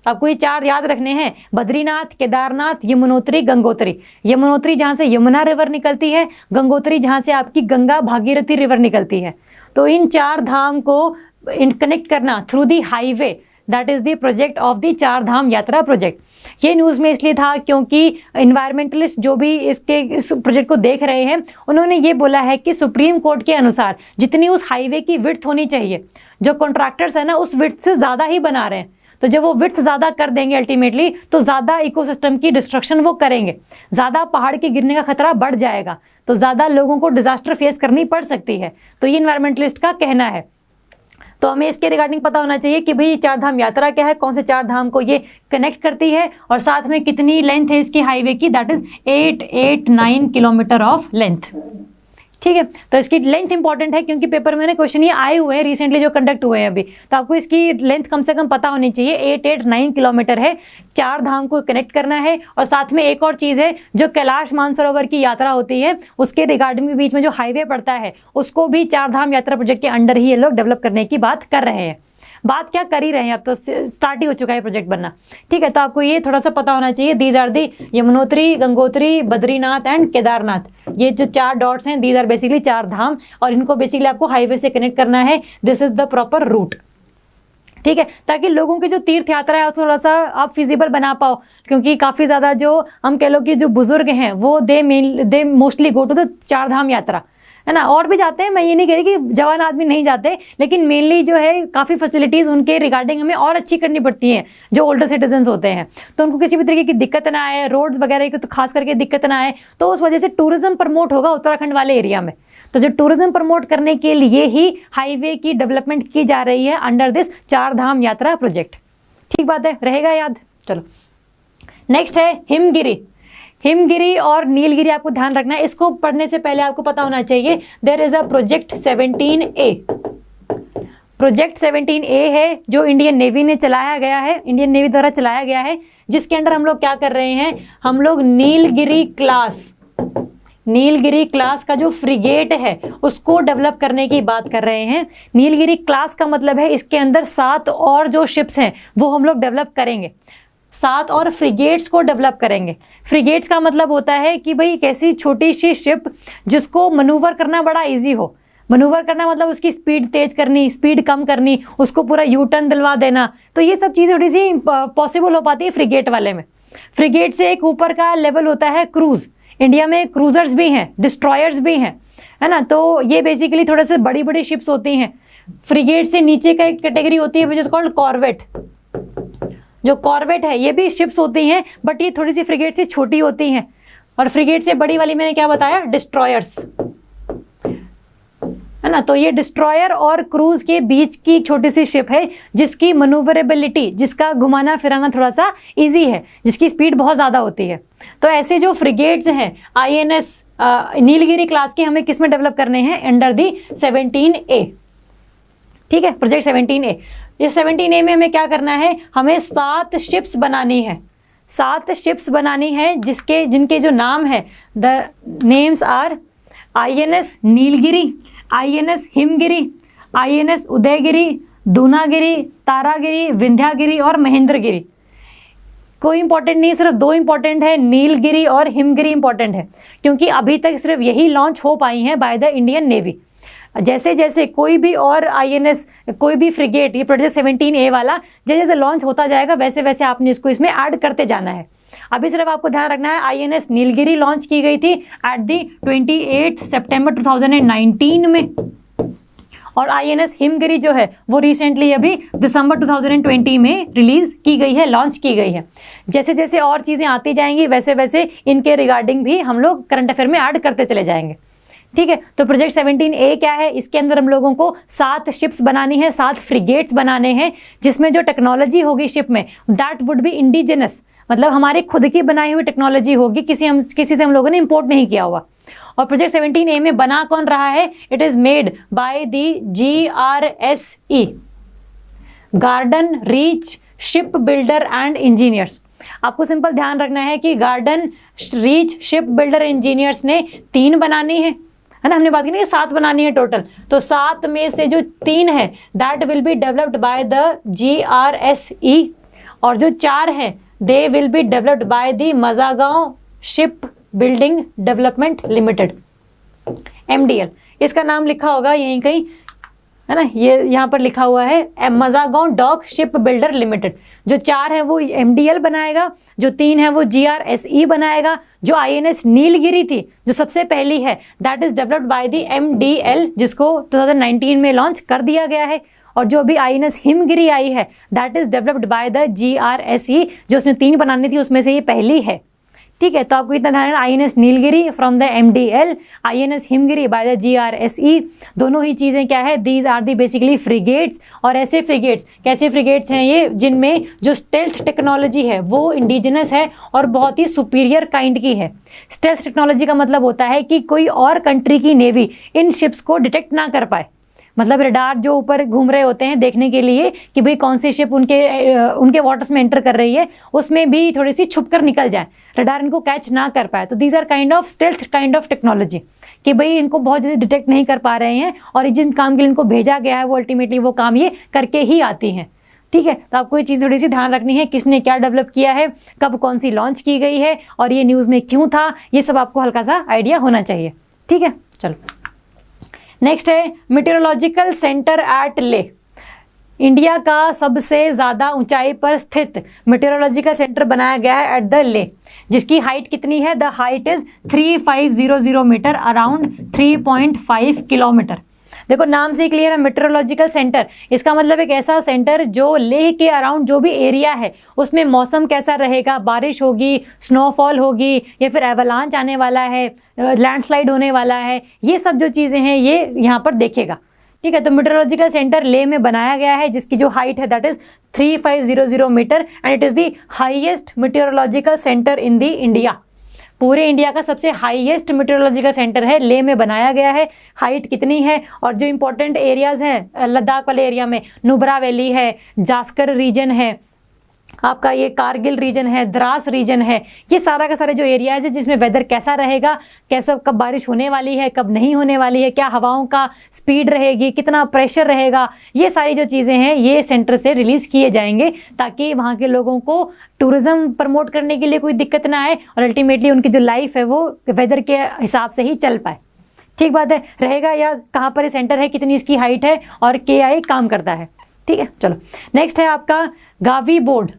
[SPEAKER 1] आपको ये 4 याद रखने हैं, बद्रीनाथ, केदारनाथ, यमुनोत्री, गंगोत्री। यमुनोत्री जहाँ से यमुना रिवर निकलती है, गंगोत्री जहाँ से आपकी गंगा भागीरथी रिवर निकलती है। तो इन 4 धाम को कनेक्ट करना through the highway, that is the project of the 4 dham यात्रा प्रोजेक्ट। ये न्यूज़ में इसलिए था क्योंकि इन्वायरमेंटलिस्ट जो भी इस प्रोजेक्ट को देख रहे हैं उन्होंने ये बोला है कि सुप्रीम कोर्ट के अनुसार जितनी उस हाईवे की विड्थ होनी चाहिए, जो कॉन्ट्रैक्टर्स है ना उस विड्थ से ज़्यादा ही बना रहे हैं। तो जब वो विड्थ ज़्यादा कर देंगे अल्टीमेटली, तो ज़्यादा इकोसिस्टम की डिस्ट्रक्शन वो करेंगे, ज़्यादा पहाड़ के गिरने का खतरा बढ़ जाएगा, तो ज़्यादा लोगों को डिजास्टर फेस करनी पड़ सकती है। तो ये इन्वायरमेंटलिस्ट का कहना है। तो हमें इसके रिगार्डिंग पता होना चाहिए कि भाई 4 धाम यात्रा क्या है, कौन से 4 धाम को ये कनेक्ट करती है, और साथ में कितनी लेंथ है इसकी हाईवे की, that is 889 kilometre of length. ठीक है। तो इसकी लेंथ इंपॉर्टेंट है क्योंकि पेपर में क्वेश्चन ये आए हुए हैं रिसेंटली जो कंडक्ट हुए हैं अभी, तो आपको इसकी लेंथ कम से कम पता होनी चाहिए। 889 किलोमीटर है, 4 धाम को कनेक्ट करना है। और साथ में एक और चीज़ है, जो कैलाश मानसरोवर की यात्रा होती है उसके रिगार्डिंग में बीच में जो हाईवे पड़ता है उसको भी 4 धाम यात्रा प्रोजेक्ट के अंडर ही ये लोग डेवलप करने की बात कर रहे हैं। बात क्या कर ही रहे हैं, अब तो स्टार्ट ही हो चुका है प्रोजेक्ट बनना। ठीक है। तो आपको ये थोड़ा सा पता होना चाहिए। These are the Yamunotri, Gangotri, Badrinath and Kedarnath. ये जो 4 डॉट्स हैं दीज आर बेसिकली 4 धाम, और इनको बेसिकली आपको हाईवे से कनेक्ट करना है। This is the proper root. ठीक है। ताकि लोगों की जो तीर्थ यात्रा है उसको थोड़ा सा आप फिजिबल बना पाओ, क्योंकि काफ़ी ज़्यादा जो हम कह लो कि जो बुजुर्ग हैं वो they mostly go to the 4 dham yatra, है ना। और भी जाते हैं, मैं ये नहीं कह रही कि जवान आदमी नहीं जाते, लेकिन मेनली जो है काफ़ी फैसिलिटीज़ उनके रिगार्डिंग हमें और अच्छी करनी पड़ती हैं जो ओल्डर सिटीजन्स होते हैं, तो उनको किसी भी तरीके की दिक्कत ना आए, रोड्स वगैरह की तो खास करके दिक्कत ना आए। तो उस वजह से टूरिज्म प्रमोट होगा उत्तराखंड वाले एरिया में। तो जो टूरिज्म प्रमोट करने के लिए ही हाईवे की डेवलपमेंट की जा रही है अंडर दिस 4 धाम यात्रा प्रोजेक्ट। ठीक बात है, रहेगा याद। चलो नेक्स्ट है हिमगिरी। हिमगिरी और नीलगिरी आपको ध्यान रखना है। इसको पढ़ने से पहले आपको पता होना चाहिए there is a project 17A। Project 17A है जो इंडियन नेवी ने चलाया गया है, इंडियन नेवी द्वारा चलाया गया है, जिसके अंडर हम लोग क्या कर रहे हैं, हम लोग नीलगिरी क्लास का जो फ्रिगेट है उसको डेवलप करने की बात कर रहे हैं। नीलगिरी क्लास का मतलब है इसके अंदर 7 और जो शिप्स हैं वो हम लोग डेवलप करेंगे, 7 और फ्रिगेट्स को डेवलप करेंगे। फ्रिगेट्स का मतलब होता है कि भाई एक ऐसी छोटी सी शिप जिसको मनूवर करना बड़ा इजी हो। मनूवर करना मतलब उसकी स्पीड तेज करनी, स्पीड कम करनी, उसको पूरा यू टर्न दिलवा देना। तो ये सब चीज़ें थोड़ी सी पॉसिबल हो पाती है फ्रिगेट वाले में। फ्रिगेट से एक ऊपर का लेवल होता है क्रूज। इंडिया में क्रूजर्स भी हैं, डिस्ट्रॉयर्स भी हैं, है ना। तो ये बेसिकली थोड़े से बड़ी बड़ी शिप्स होती हैं। फ्रिगेट से नीचे का एक कैटेगरी होती है विच इज कॉल्ड कॉर्वेट। जो कॉर्वेट है ये भी शिप्स होती हैं, बट ये थोड़ी सी फ्रिगेट से छोटी होती हैं। और फ्रिगेट से बड़ी वाली मैंने क्या बताया, डिस्ट्रॉयर्स, है ना। तो ये डिस्ट्रॉयर और क्रूज के बीच की छोटी सी शिप है जिसकी मनूवरेबिलिटी, जिसका घुमाना फिराना थोड़ा सा इजी है, जिसकी स्पीड बहुत ज़्यादा होती है। तो ऐसे जो फ्रिगेट्स हैं INS नीलगिरी क्लास के हमें किस में डेवलप करने हैं, अंडर दी 17A। ठीक है, प्रोजेक्ट 17A। इस 17A में हमें क्या करना है, हमें 7 शिप्स बनानी है। 7 शिप्स बनानी है जिनके जो नाम है, the names are INS Nilgiri, INS Himgiri, INS Udaygiri, Dunagiri, Taragiri, Vindhyagiri और महेंद्रगिरी। कोई इंपॉर्टेंट नहीं, सिर्फ दो इंपॉर्टेंट है, नीलगिरी और हिमगिरी इंपॉर्टेंट है, क्योंकि अभी तक सिर्फ यही लॉन्च हो पाई हैं बाय द इंडियन नेवी। जैसे जैसे कोई भी और INS, कोई भी फ्रिगेट, ये प्रोजेक्ट 17A वाला जैसे जैसे लॉन्च होता जाएगा वैसे वैसे आपने इसको इसमें ऐड करते जाना है। अभी सिर्फ आपको ध्यान रखना है INS नीलगिरी लॉन्च की गई थी एट दी 28 सितंबर 2019 में, और INS हिमगिरी जो है वो रिसेंटली अभी दिसंबर 2020 में रिलीज की गई है, लॉन्च की गई है। जैसे जैसे और चीज़ें आती जाएंगी वैसे वैसे इनके रिगार्डिंग भी हम लोग करंट अफेयर में ऐड करते चले जाएंगे। ठीक है, तो प्रोजेक्ट 17A क्या है, इसके अंदर हम लोगों को 7 शिप्स बनानी है, 7 फ्रिगेट्स बनाने हैं, जिसमें जो टेक्नोलॉजी होगी शिप में दैट वुड बी इंडिजिनस, मतलब हमारी खुद की बनाई हुई टेक्नोलॉजी होगी, किसी से हम लोगों ने इंपोर्ट नहीं किया हुआ। और प्रोजेक्ट 17A में बना कौन रहा है, it is made by the GRSE, garden reach ship builder and engineers. आपको सिंपल ध्यान रखना है कि garden reach ship builder engineers ने 3 बनानी है ना, हमने बात की ना 7 बनानी है टोटल, तो 7 में से जो 3 है that will be developed by the GRSE, और जो 4 है they will be developed by the Mazagaon ship building development limited, MDL। इसका नाम लिखा होगा यहीं कहीं, है ना, ये यहाँ पर लिखा हुआ है मजागांव डॉक शिप बिल्डर लिमिटेड। जो 4 है वो MDL बनाएगा, जो 3 है वो GRSE बनाएगा, जो INS नीलगिरी थी जो सबसे पहली है that is developed by the MDL, जिसको 2019 में लॉन्च कर दिया गया है, और जो अभी INS हिमगिरी आई है that is developed by the GRSE, जो उसने 3 बनानी थी उसमें से ये पहली है। ठीक है, तो आपको इतना ध्यान रखना, INS Nilgiri from the MDL, INS Himgiri by the GRSE, दोनों ही चीज़ें क्या है, these are the basically frigates. और ऐसे फ्रिगेट्स, कैसे फ्रिगेट्स हैं ये, जिनमें जो स्टेल्थ टेक्नोलॉजी है वो इंडिजिनस है और बहुत ही सुपीरियर काइंड की है। स्टेल्थ टेक्नोलॉजी का मतलब होता है कि कोई और कंट्री की नेवी इन शिप्स को डिटेक्ट ना कर पाए, मतलब रडार जो ऊपर घूम रहे होते हैं देखने के लिए कि भाई कौन सी शिप उनके वाटर्स में एंटर कर रही है, उसमें भी थोड़ी सी छुप कर निकल जाए, रडार इनको कैच ना कर पाए। तो these are kind of stealth kind of technology, कि भाई इनको बहुत जल्दी डिटेक्ट नहीं कर पा रहे हैं, और जिन काम के लिए इनको भेजा गया है वो अल्टीमेटली वो काम ये करके ही आती हैं। ठीक है, तो आपको ये चीज़ थोड़ी सी ध्यान रखनी है, किसने क्या डेवलप किया है, कब कौन सी लॉन्च की गई है, और ये न्यूज़ में क्यों था, ये सब आपको हल्का सा आइडिया होना चाहिए। ठीक है, चलो नेक्स्ट है मीटेरोलॉजिकल सेंटर एट ले। इंडिया का सबसे ज़्यादा ऊंचाई पर स्थित मीटेरोलॉजिकल सेंटर बनाया गया है एट द ले, जिसकी हाइट कितनी है, the height is 3500 metre, around 3.5 kilometre. देखो नाम से ही क्लियर है, मीटेरोलॉजिकल सेंटर, इसका मतलब एक ऐसा सेंटर जो लेह के अराउंड जो भी एरिया है उसमें मौसम कैसा रहेगा, बारिश होगी, स्नोफॉल होगी, या फिर एवलांच आने वाला है, लैंडस्लाइड होने वाला है, ये सब जो चीज़ें हैं ये यहाँ पर देखेगा। ठीक है, तो मीटेरोलॉजिकल सेंटर लेह में बनाया गया है, जिसकी जो हाइट है that is 3500 metre, and it is the highest meteorological centre in the India. पूरे इंडिया का सबसे हाईएस्ट मीटेरोलॉजिकल सेंटर है, लेह में बनाया गया है। हाइट कितनी है, और जो इंपॉर्टेंट एरियाज़ हैं लद्दाख वाले एरिया में, नुब्रा वैली है, जास्कर रीजन है, आपका ये कारगिल रीजन है, द्रास रीजन है, ये सारा का सारे जो एरियाज है जिसमें वेदर कैसा रहेगा, कैसा कब बारिश होने वाली है, कब नहीं होने वाली है, क्या हवाओं का स्पीड रहेगी, कितना प्रेशर रहेगा, ये सारी जो चीज़ें हैं ये सेंटर से रिलीज़ किए जाएंगे, ताकि वहाँ के लोगों को टूरिज़्म प्रमोट करने के लिए कोई दिक्कत ना आए, और अल्टीमेटली उनकी जो लाइफ है वो वेदर के हिसाब से ही चल पाए। ठीक बात है, रहेगा या कहाँ पर ये सेंटर है, कितनी इसकी हाइट है, और KI काम करता है। ठीक है, चलो नेक्स्ट है आपका Gavi board.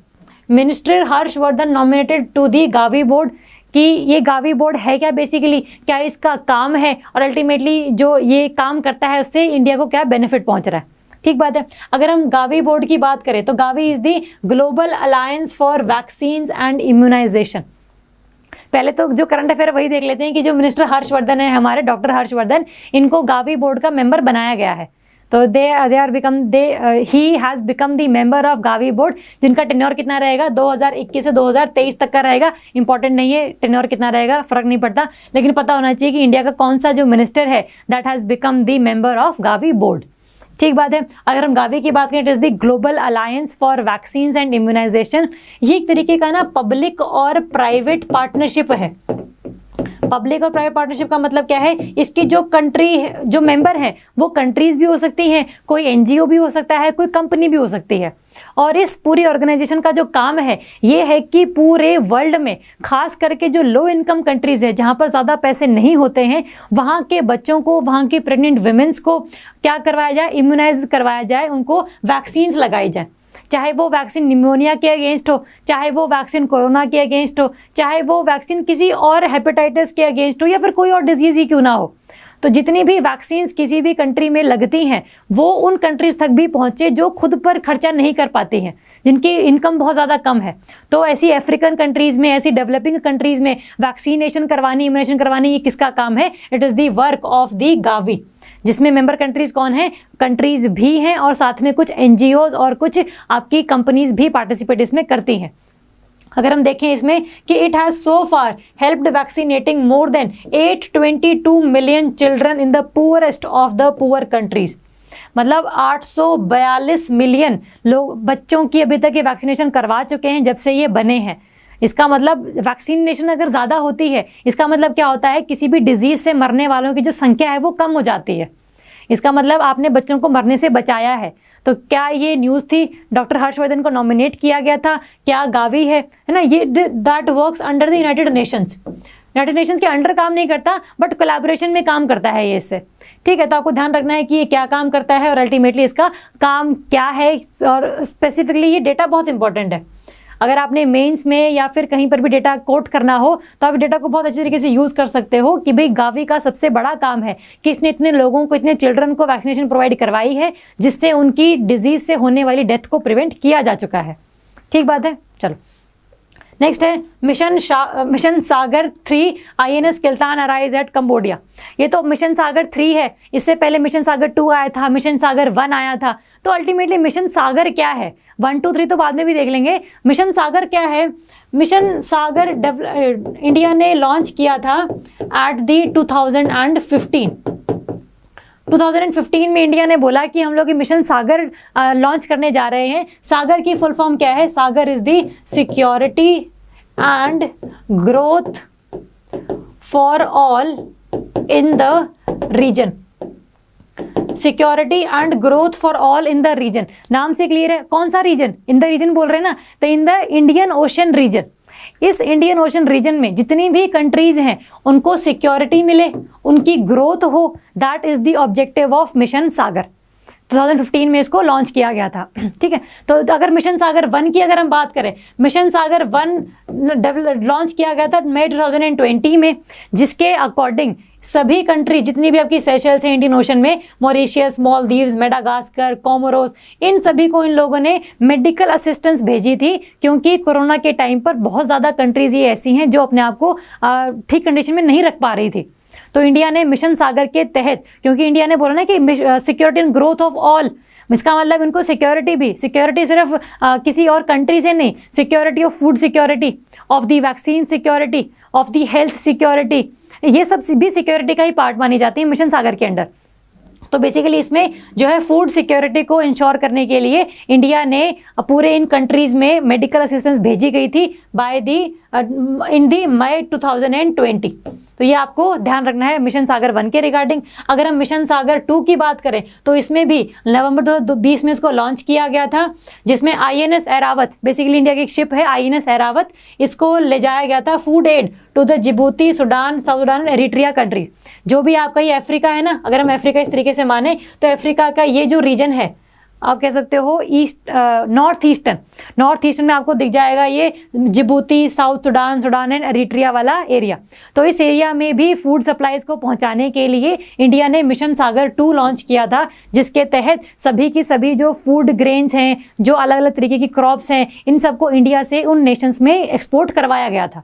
[SPEAKER 1] Minister Harshvardhan nominated to the Gavi board, कि ये गावी बोर्ड है क्या, बेसिकली क्या इसका काम है, और अल्टीमेटली जो ये काम करता है उससे इंडिया को क्या बेनिफिट पहुंच रहा है। ठीक बात है, अगर हम गावी बोर्ड की बात करें तो Gavi is the global alliance for vaccines and immunisation. पहले तो जो करंट अफेयर वही देख लेते हैं कि जो मिनिस्टर हर्षवर्धन है हमारे, डॉक्टर हर्षवर्धन, इनको गावी बोर्ड का मेंबर बनाया गया है। तो he has become the member of Gavi board, जिनका टेन्योर कितना रहेगा, 2021 से 2023 तक का रहेगा। इंपॉर्टेंट नहीं है टेन्योर कितना रहेगा, फर्क नहीं पड़ता, लेकिन पता होना चाहिए कि इंडिया का कौन सा जो मिनिस्टर है that has become the member of Gavi board. ठीक बात है, अगर हम गावी की बात करें, it is the global alliance for vaccines and immunisation. ये एक तरीके का ना पब्लिक और प्राइवेट पार्टनरशिप है। पब्लिक और प्राइवेट पार्टनरशिप का मतलब क्या है, इसकी जो कंट्री जो मेंबर हैं वो कंट्रीज भी हो सकती हैं, कोई एनजीओ भी हो सकता है, कोई कंपनी भी हो सकती है। और इस पूरी ऑर्गेनाइजेशन का जो काम है ये है कि पूरे वर्ल्ड में खास करके जो लो इनकम कंट्रीज है जहाँ पर ज़्यादा पैसे नहीं होते हैं वहाँ के बच्चों को, वहाँ की प्रेग्नेंट वुमेन्स को क्या करवाया जाए, इम्यूनाइज करवाया जाए, उनको वैक्सीन्स लगाई जाए। चाहे वो वैक्सीन निमोनिया के अगेंस्ट हो, चाहे वो वैक्सीन कोरोना के अगेंस्ट हो, चाहे वो वैक्सीन किसी और हेपेटाइटिस के अगेंस्ट हो या फिर कोई और डिजीज़ ही क्यों ना हो। तो जितनी भी वैक्सीन्स किसी भी कंट्री में लगती हैं वो उन कंट्रीज तक भी पहुंचे जो खुद पर खर्चा नहीं कर पाती हैं, जिनकी इनकम बहुत ज़्यादा कम है। तो ऐसी अफ्रीकन कंट्रीज़ में, ऐसी डेवलपिंग कंट्रीज़ में वैक्सीनेशन करवानी, इम्यूनेशन करवानी, ये किसका काम है? It is the work of the Gavi, जिसमें मेंबर कंट्रीज कौन है? कंट्रीज भी हैं और साथ में कुछ एनजीओज और कुछ आपकी कंपनीज भी पार्टिसिपेट इसमें करती हैं। अगर हम देखें इसमें कि it has so far helped vaccinating more than 822 million children in the poorest of the poor countries. मतलब 842 मिलियन लोग, बच्चों की अभी तक ये वैक्सीनेशन करवा चुके हैं जब से ये बने हैं। इसका मतलब वैक्सीनेशन अगर ज़्यादा होती है इसका मतलब क्या होता है, किसी भी डिजीज़ से मरने वालों की जो संख्या है वो कम हो जाती है। इसका मतलब आपने बच्चों को मरने से बचाया है। तो क्या ये न्यूज़ थी, डॉक्टर हर्षवर्धन को नॉमिनेट किया गया था, क्या गावी है ना, ये that works under the United Nations. United Nations के अंडर काम नहीं करता बट कोलैबोरेशन में काम करता है ये इससे। ठीक है, तो आपको ध्यान रखना है कि ये क्या काम करता है और अल्टीमेटली इसका काम क्या है, और स्पेसिफिकली ये डेटा बहुत इंपॉर्टेंट है। अगर आपने मेंस में या फिर कहीं पर भी डेटा कोट करना हो तो आप डेटा को बहुत अच्छे तरीके से यूज़ कर सकते हो कि भाई गावी का सबसे बड़ा काम है कि इसने इतने लोगों को, इतने चिल्ड्रन को वैक्सीनेशन प्रोवाइड करवाई है जिससे उनकी डिजीज़ से होने वाली डेथ को प्रिवेंट किया जा चुका है। ठीक बात है, चलो नेक्स्ट है mission Sagar 3 INS Kiltan arise at Cambodia. ये तो मिशन सागर 3 है, इससे पहले मिशन सागर 2 आया था, मिशन सागर 1 आया था। तो अल्टीमेटली मिशन सागर क्या है, 1, 2, 3 तो बाद में भी देख लेंगे। मिशन सागर क्या है? मिशन सागर इंडिया ने लॉन्च किया था एट दी 2015 में इंडिया ने बोला कि हम लोग मिशन सागर लॉन्च करने जा रहे हैं। सागर की फुल फॉर्म क्या है? Sagar is the security and growth for all in the region. Security and growth for all in the region, नाम से क्लियर है। कौन सा रीजन? इन द रीजन बोल रहे हैं ना, तो in the Indian ocean region. इस इंडियन ओशन रीजन में जितनी भी कंट्रीज हैं उनको सिक्योरिटी मिले, उनकी ग्रोथ हो, that is the objective of mission Sagar. 2015 में इसको लॉन्च किया गया था। ठीक है, तो अगर मिशन सागर 1 की अगर हम बात करें, मिशन सागर 1 लॉन्च किया गया था मई 2020 में, जिसके अकॉर्डिंग सभी कंट्री जितनी भी आपकी सेशल्स हैं इंडियन ओशन में, मॉरिशियस, मालदीव्स, मेडागास्कर, कोमोरोस, इन सभी को इन लोगों ने मेडिकल असिस्टेंस भेजी थी, क्योंकि कोरोना के टाइम पर बहुत ज़्यादा कंट्रीज़ ये ऐसी हैं जो अपने आप को ठीक कंडीशन में नहीं रख पा रही थी। तो इंडिया ने मिशन सागर के तहत, क्योंकि इंडिया ने बोला ना कि security and growth of all, इसका मतलब इनको सिक्योरिटी भी, सिक्योरिटी सिर्फ किसी और कंट्री से नहीं, security of food security, of the vaccine security, of the health security, ये सब भी सिक्योरिटी का ही पार्ट मानी जाती है मिशन सागर के अंडर। तो बेसिकली इसमें जो है फूड सिक्योरिटी को इंश्योर करने के लिए इंडिया ने पूरे इन कंट्रीज़ में मेडिकल असिस्टेंस भेजी गई थी बाय दी इन दी मई 2020। तो ये आपको ध्यान रखना है मिशन सागर 1 के रिगार्डिंग। अगर हम मिशन सागर 2 की बात करें तो इसमें भी नवंबर 2020 में इसको लॉन्च किया गया था, जिसमें INS ऐरावत, बेसिकली इंडिया की एक शिप है INS ऐरावत, इसको ले जाया गया था food aid to the Djibouti, Sudan, South Sudan, Eritrea countries. जो भी आपका ये अफ्रीका है ना, अगर हम अफ्रीका इस तरीके से माने तो अफ्रीका का ये जो रीजन है, आप कह सकते हो नॉर्थ ईस्टर्न में आपको दिख जाएगा ये Djibouti, south Sudan, Sudan and Eritrea वाला एरिया। तो इस एरिया में भी फूड सप्लाईज को पहुंचाने के लिए इंडिया ने मिशन सागर 2 लॉन्च किया था, जिसके तहत सभी की सभी जो फूड ग्रेन्स हैं, जो अलग अलग तरीके की क्रॉप्स हैं, इन सबको इंडिया से उन नेशंस में एक्सपोर्ट करवाया गया था।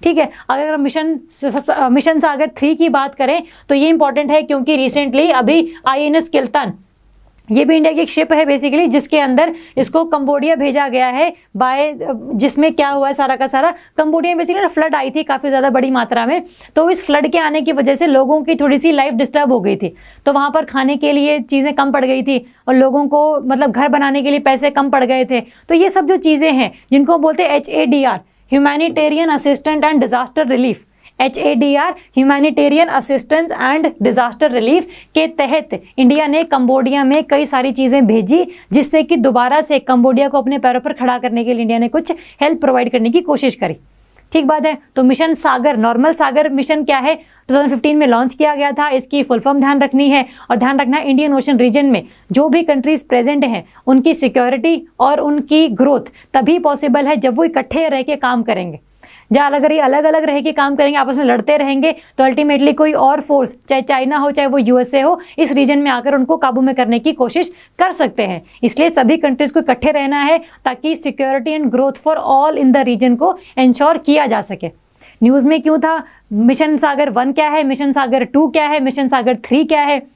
[SPEAKER 1] ठीक है, अगर मिशन सागर 3 की बात करें तो ये इंपॉर्टेंट है, क्योंकि रिसेंटली अभी INS किल्तान, ये भी इंडिया की एक शिप है बेसिकली, जिसके अंदर इसको कंबोडिया भेजा गया है जिसमें क्या हुआ है सारा का सारा, कंबोडिया में बेसिकली फ्लड आई थी काफ़ी ज़्यादा बड़ी मात्रा में। तो इस फ्लड के आने की वजह से लोगों की थोड़ी सी लाइफ डिस्टर्ब हो गई थी, तो वहाँ पर खाने के लिए चीज़ें कम पड़ गई थी और लोगों को मतलब घर बनाने के लिए पैसे कम पड़ गए थे। तो ये सब जो चीज़ें हैं जिनको बोलते हैं HADR, humanitarian assistant and disaster relief, HADR humanitarian assistance and disaster relief के तहत इंडिया ने कंबोडिया में कई सारी चीज़ें भेजी, जिससे कि दोबारा से कंबोडिया को अपने पैरों पर खड़ा करने के लिए इंडिया ने कुछ हेल्प प्रोवाइड करने की कोशिश करी। ठीक बात है। तो मिशन सागर, नॉर्मल सागर मिशन क्या है, 2015 में लॉन्च किया गया था। इसकी फुल फॉर्म ध्यान रखनी है, और ध्यान रखना है इंडियन ओशन रीजन में जो भी कंट्रीज प्रेजेंट हैं उनकी सिक्योरिटी और उनकी ग्रोथ तभी पॉसिबल है जब वो इकट्ठे रह के काम करेंगे। जहाँ अगर ये अलग अलग रह के काम करेंगे, आपस में लड़ते रहेंगे, तो अल्टीमेटली कोई और फोर्स, चाहे चाइना हो चाहे वो USA हो, इस रीजन में आकर उनको काबू में करने की कोशिश कर सकते हैं। इसलिए सभी कंट्रीज को इकट्ठे रहना है ताकि security and growth for all in the region को इंश्योर किया जा सके। न्यूज़ में क्यों था, मिशन सागर 1 क्या है, मिशन सागर 2 क्या है, मिशन सागर 3 क्या है।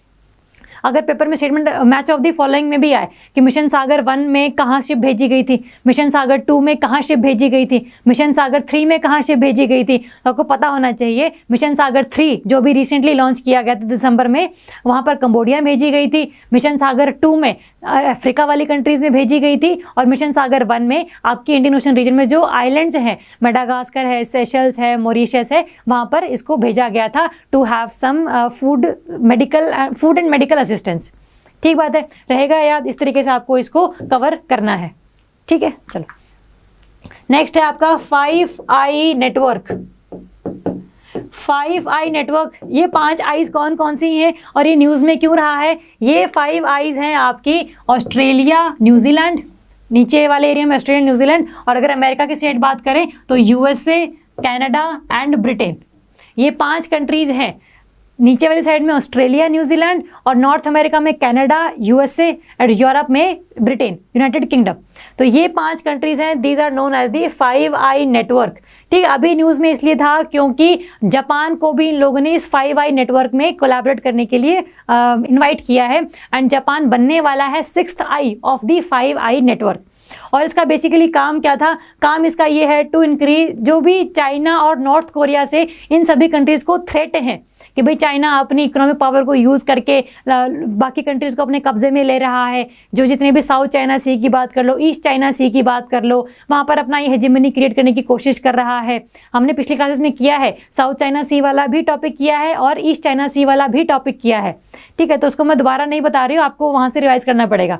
[SPEAKER 1] अगर पेपर में statement match of the following में भी आए कि मिशन सागर 1 में कहाँ शिप भेजी गई थी, मिशन सागर 2 में कहाँ शिप भेजी गई थी, मिशन सागर 3 में कहाँ शिप भेजी गई थी, तो आपको पता होना चाहिए मिशन सागर 3 जो भी रिसेंटली लॉन्च किया गया था दिसंबर में, वहाँ पर कंबोडिया भेजी गई थी। मिशन सागर 2 में अफ्रीका वाली कंट्रीज़ में भेजी गई थी, और मिशन सागर 1 में आपकी इंडियन ओशन रीजन में जो आइलैंड्स हैं, मेडागास्कर है, सेशल्स है, मॉरिशस है, वहाँ पर इसको भेजा गया था to have some food and medical assistance. ठीक बात है, रहेगा याद। इस तरीके से आपको इसको कवर करना है। ठीक है, चलो नेक्स्ट है आपका 5I नेटवर्क। 5I नेटवर्क, ये 5 आईज कौन कौन सी हैं और ये न्यूज़ में क्यों रहा है। ये 5 आईज हैं आपकी ऑस्ट्रेलिया, न्यूजीलैंड, नीचे वाले एरिया में ऑस्ट्रेलिया, न्यूजीलैंड, और अगर अमेरिका की स्टेट बात करें तो USA, कनाडा एंड ब्रिटेन। ये 5 कंट्रीज हैं। नीचे वाली साइड में ऑस्ट्रेलिया, न्यूजीलैंड, और नॉर्थ अमेरिका में कनाडा, USA और यूरोप में ब्रिटेन, यूनाइटेड किंगडम। तो ये 5 कंट्रीज हैं। These are known as the 5I network. ठीक, अभी न्यूज़ में इसलिए था क्योंकि जापान को भी इन लोगों ने इस 5I नेटवर्क में कोलैबोरेट करने के लिए इनवाइट किया है, एंड जापान बनने वाला है 6th I of the 5I network. और इसका बेसिकली काम क्या था, काम इसका ये है टू इंक्रीज, जो भी चाइना और नॉर्थ कोरिया से इन सभी कंट्रीज़ को थ्रेट हैं कि भाई चाइना अपनी इकोनॉमिक पावर को यूज़ करके बाकी कंट्रीज़ को अपने कब्जे में ले रहा है। जो जितने भी साउथ चाइना सी की बात कर लो, ईस्ट चाइना सी की बात कर लो, वहाँ पर अपना ये हेजेमनी क्रिएट करने की कोशिश कर रहा है। हमने पिछली क्लासेस में किया है, साउथ चाइना सी वाला भी टॉपिक किया है और ईस्ट चाइना सी वाला भी टॉपिक किया है। ठीक है, तो उसको मैं दोबारा नहीं बता रही हूँ, आपको वहाँ से रिवाइज करना पड़ेगा।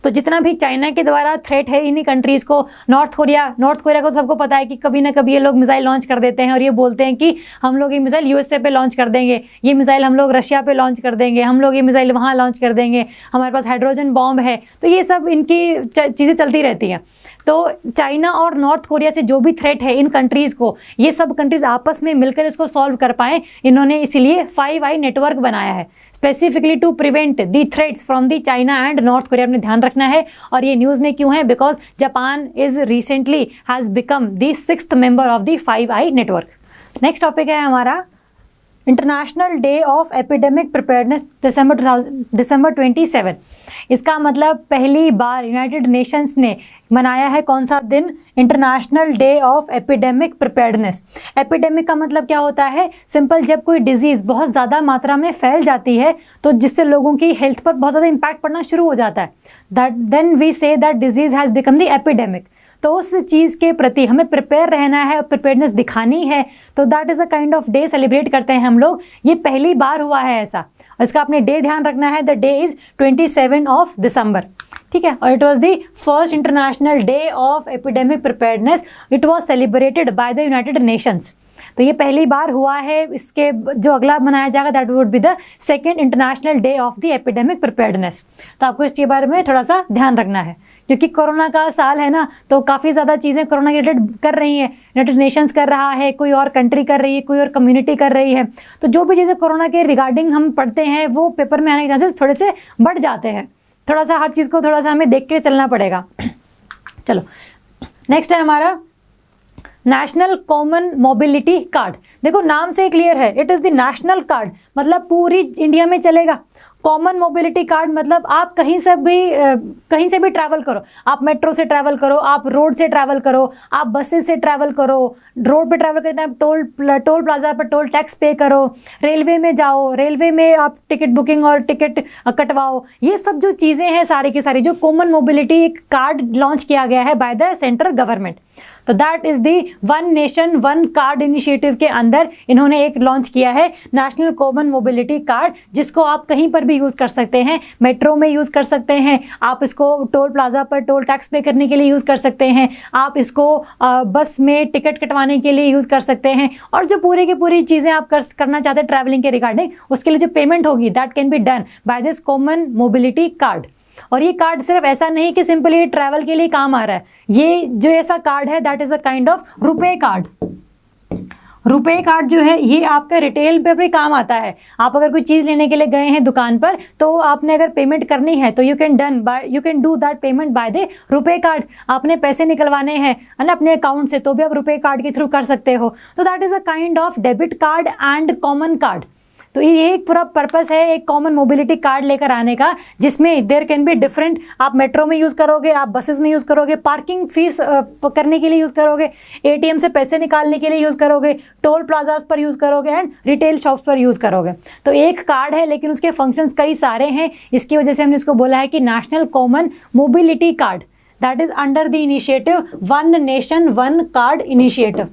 [SPEAKER 1] तो जितना भी चाइना के द्वारा थ्रेट है इन्हीं कंट्रीज़ को, नॉर्थ कोरिया को सबको पता है कि कभी ना कभी ये लोग मिसाइल लॉन्च कर देते हैं और ये बोलते हैं कि हम लोग ये मिसाइल USA पे लॉन्च कर देंगे, ये मिसाइल हम लोग रशिया पे लॉन्च कर देंगे, हम लोग ये मिसाइल वहाँ लॉन्च कर देंगे, हमारे पास हाइड्रोजन बॉम्ब है। तो ये सब इनकी चीज़ें चलती रहती हैं। तो चाइना और नॉर्थ कोरिया से जो भी थ्रेट है इन कंट्रीज़ को, ये सब कंट्रीज़ आपस में मिलकर इसको सॉल्व कर पाएँ, इन्होंने इसीलिए 5I नेटवर्क बनाया है, specifically to prevent the threats from the China and North Korea. अपने ध्यान रखना है। और ये न्यूज़ में क्यों है, because Japan is recently has become the 6th member of the 5I network. Next topic है हमारा international day of epidemic preparedness December 27। इसका मतलब पहली बार यूनाइटेड नेशंस ने मनाया है कौन सा दिन, international day of epidemic preparedness. Epidemic का मतलब क्या होता है, सिंपल, जब कोई डिजीज़ बहुत ज़्यादा मात्रा में फैल जाती है तो जिससे लोगों की हेल्थ पर बहुत ज़्यादा इम्पैक्ट पड़ना शुरू हो जाता है, then we say that disease has become the epidemic. तो उस चीज़ के प्रति हमें प्रिपेयर रहना है और प्रिपेयरनेस दिखानी है, तो that is a kind of day celebrate करते हैं हम लोग। ये पहली बार हुआ है ऐसा, और इसका अपने डे ध्यान रखना है। The day is 27 of December. ठीक है, और it was the first international day of epidemic preparedness. It was celebrated by the United Nations. तो ये पहली बार हुआ है। इसके जो अगला मनाया जाएगा that would be the second international day of the epidemic preparedness. तो आपको इसके बारे में थोड़ा सा ध्यान रखना है, क्योंकि कोरोना का साल है ना, तो काफ़ी ज़्यादा चीज़ें कोरोना के रिलेटेड कर रही हैं। यूनाइटेड नेशंस कर रहा है, कोई और कंट्री कर रही है, कोई और कम्युनिटी कर रही है। तो जो भी चीज़ें कोरोना के रिगार्डिंग हम पढ़ते हैं वो पेपर में आने के चांसेस थोड़े से बढ़ जाते हैं। थोड़ा सा हर चीज़ को थोड़ा सा हमें देख के चलना पड़ेगा। चलो नेक्स्ट है हमारा नेशनल कॉमन मोबिलिटी कार्ड। देखो नाम से क्लियर है, it is the national card, मतलब पूरी इंडिया में चलेगा। कॉमन मोबिलिटी कार्ड मतलब आप कहीं से भी ट्रैवल करो, आप मेट्रो से ट्रैवल करो, आप रोड से ट्रैवल करो, आप बसेस से ट्रैवल करो, रोड पे ट्रैवल करते हैं टोल प्लाजा पर टोल टैक्स पे करो, रेलवे में जाओ, रेलवे में आप टिकट बुकिंग और टिकट कटवाओ। ये सब जो चीज़ें हैं सारी की सारी, जो कॉमन मोबिलिटी एक कार्ड लॉन्च किया गया है बाय द सेंट्रल गवर्नमेंट। तो that is the one nation one card initiative के अंदर इन्होंने एक लॉन्च किया है नेशनल कॉमन मोबिलिटी कार्ड, जिसको आप कहीं पर भी यूज़ कर सकते हैं। मेट्रो में यूज़ कर सकते हैं, आप इसको टोल प्लाजा पर टोल टैक्स पे करने के लिए यूज़ कर सकते हैं, आप इसको बस में टिकट कटवाने के लिए यूज़ कर सकते हैं, और जो पूरी की पूरी चीज़ें आप करना चाहते हैं ट्रैवलिंग के रिगार्डिंग, उसके लिए जो पेमेंट होगी that can be done by this common mobility card. और ये कार्ड सिर्फ ऐसा नहीं कि सिंपली ट्रैवल के लिए काम आ रहा है, ये जो ऐसा कार्ड है that is a kind of रुपए कार्ड। रुपए कार्ड जो है ये आपका रिटेल पे भी काम आता है। आप अगर कोई चीज़ लेने के लिए गए हैं दुकान पर, तो आपने अगर पेमेंट करनी है तो you can do that payment by the रुपए कार्ड। आपने पैसे निकलवाने हैं ना अपने अकाउंट से, तो भी आप रुपए कार्ड के थ्रू कर सकते हो। तो that is a kind of debit card and common card. तो ये एक पूरा पर्पस है एक कॉमन मोबिलिटी कार्ड लेकर आने का, जिसमें देयर कैन बी डिफरेंट, आप मेट्रो में यूज़ करोगे, आप बसेस में यूज़ करोगे, पार्किंग फीस करने के लिए यूज़ करोगे, एटीएम से पैसे निकालने के लिए यूज़ करोगे, टोल प्लाजाज पर यूज़ करोगे एंड रिटेल शॉप्स पर यूज़ करोगे। तो एक कार्ड है लेकिन उसके फंक्शंस कई सारे हैं, इसकी वजह से हमने इसको बोला है कि national common mobility card, that is under the initiative one nation one card initiative.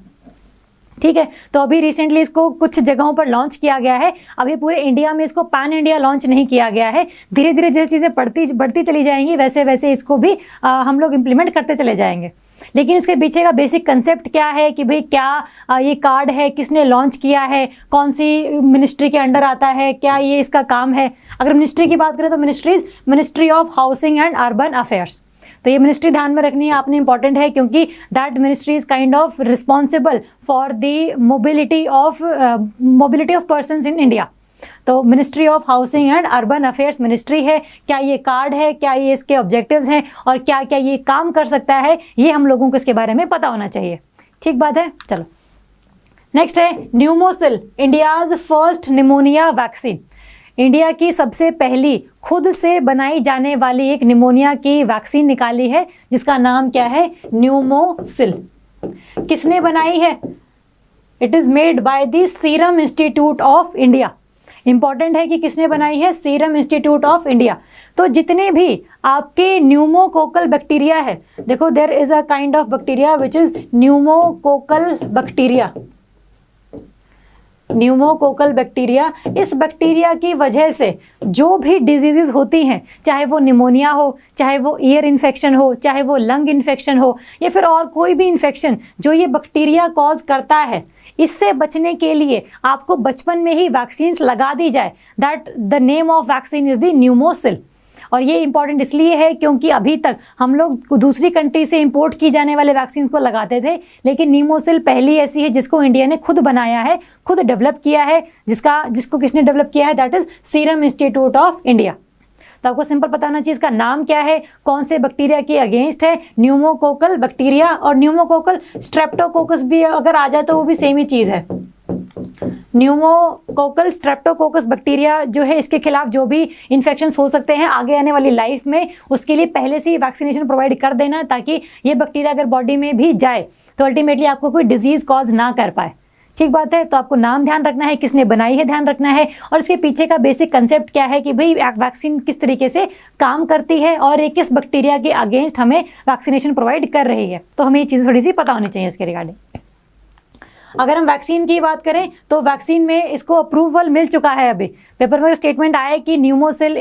[SPEAKER 1] ठीक है, तो अभी रिसेंटली इसको कुछ जगहों पर लॉन्च किया गया है, अभी पूरे इंडिया में इसको पैन इंडिया लॉन्च नहीं किया गया है। धीरे धीरे जैसे चीज़ें बढ़ती चली जाएंगी वैसे वैसे इसको भी हम लोग इम्प्लीमेंट करते चले जाएंगे। लेकिन इसके पीछे का बेसिक कंसेप्ट क्या है कि भाई क्या ये कार्ड है, किसने लॉन्च किया है, कौन सी मिनिस्ट्री के अंडर आता है, क्या ये इसका काम है। अगर मिनिस्ट्री की बात करें तो ministry of housing and urban affairs. तो ये मिनिस्ट्री ध्यान में रखनी है आपने, इंपॉर्टेंट है, क्योंकि that ministry is kind of responsible for the mobility of persons in India. तो ministry of housing and urban affairs ministry है। क्या ये कार्ड है, क्या ये इसके ऑब्जेक्टिव्स हैं और क्या क्या ये काम कर सकता है, ये हम लोगों को इसके बारे में पता होना चाहिए। ठीक बात है, चलो नेक्स्ट है Pneumosil, India's first pneumonia vaccine. India की सबसे पहली खुद से बनाई जाने वाली एक निमोनिया की वैक्सीन निकाली है, जिसका नाम क्या है, न्यूमोसिल। किसने बनाई है? It is made by the serum institute of India. Important है कि किसने बनाई है, सीरम इंस्टीट्यूट ऑफ इंडिया। तो जितने भी आपके न्यूमोकोकल बैक्टीरिया है, देखो there is a kind of bacteria which is pneumococcal bacteria. Pneumococcal bacteria, इस बैक्टीरिया की वजह से जो भी डिजीजेज होती हैं, चाहे वो निमोनिया हो, चाहे वो ईयर इन्फेक्शन हो, चाहे वो लंग इन्फेक्शन हो, या फिर और कोई भी इन्फेक्शन जो ये बैक्टीरिया कॉज करता है, इससे बचने के लिए आपको बचपन में ही वैक्सीन्स लगा दी जाए। That the name of vaccine is the Pneumosil. और ये इंपॉर्टेंट इसलिए है क्योंकि अभी तक हम लोग दूसरी कंट्री से इंपोर्ट की जाने वाले वैक्सीन को लगाते थे, लेकिन न्यूमोसिल पहली ऐसी है जिसको इंडिया ने खुद बनाया है, खुद डेवलप किया है, जिसको किसने डेवलप किया है, that is serum institute of India. तो आपको सिंपल पता होना चाहिए इसका नाम क्या है, कौन से बैक्टीरिया के अगेंस्ट है, न्यूमोकोकल बैक्टीरिया। और न्यूमोकोकल स्ट्रेप्टोकोकस भी अगर आ जाए तो वो भी सेम ही चीज़ है। न्यूमोकोकल स्ट्रेप्टोकोकस बैक्टीरिया जो है, इसके खिलाफ जो भी इन्फेक्शंस हो सकते हैं आगे आने वाली लाइफ में, उसके लिए पहले से ही वैक्सीनेशन प्रोवाइड कर देना, ताकि ये बैक्टीरिया अगर बॉडी में भी जाए तो अल्टीमेटली आपको कोई डिजीज कॉज ना कर पाए। ठीक बात है, तो आपको नाम ध्यान रखना है, किसने बनाई है ध्यान रखना है, और इसके पीछे का बेसिक कंसेप्ट क्या है कि भाई वैक्सीन किस तरीके से काम करती है और ये किस बैक्टीरिया के अगेंस्ट हमें वैक्सीनेशन प्रोवाइड कर रही है। तो हमें ये चीज़ थोड़ी सी पता होनी चाहिए इसके रिगार्डिंग। अगर हम वैक्सीन की बात करें तो वैक्सीन में इसको अप्रूवल मिल चुका है। अभी पेपर में स्टेटमेंट आया है कि न्यूमोसिल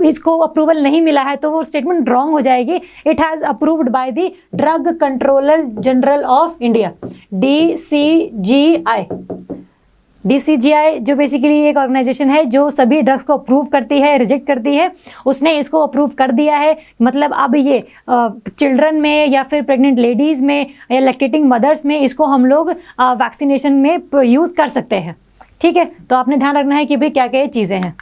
[SPEAKER 1] इसको अप्रूवल नहीं मिला है, तो वो स्टेटमेंट रॉन्ग हो जाएगी। It has approved by the drug controller general of India, DCGI। DCGI जो बेसिकली एक ऑर्गेनाइजेशन है जो सभी ड्रग्स को अप्रूव करती है, रिजेक्ट करती है, उसने इसको अप्रूव कर दिया है। मतलब अब ये चिल्ड्रन में या फिर प्रेग्नेंट लेडीज़ में या लैक्टेटिंग मदर्स में इसको हम लोग वैक्सीनेशन में यूज़ कर सकते हैं। ठीक है, तो आपने ध्यान रखना है कि भाई क्या क्या चीज़ें हैं।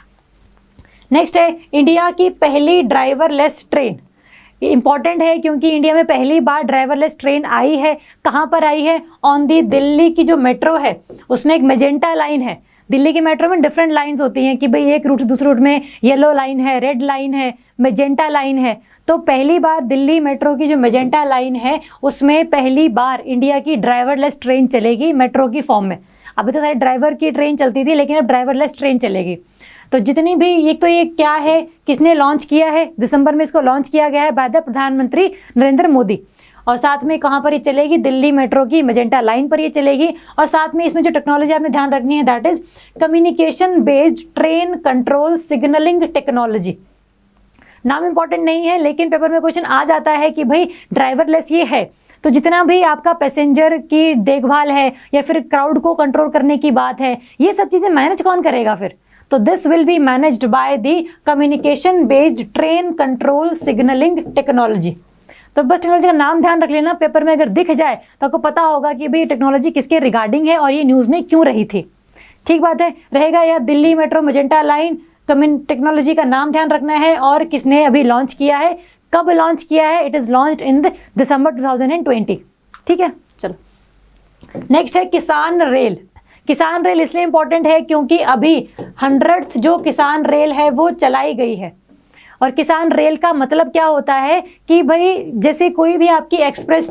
[SPEAKER 1] नेक्स्ट है इंडिया की पहली ड्राइवरलेस ट्रेन। इंपॉर्टेंट है क्योंकि इंडिया में पहली बार ड्राइवरलेस ट्रेन आई है। कहाँ पर आई है? ऑन दी दिल्ली की जो मेट्रो है उसमें एक मेजेंटा लाइन है। दिल्ली की मेट्रो में डिफरेंट लाइंस होती हैं कि भाई एक रूट से दूसरे रूट में येलो लाइन है, रेड लाइन है, मेजेंटा लाइन है। तो पहली बार दिल्ली मेट्रो की जो मेजेंटा लाइन है उसमें पहली बार इंडिया की ड्राइवरलेस ट्रेन चलेगी मेट्रो की फॉर्म में। अभी तो सारी ड्राइवर की ट्रेन चलती थी, लेकिन अब ड्राइवरलेस ट्रेन चलेगी। तो जितनी भी एक तो ये क्या है, किसने लॉन्च किया है, दिसंबर में इसको लॉन्च किया गया है बाय द प्रधानमंत्री नरेंद्र मोदी। और साथ में कहाँ पर ये चलेगी, दिल्ली मेट्रो की मेजेंटा लाइन पर ये चलेगी। और साथ में इसमें जो टेक्नोलॉजी आपने ध्यान रखनी है that is communication based train control signalling technology. नाम इंपॉर्टेंट नहीं है, लेकिन पेपर में क्वेश्चन आ जाता है कि भाई ड्राइवरलेस ये है, तो जितना भी आपका पैसेंजर की देखभाल है या फिर क्राउड को कंट्रोल करने की बात है, ये सब चीज़ें मैनेज कौन करेगा फिर? तो this will be managed by the communication based train control signalling technology. तो बस टेक्नोलॉजी का नाम ध्यान रख लेना, पेपर में अगर दिख जाए तो आपको पता होगा कि भाई टेक्नोलॉजी किसके रिगार्डिंग है और ये न्यूज़ में क्यों रही थी। ठीक बात है, रहेगा या Delhi metro magenta line, technology का नाम ध्यान रखना है और किसने अभी लॉन्च किया है, कब लॉन्च किया है। इट इज़ लॉन्च्ड इन दिसंबर 2020। ठीक है, चलो नेक्स्ट है किसान रेल। किसान रेल इसलिए इंपॉर्टेंट है क्योंकि अभी 100th जो किसान रेल है वो चलाई गई है। और किसान रेल का मतलब क्या होता है कि भाई जैसे कोई भी आपकी एक्सप्रेस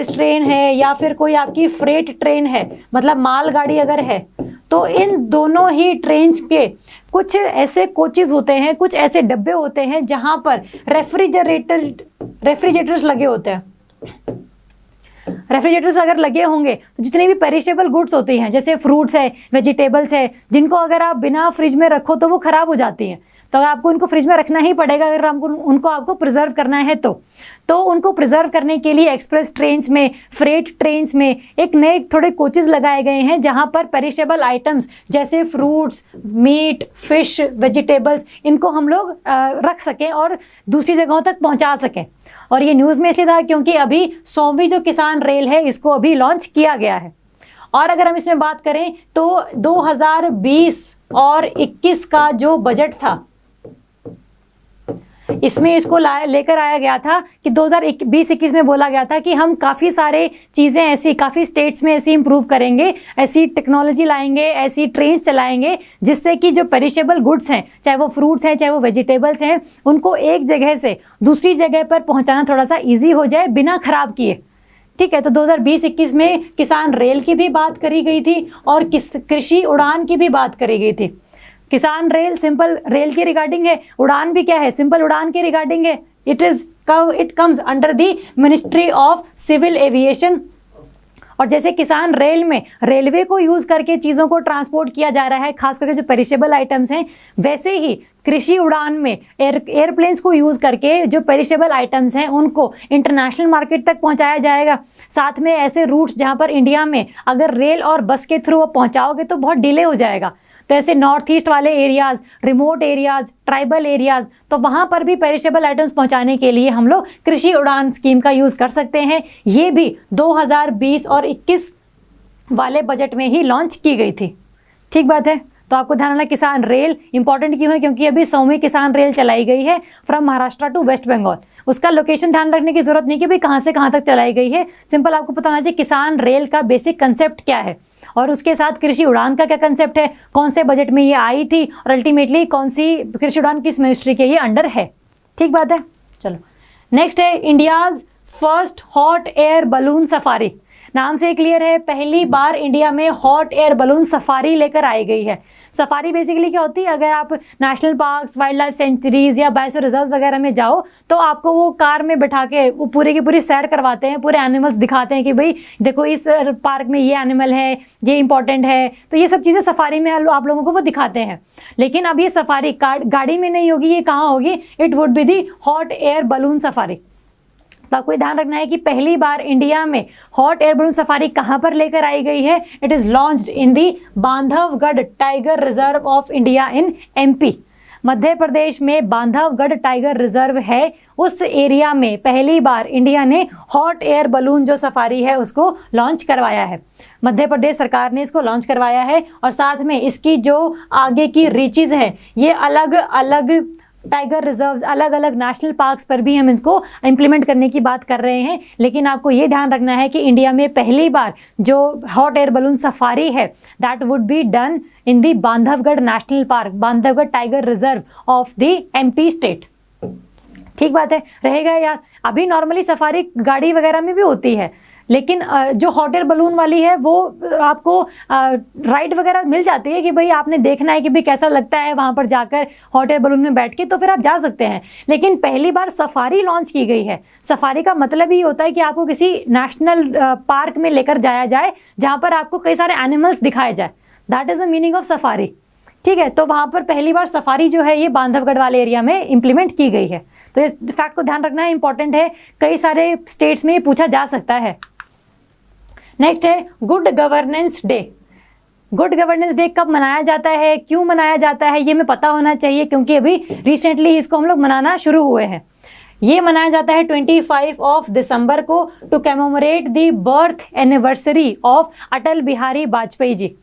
[SPEAKER 1] ट्रेन है या फिर कोई आपकी फ्रेट ट्रेन है, मतलब मालगाड़ी अगर है, तो इन दोनों ही ट्रेन्स के कुछ ऐसे कोचेज होते हैं, कुछ ऐसे डब्बे होते हैं जहां पर रेफ्रिजरेटर्स लगे होते हैं। रेफ्रिजरेटर्स अगर लगे होंगे तो जितने भी पेरिशेबल गुड्स होती हैं, जैसे फ्रूट्स है, वेजिटेबल्स है, जिनको अगर आप बिना फ्रिज में रखो तो वो ख़राब हो जाती हैं, तो आपको उनको फ्रिज में रखना ही पड़ेगा अगर आपको प्रिजर्व करना है तो उनको प्रिजर्व करने के लिए एक्सप्रेस ट्रेन्स में, फ्रेट ट्रेन्स में एक नए थोड़े कोचेस लगाए गए हैं जहां पर पेरिशेबल आइटम्स जैसे फ्रूट्स, मीट, फिश, वेजिटेबल्स, इनको हम लोग रख सकें और दूसरी जगहों तक पहुंचा सकें। और ये न्यूज़ में इसलिए था क्योंकि अभी 100वीं जो किसान रेल है इसको अभी लॉन्च किया गया है। और अगर हम इसमें बात करें तो 2020 और 21 का जो बजट था, इसमें इसको लेकर आया गया था कि 2020-21 में बोला गया था कि हम काफ़ी सारे चीज़ें ऐसी, काफ़ी स्टेट्स में ऐसी इंप्रूव करेंगे, ऐसी टेक्नोलॉजी लाएंगे, ऐसी ट्रेन्स चलाएंगे जिससे कि जो पेरिशेबल गुड्स हैं, चाहे वो फ्रूट्स हैं, चाहे वो वेजिटेबल्स हैं, उनको एक जगह से दूसरी जगह पर पहुंचाना थोड़ा सा ईजी हो जाए बिना ख़राब किए। ठीक है, तो 2020-21 में किसान रेल की भी बात करी गई थी और कृषि उड़ान की भी बात करी गई थी। किसान रेल सिंपल रेल के रिगार्डिंग है, उड़ान भी क्या है, सिंपल उड़ान के रिगार्डिंग है। It comes under the ministry of civil aviation. और जैसे किसान रेल में रेलवे को यूज़ करके चीज़ों को ट्रांसपोर्ट किया जा रहा है, खास करके जो पेरिशेबल आइटम्स हैं, वैसे ही कृषि उड़ान में एयरप्लेन्स को यूज़ करके जो पेरिशेबल आइटम्स हैं उनको इंटरनेशनल मार्केट तक पहुंचाया जाएगा। साथ में ऐसे रूट्स जहां पर इंडिया में अगर रेल और बस के थ्रू आप पहुंचाओगे तो बहुत डिले हो जाएगा, तो ऐसे नॉर्थ ईस्ट वाले areas, remote areas, tribal areas, तो वहाँ पर भी पेरिशेबल आइटम्स पहुँचाने के लिए हम लोग कृषि उड़ान स्कीम का यूज़ कर सकते हैं। ये भी 2020 और 21 वाले बजट में ही लॉन्च की गई थी। ठीक बात है, तो आपको ध्यान रखना किसान रेल इंपॉर्टेंट क्यों है, क्योंकि अभी 100वीं किसान रेल चलाई गई है from Maharashtra to west Bengal. उसका लोकेशन ध्यान रखने की जरूरत नहीं कि भाई कहाँ से कहाँ तक चलाई गई है, सिंपल आपको पता होना चाहिए किसान रेल का बेसिक कंसेप्ट क्या है और उसके साथ कृषि उड़ान का क्या कंसेप्ट है, कौन से बजट में ये आई थी और अल्टीमेटली कौन सी कृषि उड़ान किस मिनिस्ट्री के ये अंडर है। ठीक बात है, चलो नेक्स्ट है India's first hot air balloon safari. नाम से क्लियर है, पहली बार इंडिया में हॉट एयर बलून सफारी लेकर आई गई है। सफारी बेसिकली क्या होती है, अगर आप national parks, wild life sanctuaries या बायोस्फीयर रिजर्व्स वगैरह में जाओ तो आपको वो कार में बैठा के वो पूरी की पूरी सैर करवाते हैं, पूरे एनिमल्स दिखाते हैं कि भाई देखो इस पार्क में ये एनिमल है, ये इंपॉर्टेंट है, तो ये सब चीज़ें सफारी में आप लोगों को वो दिखाते हैं। लेकिन अब ये सफारी गाड़ी में नहीं होगी, ये कहाँ होगी, it would be the hot air balloon safari. तो आपको ध्यान रखना है कि पहली बार इंडिया में हॉट एयर बलून सफारी कहाँ पर लेकर आई गई है। It is launched in the Bandhavgarh tiger reserve of India in MP. Madhya Pradesh में बांधवगढ़ टाइगर रिजर्व है, उस एरिया में पहली बार इंडिया ने हॉट एयर बलून जो सफारी है उसको लॉन्च करवाया है। मध्य प्रदेश सरकार ने इसको लॉन्च करवाया है और साथ में इसकी जो आगे की रीचेज है, ये अलग अलग टाइगर रिजर्व्स, अलग अलग नेशनल पार्क्स पर भी हम इसको इम्प्लीमेंट करने की बात कर रहे हैं। लेकिन आपको ये ध्यान रखना है कि इंडिया में पहली बार जो हॉट एयर बलून सफारी है that would be done in the Bandhavgarh national park, Bandhavgarh tiger reserve of the MP state. ठीक बात है, रहेगा यार। अभी नॉर्मली सफारी गाड़ी वगैरह में भी होती है, लेकिन जो हॉट एयर बलून वाली है वो आपको राइड वगैरह मिल जाती है कि भाई आपने देखना है कि भाई कैसा लगता है वहाँ पर जाकर हॉट एयर बलून में बैठ के, तो फिर आप जा सकते हैं। लेकिन पहली बार सफारी लॉन्च की गई है। सफारी का मतलब ही होता है कि आपको किसी नेशनल पार्क में लेकर जाया जाए जहाँ पर आपको कई सारे एनिमल्स दिखाए जाए। That is the meaning of safari. ठीक है, तो वहाँ पर पहली बार सफारी जो है ये बांधवगढ़ वाले एरिया में इम्प्लीमेंट की गई है। तो इस फैक्ट को ध्यान रखना है, इंपॉर्टेंट है, कई सारे स्टेट्स में ये पूछा जा सकता है। नेक्स्ट है good governance day. Good governance day कब मनाया जाता है, क्यों मनाया जाता है, ये हमें पता होना चाहिए, क्योंकि अभी रिसेंटली इसको हम लोग मनाना शुरू हुए हैं। ये मनाया जाता है 25 दिसंबर को to commemorate the birth anniversary of Atal Bihari Vajpayee ji.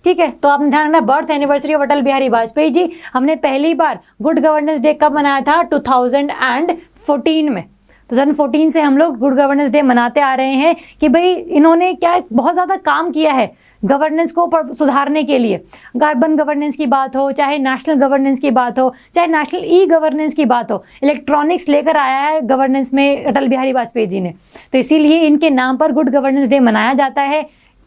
[SPEAKER 1] ठीक है, तो आपने ध्यान रखना, birth anniversary of Atal Bihari Vajpayee ji. हमने पहली बार गुड गवर्नेंस डे कब मनाया था? 2014 में। 2014 से हम लोग गुड गवर्नेंस डे मनाते आ रहे हैं कि भाई इन्होंने क्या बहुत ज़्यादा काम किया है गवर्नेंस को सुधारने के लिए। अर्बन गवर्नेंस की बात हो, चाहे नेशनल गवर्नेंस की बात हो, चाहे नेशनल ई गवर्नेंस की बात हो, इलेक्ट्रॉनिक्स लेकर आया है गवर्नेंस में अटल बिहारी वाजपेयी जी ने। तो इसीलिए इनके नाम पर गुड गवर्नेंस डे मनाया जाता है,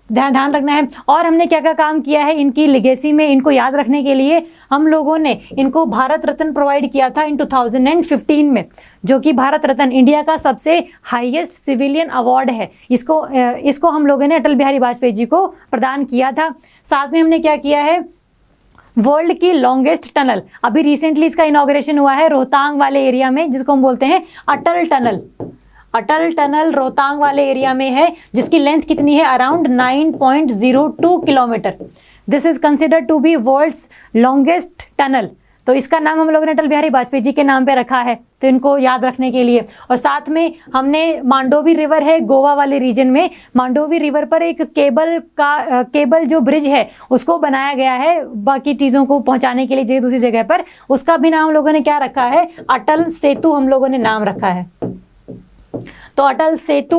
[SPEAKER 1] ध्यान रखना है। और हमने क्या क्या काम किया है इनकी लेगेसी में, इनको याद रखने के लिए हम लोगों ने इनको भारत रत्न प्रोवाइड किया था इन 2015 में, जो कि भारत रत्न इंडिया का सबसे हाईएस्ट सिविलियन अवार्ड है। इसको हम लोगों ने अटल बिहारी वाजपेयी जी को प्रदान किया था। साथ में हमने क्या किया है, वर्ल्ड की लॉन्गेस्ट टनल, अभी रिसेंटली इसका इनॉग्रेशन हुआ है रोहतांग वाले एरिया में, जिसको हम बोलते हैं अटल टनल। अटल टनल रोहतांग वाले एरिया में है, जिसकी लेंथ कितनी है? Around 9.02 kilometre. This is considered to be world's longest tunnel. तो इसका नाम हम लोगों ने अटल बिहारी वाजपेयी जी के नाम पे रखा है, तो इनको याद रखने के लिए। और साथ में हमने मांडोवी रिवर है गोवा वाले रीजन में, मांडोवी रिवर पर एक केबल जो ब्रिज है उसको बनाया गया है बाकी चीज़ों को पहुंचाने के लिए जगह दूसरी जगह पर, उसका भी नाम हम लोगों ने क्या रखा है? अटल सेतु हम लोगों ने नाम रखा है। तो अटल सेतु,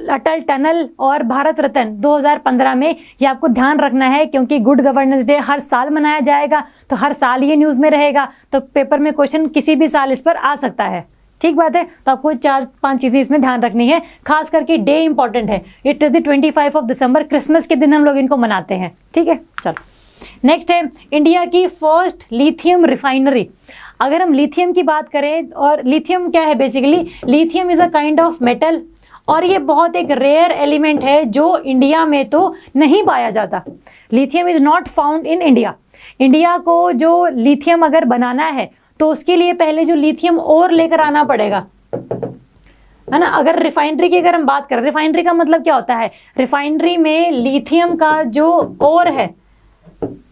[SPEAKER 1] अटल टनल और भारत रत्न 2015 में, ये आपको ध्यान रखना है, क्योंकि गुड गवर्नेंस डे हर साल मनाया जाएगा, तो हर साल ये न्यूज़ में रहेगा, तो पेपर में क्वेश्चन किसी भी साल इस पर आ सकता है। ठीक बात है, तो आपको 4-5 चीज़ें इसमें ध्यान रखनी है, खास करके डे इंपॉर्टेंट है। It is the 25 December, Christmas के दिन हम लोग इनको मनाते हैं। ठीक है, चलो नेक्स्ट है इंडिया की फर्स्ट लिथियम रिफाइनरी। अगर हम लिथियम की बात करें, और लिथियम क्या है basically? Lithium is a kind of metal, और ये बहुत एक रेयर एलिमेंट है जो इंडिया में तो नहीं पाया जाता। Lithium is not found in India. India को जो लिथियम अगर बनाना है तो उसके लिए पहले जो लिथियम ओर लेकर आना पड़ेगा, है ना। अगर रिफाइनरी की अगर हम बात करें, रिफाइनरी का मतलब क्या होता है? रिफाइनरी में लिथियम का जो ओर है,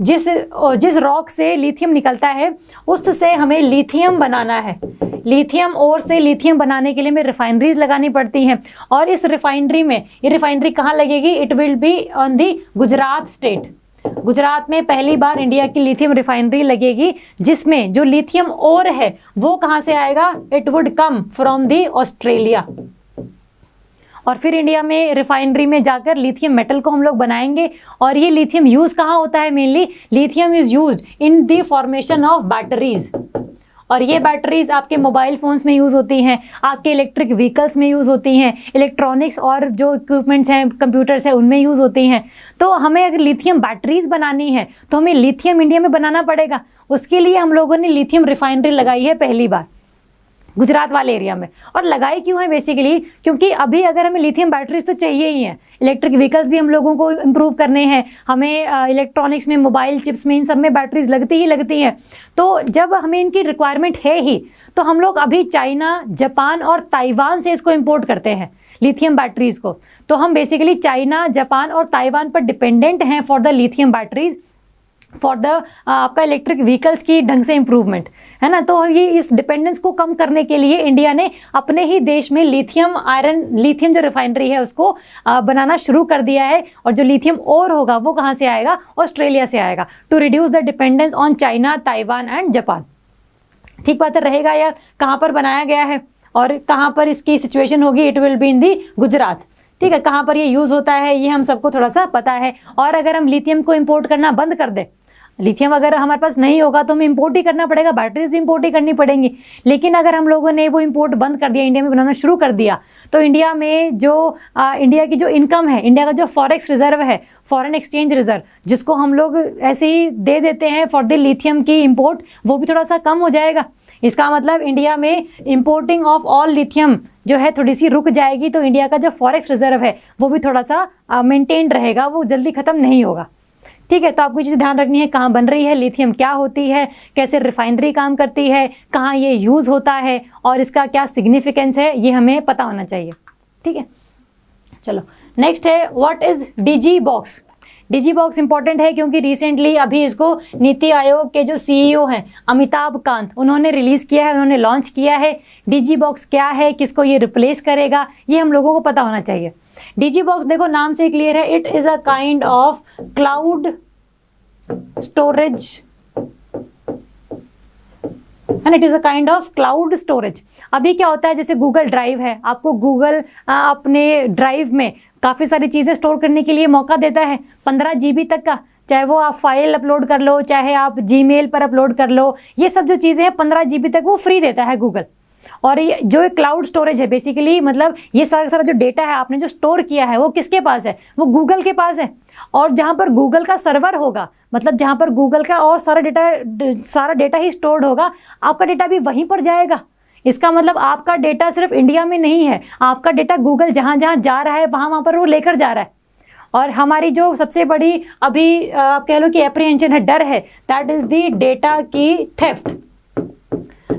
[SPEAKER 1] जिस रॉक से लिथियम निकलता है, उससे हमें लिथियम बनाना है। लिथियम ओर से लिथियम बनाने के लिए हमें रिफाइनरीज लगानी पड़ती हैं, और इस रिफाइनरी में, ये रिफाइनरी कहाँ लगेगी? It will be on the Gujarat state. Gujarat में पहली बार इंडिया की लिथियम रिफाइनरी लगेगी, जिसमें जो लिथियम ओर है वो कहाँ से आएगा? It would come from the Australia. और फिर इंडिया में रिफाइनरी में जाकर लिथियम मेटल को हम लोग बनाएंगे। और ये लिथियम यूज़ कहाँ होता है? Mainly lithium is used in the formation of batteries, और ये बैटरीज आपके मोबाइल फ़ोन्स में यूज़ होती हैं, आपके इलेक्ट्रिक व्हीकल्स में यूज़ होती हैं, इलेक्ट्रॉनिक्स और जो इक्विपमेंट्स हैं, कंप्यूटर्स हैं, उनमें यूज़ होती हैं। तो हमें अगर लिथियम बैटरीज बनानी है तो हमें लिथियम इंडिया में बनाना पड़ेगा। उसके लिए हम लोगों ने लिथियम रिफाइनरी लगाई है पहली बार गुजरात वाले एरिया में। और लगाई क्यों है? बेसिकली क्योंकि अभी अगर हमें लिथियम बैटरीज तो चाहिए ही हैं, इलेक्ट्रिक व्हीकल्स भी हम लोगों को इम्प्रूव करने हैं, हमें इलेक्ट्रॉनिक्स में, मोबाइल चिप्स में, इन सब में बैटरीज लगती हैं। तो जब हमें इनकी रिक्वायरमेंट है ही, तो हम लोग अभी चाइना, जापान और ताइवान से इसको इम्पोर्ट करते हैं लिथियम बैटरीज को। तो हम बेसिकली चाइना, जापान और ताइवान पर डिपेंडेंट हैं for the lithium batteries, for the आपका इलेक्ट्रिक व्हीकल्स की ढंग से इम्प्रूवमेंट, है ना। तो ये इस डिपेंडेंस को कम करने के लिए इंडिया ने अपने ही देश में लिथियम जो रिफाइनरी है उसको बनाना शुरू कर दिया है। और जो लिथियम ओर होगा वो कहाँ से आएगा? ऑस्ट्रेलिया से आएगा, to reduce the dependence on China, Taiwan and Japan. ठीक बात है, रहेगा या कहाँ पर बनाया गया है और कहाँ पर इसकी सिचुएशन होगी? इट विल बी इन दी गुजरात। ठीक है, कहाँ पर ये यूज़ होता है ये हम सबको थोड़ा सा पता है। और अगर हम लिथियम को इम्पोर्ट करना बंद कर दें, लिथियम अगर हमारे पास नहीं होगा तो हमें इंपोर्ट ही करना पड़ेगा, बैटरीज भी इंपोर्ट ही करनी पड़ेंगी। लेकिन अगर हम लोगों ने वो इंपोर्ट बंद कर दिया, इंडिया में बनाना शुरू कर दिया, तो इंडिया में जो इंडिया की जो इनकम है, इंडिया का जो फॉरेक्स रिजर्व है, फॉरेन एक्सचेंज रिजर्व, जिसको हम लोग ऐसे ही दे देते हैं फॉर द लिथियम की इंपोर्ट, वो भी थोड़ा सा कम हो जाएगा। इसका मतलब इंडिया में इंपोर्टिंग ऑफ ऑल लिथियम जो है थोड़ी सी रुक जाएगी, तो इंडिया का जो फॉरेक्स रिजर्व है वो भी थोड़ा सा मेंटेन रहेगा, वो जल्दी ख़त्म नहीं होगा। ठीक है, तो आपको ये चीज़ ध्यान रखनी है, कहाँ बन रही है लिथियम, क्या होती है, कैसे रिफाइनरी काम करती है, कहाँ ये यूज़ होता है और इसका क्या सिग्निफिकेंस है, ये हमें पता होना चाहिए। ठीक है, चलो नेक्स्ट है what is DG box. DG box important है क्योंकि रिसेंटली अभी इसको नीति आयोग के जो सीईओ हैं अमिताभ कांत, उन्होंने रिलीज़ किया है, उन्होंने लॉन्च किया है। डीजी बॉक्स क्या है, किसको ये रिप्लेस करेगा, ये हम लोगों को पता होना चाहिए। डीजी बॉक्स देखो नाम से क्लियर है, it is a kind of cloud storage and it is a kind of cloud storage. अभी क्या होता है, जैसे गूगल ड्राइव है, आपको गूगल अपने ड्राइव में काफ़ी सारी चीज़ें स्टोर करने के लिए मौका देता है 15 GB तक का, चाहे वो आप फाइल अपलोड कर लो, चाहे आप जीमेल पर अपलोड कर लो, ये सब जो चीज़ें हैं 15 GB तक वो फ्री देता है गूगल। और ये जो क्लाउड स्टोरेज है बेसिकली, मतलब ये सारा जो डेटा है आपने जो स्टोर किया है वो किसके पास है, वो गूगल के पास है। और जहाँ पर गूगल का सर्वर होगा, मतलब जहाँ पर गूगल का और सारा डेटा ही स्टोर्ड होगा, आपका डेटा भी वहीं पर जाएगा। इसका मतलब आपका डेटा सिर्फ इंडिया में नहीं है, आपका डेटा गूगल जहाँ जहाँ जा रहा है वहाँ पर वो लेकर जा रहा है। और हमारी जो सबसे बड़ी अभी आप कह लो कि एप्रीहेंशन है, डर है, दैट इज़ दी डेटा की थेफ्ट,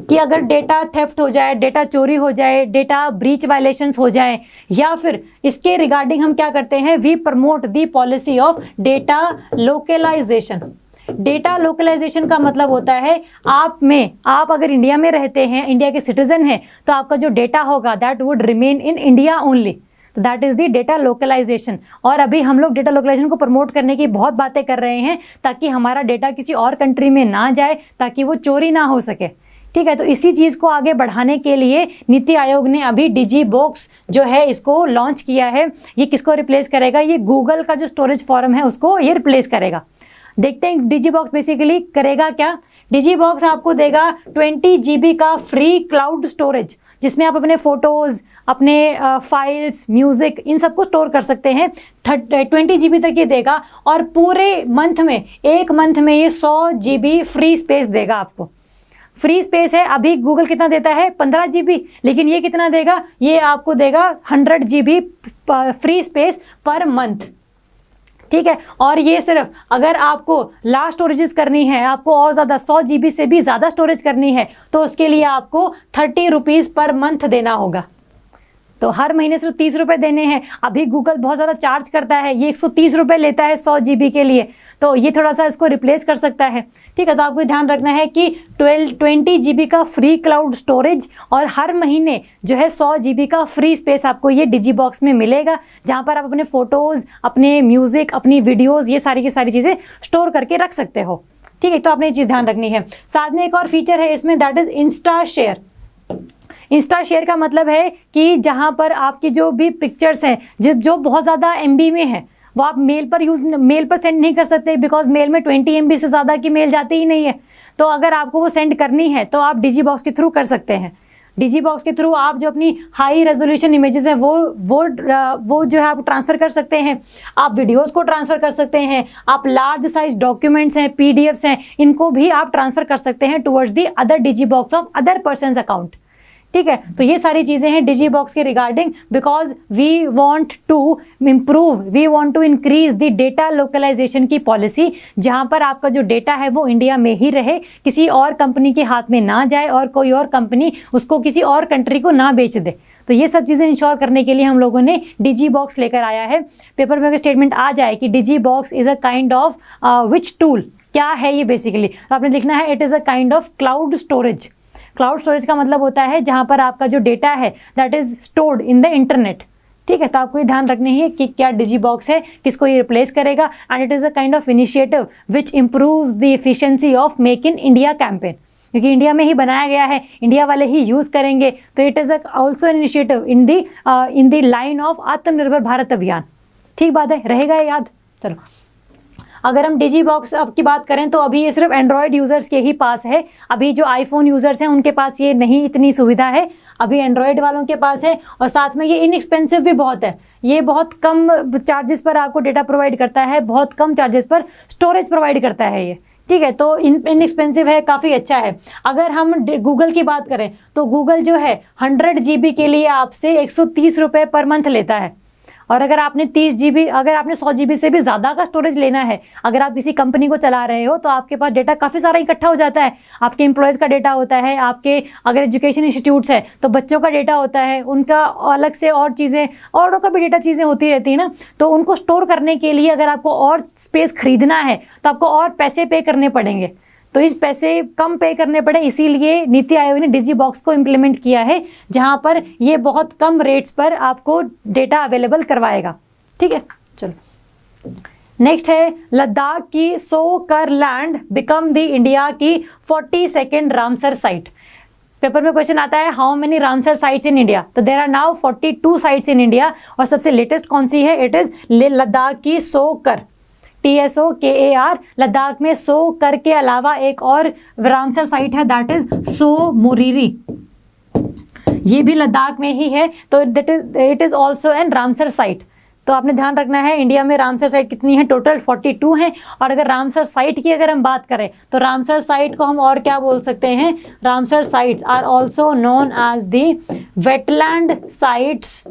[SPEAKER 1] कि अगर डेटा थेफ्ट हो जाए, डेटा चोरी हो जाए, डेटा ब्रीच वायलेशंस हो जाए, या फिर इसके रिगार्डिंग हम क्या करते हैं, we promote the policy of data localisation. Data localisation का मतलब होता है आप अगर इंडिया में रहते हैं, इंडिया के सिटीजन हैं, तो आपका जो डेटा होगा that would remain in India only, तो that is the data localisation. और अभी हम लोग डेटा लोकलाइजेशन को प्रमोट करने की बहुत बातें कर रहे हैं ताकि हमारा डेटा किसी और कंट्री में ना जाए, ताकि वो चोरी ना हो सके। ठीक है, तो इसी चीज़ को आगे बढ़ाने के लिए नीति आयोग ने अभी डीजी बॉक्स जो है इसको लॉन्च किया है। ये किसको रिप्लेस करेगा, ये गूगल का जो स्टोरेज फॉर्म है उसको ये रिप्लेस करेगा। देखते हैं डीजी बॉक्स बेसिकली करेगा क्या। डीजी बॉक्स आपको देगा 20 GB का फ्री क्लाउड स्टोरेज, जिसमें आप अपने फ़ोटोज़, अपने फाइल्स, म्यूज़िक, इन सबको स्टोर कर सकते हैं। 20 GB तक ये देगा और पूरे मंथ में, एक मंथ में ये 100 GB फ्री स्पेस देगा आपको। फ्री स्पेस है, अभी गूगल कितना देता है 15 GB, लेकिन ये कितना देगा, ये आपको देगा 100 GB free space per month. ठीक है, और ये सिर्फ अगर आपको लार्ज स्टोरेजेस करनी है, आपको और ज़्यादा 100 GB से भी ज़्यादा स्टोरेज करनी है, तो उसके लिए आपको 30 रुपीज़ पर मंथ देना होगा। तो हर महीने सिर्फ 30 रुपये देने हैं। अभी गूगल बहुत ज़्यादा चार्ज करता है, ये 130 रुपये लेता है 100 GB के लिए, तो ये थोड़ा सा इसको रिप्लेस कर सकता है। ठीक है, तो आपको ध्यान रखना है कि 20 GB का फ्री क्लाउड स्टोरेज और हर महीने जो है 100 GB का फ्री स्पेस आपको ये डीजी बॉक्स में मिलेगा, जहाँ पर आप अपने फ़ोटोज़, अपने म्यूज़िक, अपनी वीडियोज़, ये सारी की सारी चीज़ें स्टोर करके रख सकते हो। ठीक है, तो आपने ये चीज़ ध्यान रखनी है। साथ में एक और फीचर है इसमें, that is Insta share. Insta share का मतलब है कि जहाँ पर आपकी जो भी पिक्चर्स हैं जो बहुत ज़्यादा MB में है, वो आप मेल पर सेंड नहीं कर सकते, बिकॉज मेल में 20 MB से ज़्यादा की मेल जाती ही नहीं है। तो अगर आपको वो सेंड करनी है तो आप डीजी बॉक्स के थ्रू कर सकते हैं। डीजी बॉक्स के थ्रू आप जो अपनी हाई रेजोल्यूशन इमेजेस हैं वो जो है आप ट्रांसफ़र कर सकते हैं, आप वीडियोस को ट्रांसफ़र कर सकते हैं, आप लार्ज साइज डॉक्यूमेंट्स हैं, PDFs हैं, इनको भी आप ट्रांसफ़र कर सकते हैं towards the other DG box of other persons account. ठीक है, तो ये सारी चीज़ें हैं डीजी बॉक्स के regarding, because we want to increase the data localisation की पॉलिसी, जहां पर आपका जो डेटा है वो इंडिया में ही रहे, किसी और कंपनी के हाथ में ना जाए और कोई और कंपनी उसको किसी और कंट्री को ना बेच दे। तो ये सब चीज़ें इंश्योर करने के लिए हम लोगों ने डीजी बॉक्स लेकर आया है। पेपर में स्टेटमेंट आ जाए कि DG box is a kind of which tool, क्या है ये बेसिकली, तो आपने लिखना है it is a kind of cloud storage. Cloud storage का मतलब होता है जहाँ पर आपका जो डेटा है that is stored in the internet. ठीक है, तो आपको ये ध्यान रखना है कि क्या डीजी बॉक्स है, किसको ये रिप्लेस करेगा, and it is a kind of initiative which improves the efficiency of make in India campaign, क्योंकि इंडिया में ही बनाया गया है, इंडिया वाले ही यूज़ करेंगे, तो it is also an initiative in the line of आत्मनिर्भर भारत अभियान। ठीक बात है, रहेगा याद। चलो अगर हम डिजी बॉक्स अब की बात करें तो अभी ये सिर्फ एंड्रॉयड यूज़र्स के ही पास है, अभी जो आईफोन यूज़र्स हैं उनके पास ये नहीं इतनी सुविधा है, अभी एंड्रॉयड वालों के पास है। और साथ में ये इनएक्सपेंसिव भी बहुत है, ये बहुत कम चार्जेस पर आपको डेटा प्रोवाइड करता है, बहुत कम चार्जेस पर स्टोरेज प्रोवाइड करता है ये, ठीक है। तो इनएक्सपेंसिव है, काफ़ी अच्छा है। अगर हम गूगल की बात करें तो गूगल जो है 100 GB के लिए आपसे 130 रुपये पर मंथ लेता है। और अगर आपने 30 GB, अगर आपने 100 GB से भी ज़्यादा का स्टोरेज लेना है, अगर आप किसी कंपनी को चला रहे हो तो आपके पास डेटा काफ़ी सारा इकट्ठा हो जाता है। आपके एम्प्लॉयज़ का डेटा होता है, आपके अगर एजुकेशन इंस्टीट्यूट्स है तो बच्चों का डेटा होता है, उनका अलग से और चीज़ें, औरों का भी डेटा चीज़ें होती रहती है ना। तो उनको स्टोर करने के लिए अगर आपको और स्पेस खरीदना है तो आपको और पैसे पे करने पड़ेंगे, तो इस पैसे कम पे करने पड़े, इसीलिए नीति आयोग ने डिजी बॉक्स को इम्प्लीमेंट किया है, जहां पर ये बहुत कम रेट्स पर आपको डेटा अवेलेबल करवाएगा, ठीक है। चलो नेक्स्ट है लद्दाख की 100 कर लैंड बिकम द इंडिया की 42nd रामसर साइट। पेपर में क्वेश्चन आता है how many Ramsar sites in India, तो there are now 42 sites in India. और सबसे लेटेस्ट कौन सी है, इट इज लद्दाख की 100 कर, TSOKAR। लद्दाख में 100 कर के अलावा एक और रामसर साइट है, दैट इज सो मोरीरी, ये भी लद्दाख में ही है, तो it is also an Ramsar site. तो आपने ध्यान रखना है इंडिया में रामसर साइट कितनी है, टोटल 42 हैं। और अगर रामसर साइट की अगर हम बात करें तो रामसर साइट को हम और क्या बोल सकते हैं, Ramsar sites are also known as the wetland sites,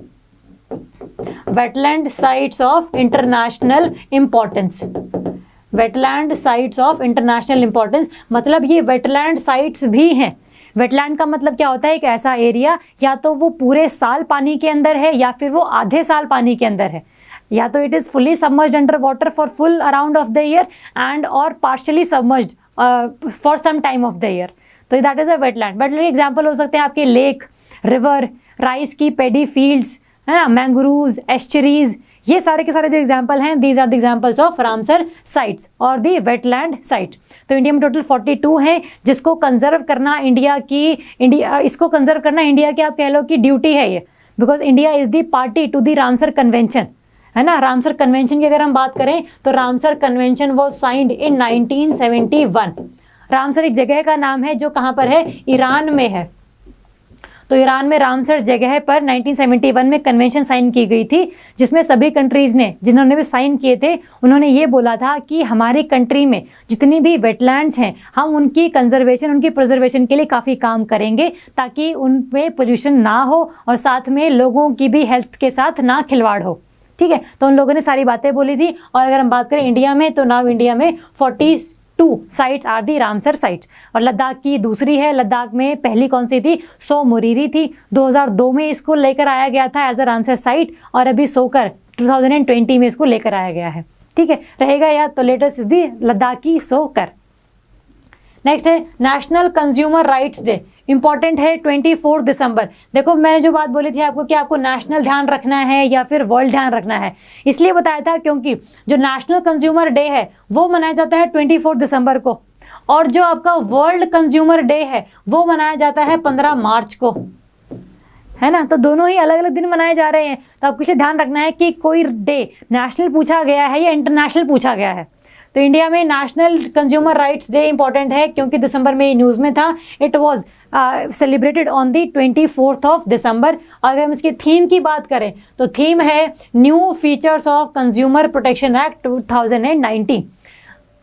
[SPEAKER 1] wetland sites of international importance, wetland sites of international importance, मतलब ये वेटलैंड साइट्स भी हैं। वेटलैंड का मतलब क्या होता है, एक ऐसा एरिया या तो वो पूरे साल पानी के अंदर है या फिर वो आधे साल पानी के अंदर है, या तो it is fully submerged under water for full around of the year and और partially submerged for some time of the year, तो that is a wetland. Wetland example हो सकते हैं आपके लेक, रिवर, राइस की पेडी फील्ड्स, है ना, mangroves, एस्चरीज, ये सारे के सारे जो एग्जाम्पल हैं, these are the examples of Ramsar sites और दी वेटलैंड साइट। तो इंडिया में टोटल 42 हैं, जिसको कंजर्व करना इसको कंजर्व करना इंडिया की आप कह लो कि ड्यूटी है ये, because India is the party to the Ramsar convention, है ना। रामसर कन्वेंशन की अगर हम बात करें तो Ramsar convention was signed in 1971। Ramsar एक जगह का नाम है जो कहाँ पर है, ईरान में है। तो ईरान में रामसर जगह पर 1971 में कन्वेंशन साइन की गई थी, जिसमें सभी कंट्रीज़ ने, जिन्होंने भी साइन किए थे, उन्होंने ये बोला था कि हमारी कंट्री में जितनी भी वेटलैंड्स हैं हम उनकी कंजर्वेशन, उनकी प्रिजर्वेशन के लिए काफ़ी काम करेंगे, ताकि उनमें पोल्यूशन ना हो और साथ में लोगों की भी हेल्थ के साथ ना खिलवाड़ हो, ठीक है। तो उन लोगों ने सारी बातें बोली थी। और अगर हम बात करें इंडिया में तो नाउ इंडिया में 42 sites are the Ramsar sites. और लद्दाख की दूसरी है, लद्दाख में पहली कौन सी थी, सो मोरीरी थी, 2002 में इसको लेकर आया गया था एज अ रामसर साइट, और अभी सोकर 2020 में इसको लेकर आया गया है, ठीक है, रहेगा याद। तो लेटेस्ट इज दी लद्दाख की सोकर। नेक्स्ट है national consumer rights day, important है 24 दिसंबर। देखो मैंने जो बात बोली थी आपको कि आपको नेशनल ध्यान रखना है या फिर वर्ल्ड ध्यान रखना है, इसलिए बताया था क्योंकि जो नेशनल कंज्यूमर डे है वो मनाया जाता है 24 दिसंबर को, और जो आपका वर्ल्ड कंज्यूमर डे है वो मनाया जाता है 15 मार्च को, है ना। तो दोनों ही अलग अलग दिन मनाए जा रहे हैं, तो आपको इसलिए ध्यान रखना है कि कोई डे नेशनल पूछा गया है या इंटरनेशनल पूछा गया है। तो इंडिया में national consumer rights day important है क्योंकि दिसंबर में न्यूज़ में था, it was celebrated on the 24th of December. अगर हम इसकी थीम की बात करें तो थीम है new features of consumer protection act 2019।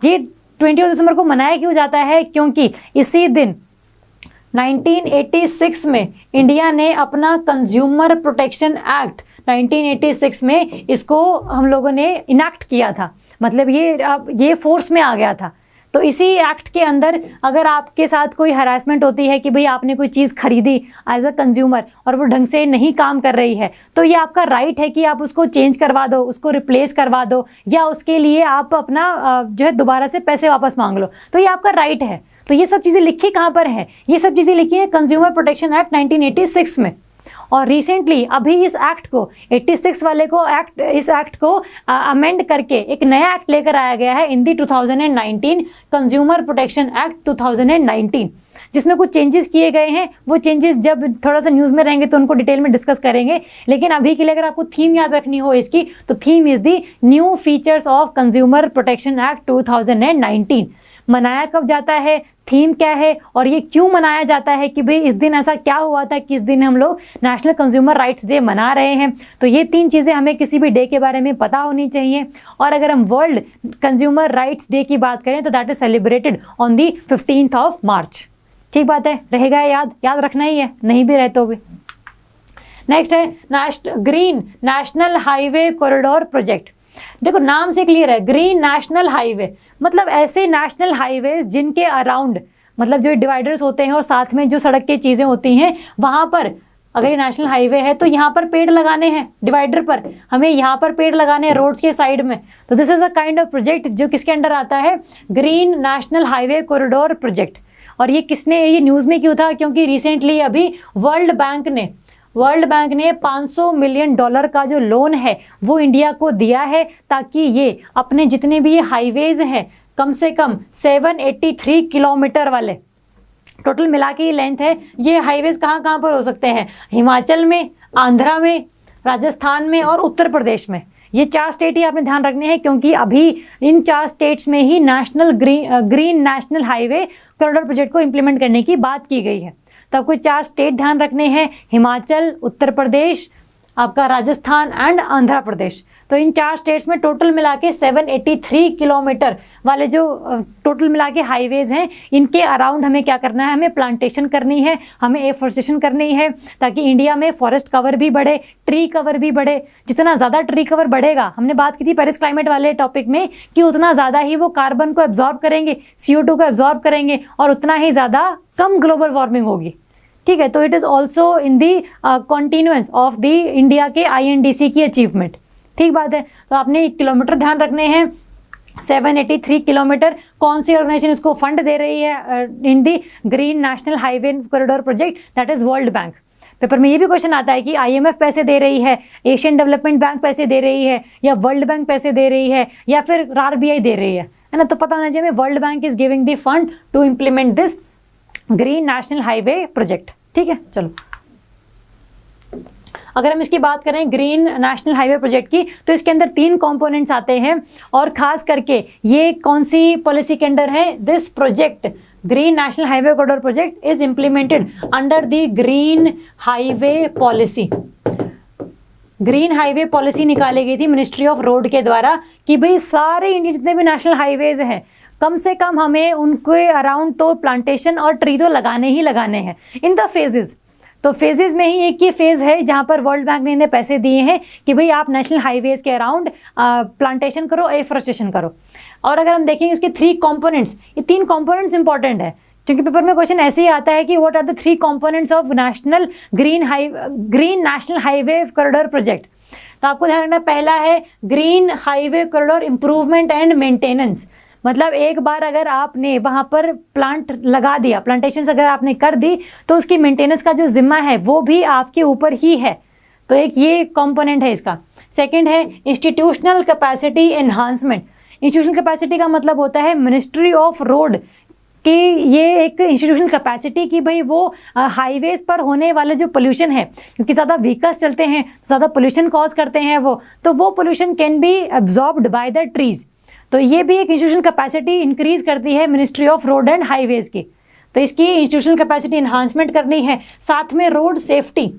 [SPEAKER 1] ये 24 दिसंबर को मनाया क्यों जाता है, क्योंकि इसी दिन 1986 में इंडिया ने अपना कंज्यूमर प्रोटेक्शन एक्ट 1986 में इसको हम लोगों ने इनैक्ट किया था, मतलब ये फोर्स में आ गया था। तो इसी एक्ट के अंदर अगर आपके साथ कोई हरासमेंट होती है कि भाई आपने कोई चीज़ खरीदी एज अ कंज्यूमर और वो ढंग से नहीं काम कर रही है, तो ये आपका राइट है कि आप उसको चेंज करवा दो, उसको रिप्लेस करवा दो, या उसके लिए आप अपना जो है दोबारा से पैसे वापस मांग लो, तो ये आपका राइट है। तो ये सब चीज़ें लिखी कहाँ पर है, ये सब चीज़ें लिखी है कंज्यूमर प्रोटेक्शन एक्ट 1986 में। और रिसेंटली अभी इस एक्ट को 86 वाले को इस एक्ट को अमेंड करके एक नया एक्ट लेकर आया गया है in the 2019 consumer protection act 2019, जिसमें कुछ चेंजेस किए गए हैं। वो चेंजेस जब थोड़ा सा न्यूज़ में रहेंगे तो उनको डिटेल में डिस्कस करेंगे, लेकिन अभी के लिए अगर आपको थीम याद रखनी हो इसकी, तो theme is the new features of consumer protection act 2019। मनाया कब जाता है, थीम क्या है और ये क्यों मनाया जाता है कि भाई इस दिन ऐसा क्या हुआ था कि इस दिन हम लोग नेशनल कंज्यूमर राइट्स डे मना रहे हैं। तो ये 3 चीज़ें हमें किसी भी डे के बारे में पता होनी चाहिए। और अगर हम वर्ल्ड कंज्यूमर राइट्स डे की बात करें तो that is celebrated on the 15th of March. ठीक बात है, रहेगा याद रखना ही है, नहीं भी रहे तो भी। नेक्स्ट है green national highway corridor project. देखो नाम से क्लियर है, ग्रीन नेशनल हाईवे मतलब ऐसे नेशनल हाईवेज जिनके अराउंड, मतलब जो डिवाइडर्स होते हैं और साथ में जो सड़क की चीज़ें होती हैं, वहाँ पर अगर ये नेशनल हाईवे है तो यहाँ पर पेड़ लगाने हैं, डिवाइडर पर हमें यहाँ पर पेड़ लगाने हैं रोड्स के साइड में। तो this is a kind of project जो किसके अंडर आता है, green national highway corridor project. और ये न्यूज़ में क्यों था, क्योंकि रिसेंटली अभी वर्ल्ड बैंक ने $500 मिलियन का जो लोन है वो इंडिया को दिया है, ताकि ये अपने जितने भी ये हाईवेज हैं, कम से कम 783 किलोमीटर वाले टोटल मिला के ये लेंथ है। ये हाईवेज कहाँ पर हो सकते हैं, हिमाचल में, आंध्रा में, राजस्थान में और उत्तर प्रदेश में। ये 4 स्टेट ही आपने ध्यान रखने हैं, क्योंकि अभी इन 4 स्टेट्स में ही national green national highway corridor project को इम्प्लीमेंट करने की बात की गई है। तो आपको 4 स्टेट ध्यान रखने हैं, हिमाचल, उत्तर प्रदेश, आपका राजस्थान एंड आंध्र प्रदेश। तो इन 4 स्टेट्स में टोटल मिला के 783 किलोमीटर वाले जो टोटल मिला के हाईवेज हैं, इनके अराउंड हमें क्या करना है, हमें प्लांटेशन करनी है, हमें एफोरेस्टेशन करनी है, ताकि इंडिया में फॉरेस्ट कवर भी बढ़े, ट्री कवर भी बढ़े। जितना ज़्यादा ट्री कवर बढ़ेगा, हमने बात की थी पेरिस क्लाइमेट वाले टॉपिक में कि उतना ज़्यादा ही वो कार्बन को एब्जॉर्ब करेंगे, CO2 को एब्जॉर्ब करेंगे और उतना ही ज़्यादा कम ग्लोबल वार्मिंग होगी। ठीक है, तो it is also in the continuance of the India के INDC की अचीवमेंट। ठीक बात है, तो आपने किलोमीटर ध्यान रखने हैं, 783 किलोमीटर। कौन सी ऑर्गेनाइजेशन इसको फंड दे रही है in the green national highway corridor project, that is world bank. Paper में ये भी क्वेश्चन आता है कि IMF पैसे दे रही है, एशियन डेवलपमेंट बैंक पैसे दे रही है, या वर्ल्ड बैंक पैसे दे रही है, या फिर RBI दे रही है ना। तो पता होना चाहिए World Bank is giving the fund to implement this green national highway project. ठीक है, चलो अगर हम इसकी बात करें ग्रीन नेशनल हाईवे प्रोजेक्ट की, तो इसके अंदर 3 कंपोनेंट्स आते हैं। और खास करके ये कौन सी पॉलिसी के अंडर है, this project green national highway corridor project is implemented under the green highway policy. Green highway policy निकाली गई थी मिनिस्ट्री ऑफ रोड के द्वारा कि भाई सारे इंडिया जितने भी नेशनल हाईवेज हैं, कम से कम हमें उनके अराउंड तो प्लांटेशन और ट्री तो लगाने ही लगाने हैं इन द फेजेस। तो फेजेस में ही एक ये फेज़ है जहाँ पर वर्ल्ड बैंक ने इन्हें पैसे दिए हैं कि भाई आप नेशनल हाईवेज़ के अराउंड प्लांटेशन करो, एफोरेस्टेशन करो। और अगर हम देखेंगे इसके 3 कंपोनेंट्स, ये 3 कंपोनेंट्स इंपॉर्टेंट है, क्योंकि पेपर में क्वेश्चन ऐसे ही आता है कि what are the 3 components of national green national highway corridor project. तो आपको ध्यान रखना, पहला है green highway corridor improvement and maintenance. मतलब एक बार अगर आपने वहाँ पर प्लांट लगा दिया, प्लांटेशन अगर आपने कर दी, तो उसकी मेंटेनेंस का जो जिम्मा है वो भी आपके ऊपर ही है। तो एक ये कंपोनेंट है इसका। सेकंड है institutional capacity enhancement. Institutional capacity का मतलब होता है मिनिस्ट्री ऑफ रोड कि ये एक इंस्टीट्यूशनल कैपेसिटी की भाई वो हाईवेज पर होने वाले जो पोल्यूशन है, क्योंकि ज़्यादा व्हीकल्स चलते हैं, ज़्यादा पोल्यूशन कॉज करते हैं वो, तो वो pollution can be absorbed by the trees. तो ये भी एक इंस्टीट्यूशनल कैपेसिटी इंक्रीज करती है ministry of road and highways की। तो इसकी इंस्टीट्यूशनल कैपेसिटी इन्हांसमेंट करनी है। साथ में रोड सेफ्टी,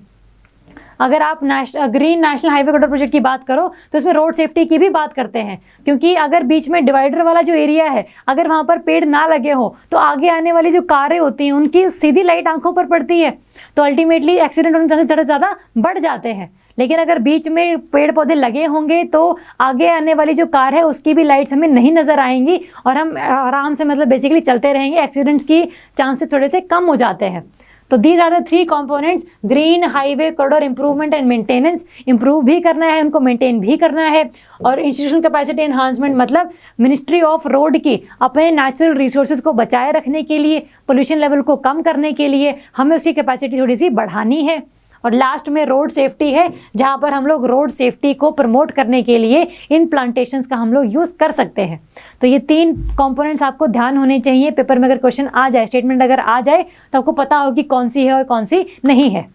[SPEAKER 1] अगर आप green national highway corridor project की बात करो तो इसमें रोड सेफ्टी की भी बात करते हैं, क्योंकि अगर बीच में डिवाइडर वाला जो एरिया है, अगर वहाँ पर पेड़ ना लगे हो तो आगे आने वाली जो कारें होती हैं उनकी सीधी लाइट आंखों पर पड़ती है, तो अल्टीमेटली एक्सीडेंट होने के चांसेस ज़्यादा बढ़ जाते हैं। लेकिन अगर बीच में पेड़ पौधे लगे होंगे तो आगे आने वाली जो कार है उसकी भी लाइट्स हमें नहीं नज़र आएंगी और हम आराम से मतलब बेसिकली चलते रहेंगे, एक्सीडेंट्स की चांसेस थोड़े से कम हो जाते हैं। तो these are the 3 components, green highway corridor improvement and maintenance. Improve भी करना है उनको, मेंटेन भी करना है। और इंस्टीट्यूशनल कैपेसिटी एनहांसमेंट मतलब मिनिस्ट्री ऑफ रोड की अपने नेचुरल रिसोर्सेज को बचाए रखने के लिए, पोल्यूशन लेवल को कम करने के लिए हमें उसकी कैपेसिटी थोड़ी सी बढ़ानी है। और लास्ट में रोड सेफ्टी है, जहाँ पर हम लोग रोड सेफ्टी को प्रमोट करने के लिए इन प्लांटेशंस का हम लोग यूज़ कर सकते हैं। तो ये 3 कंपोनेंट्स आपको ध्यान होने चाहिए। पेपर में अगर क्वेश्चन आ जाए, स्टेटमेंट अगर आ जाए, तो आपको पता हो कि कौन सी है और कौन सी नहीं है।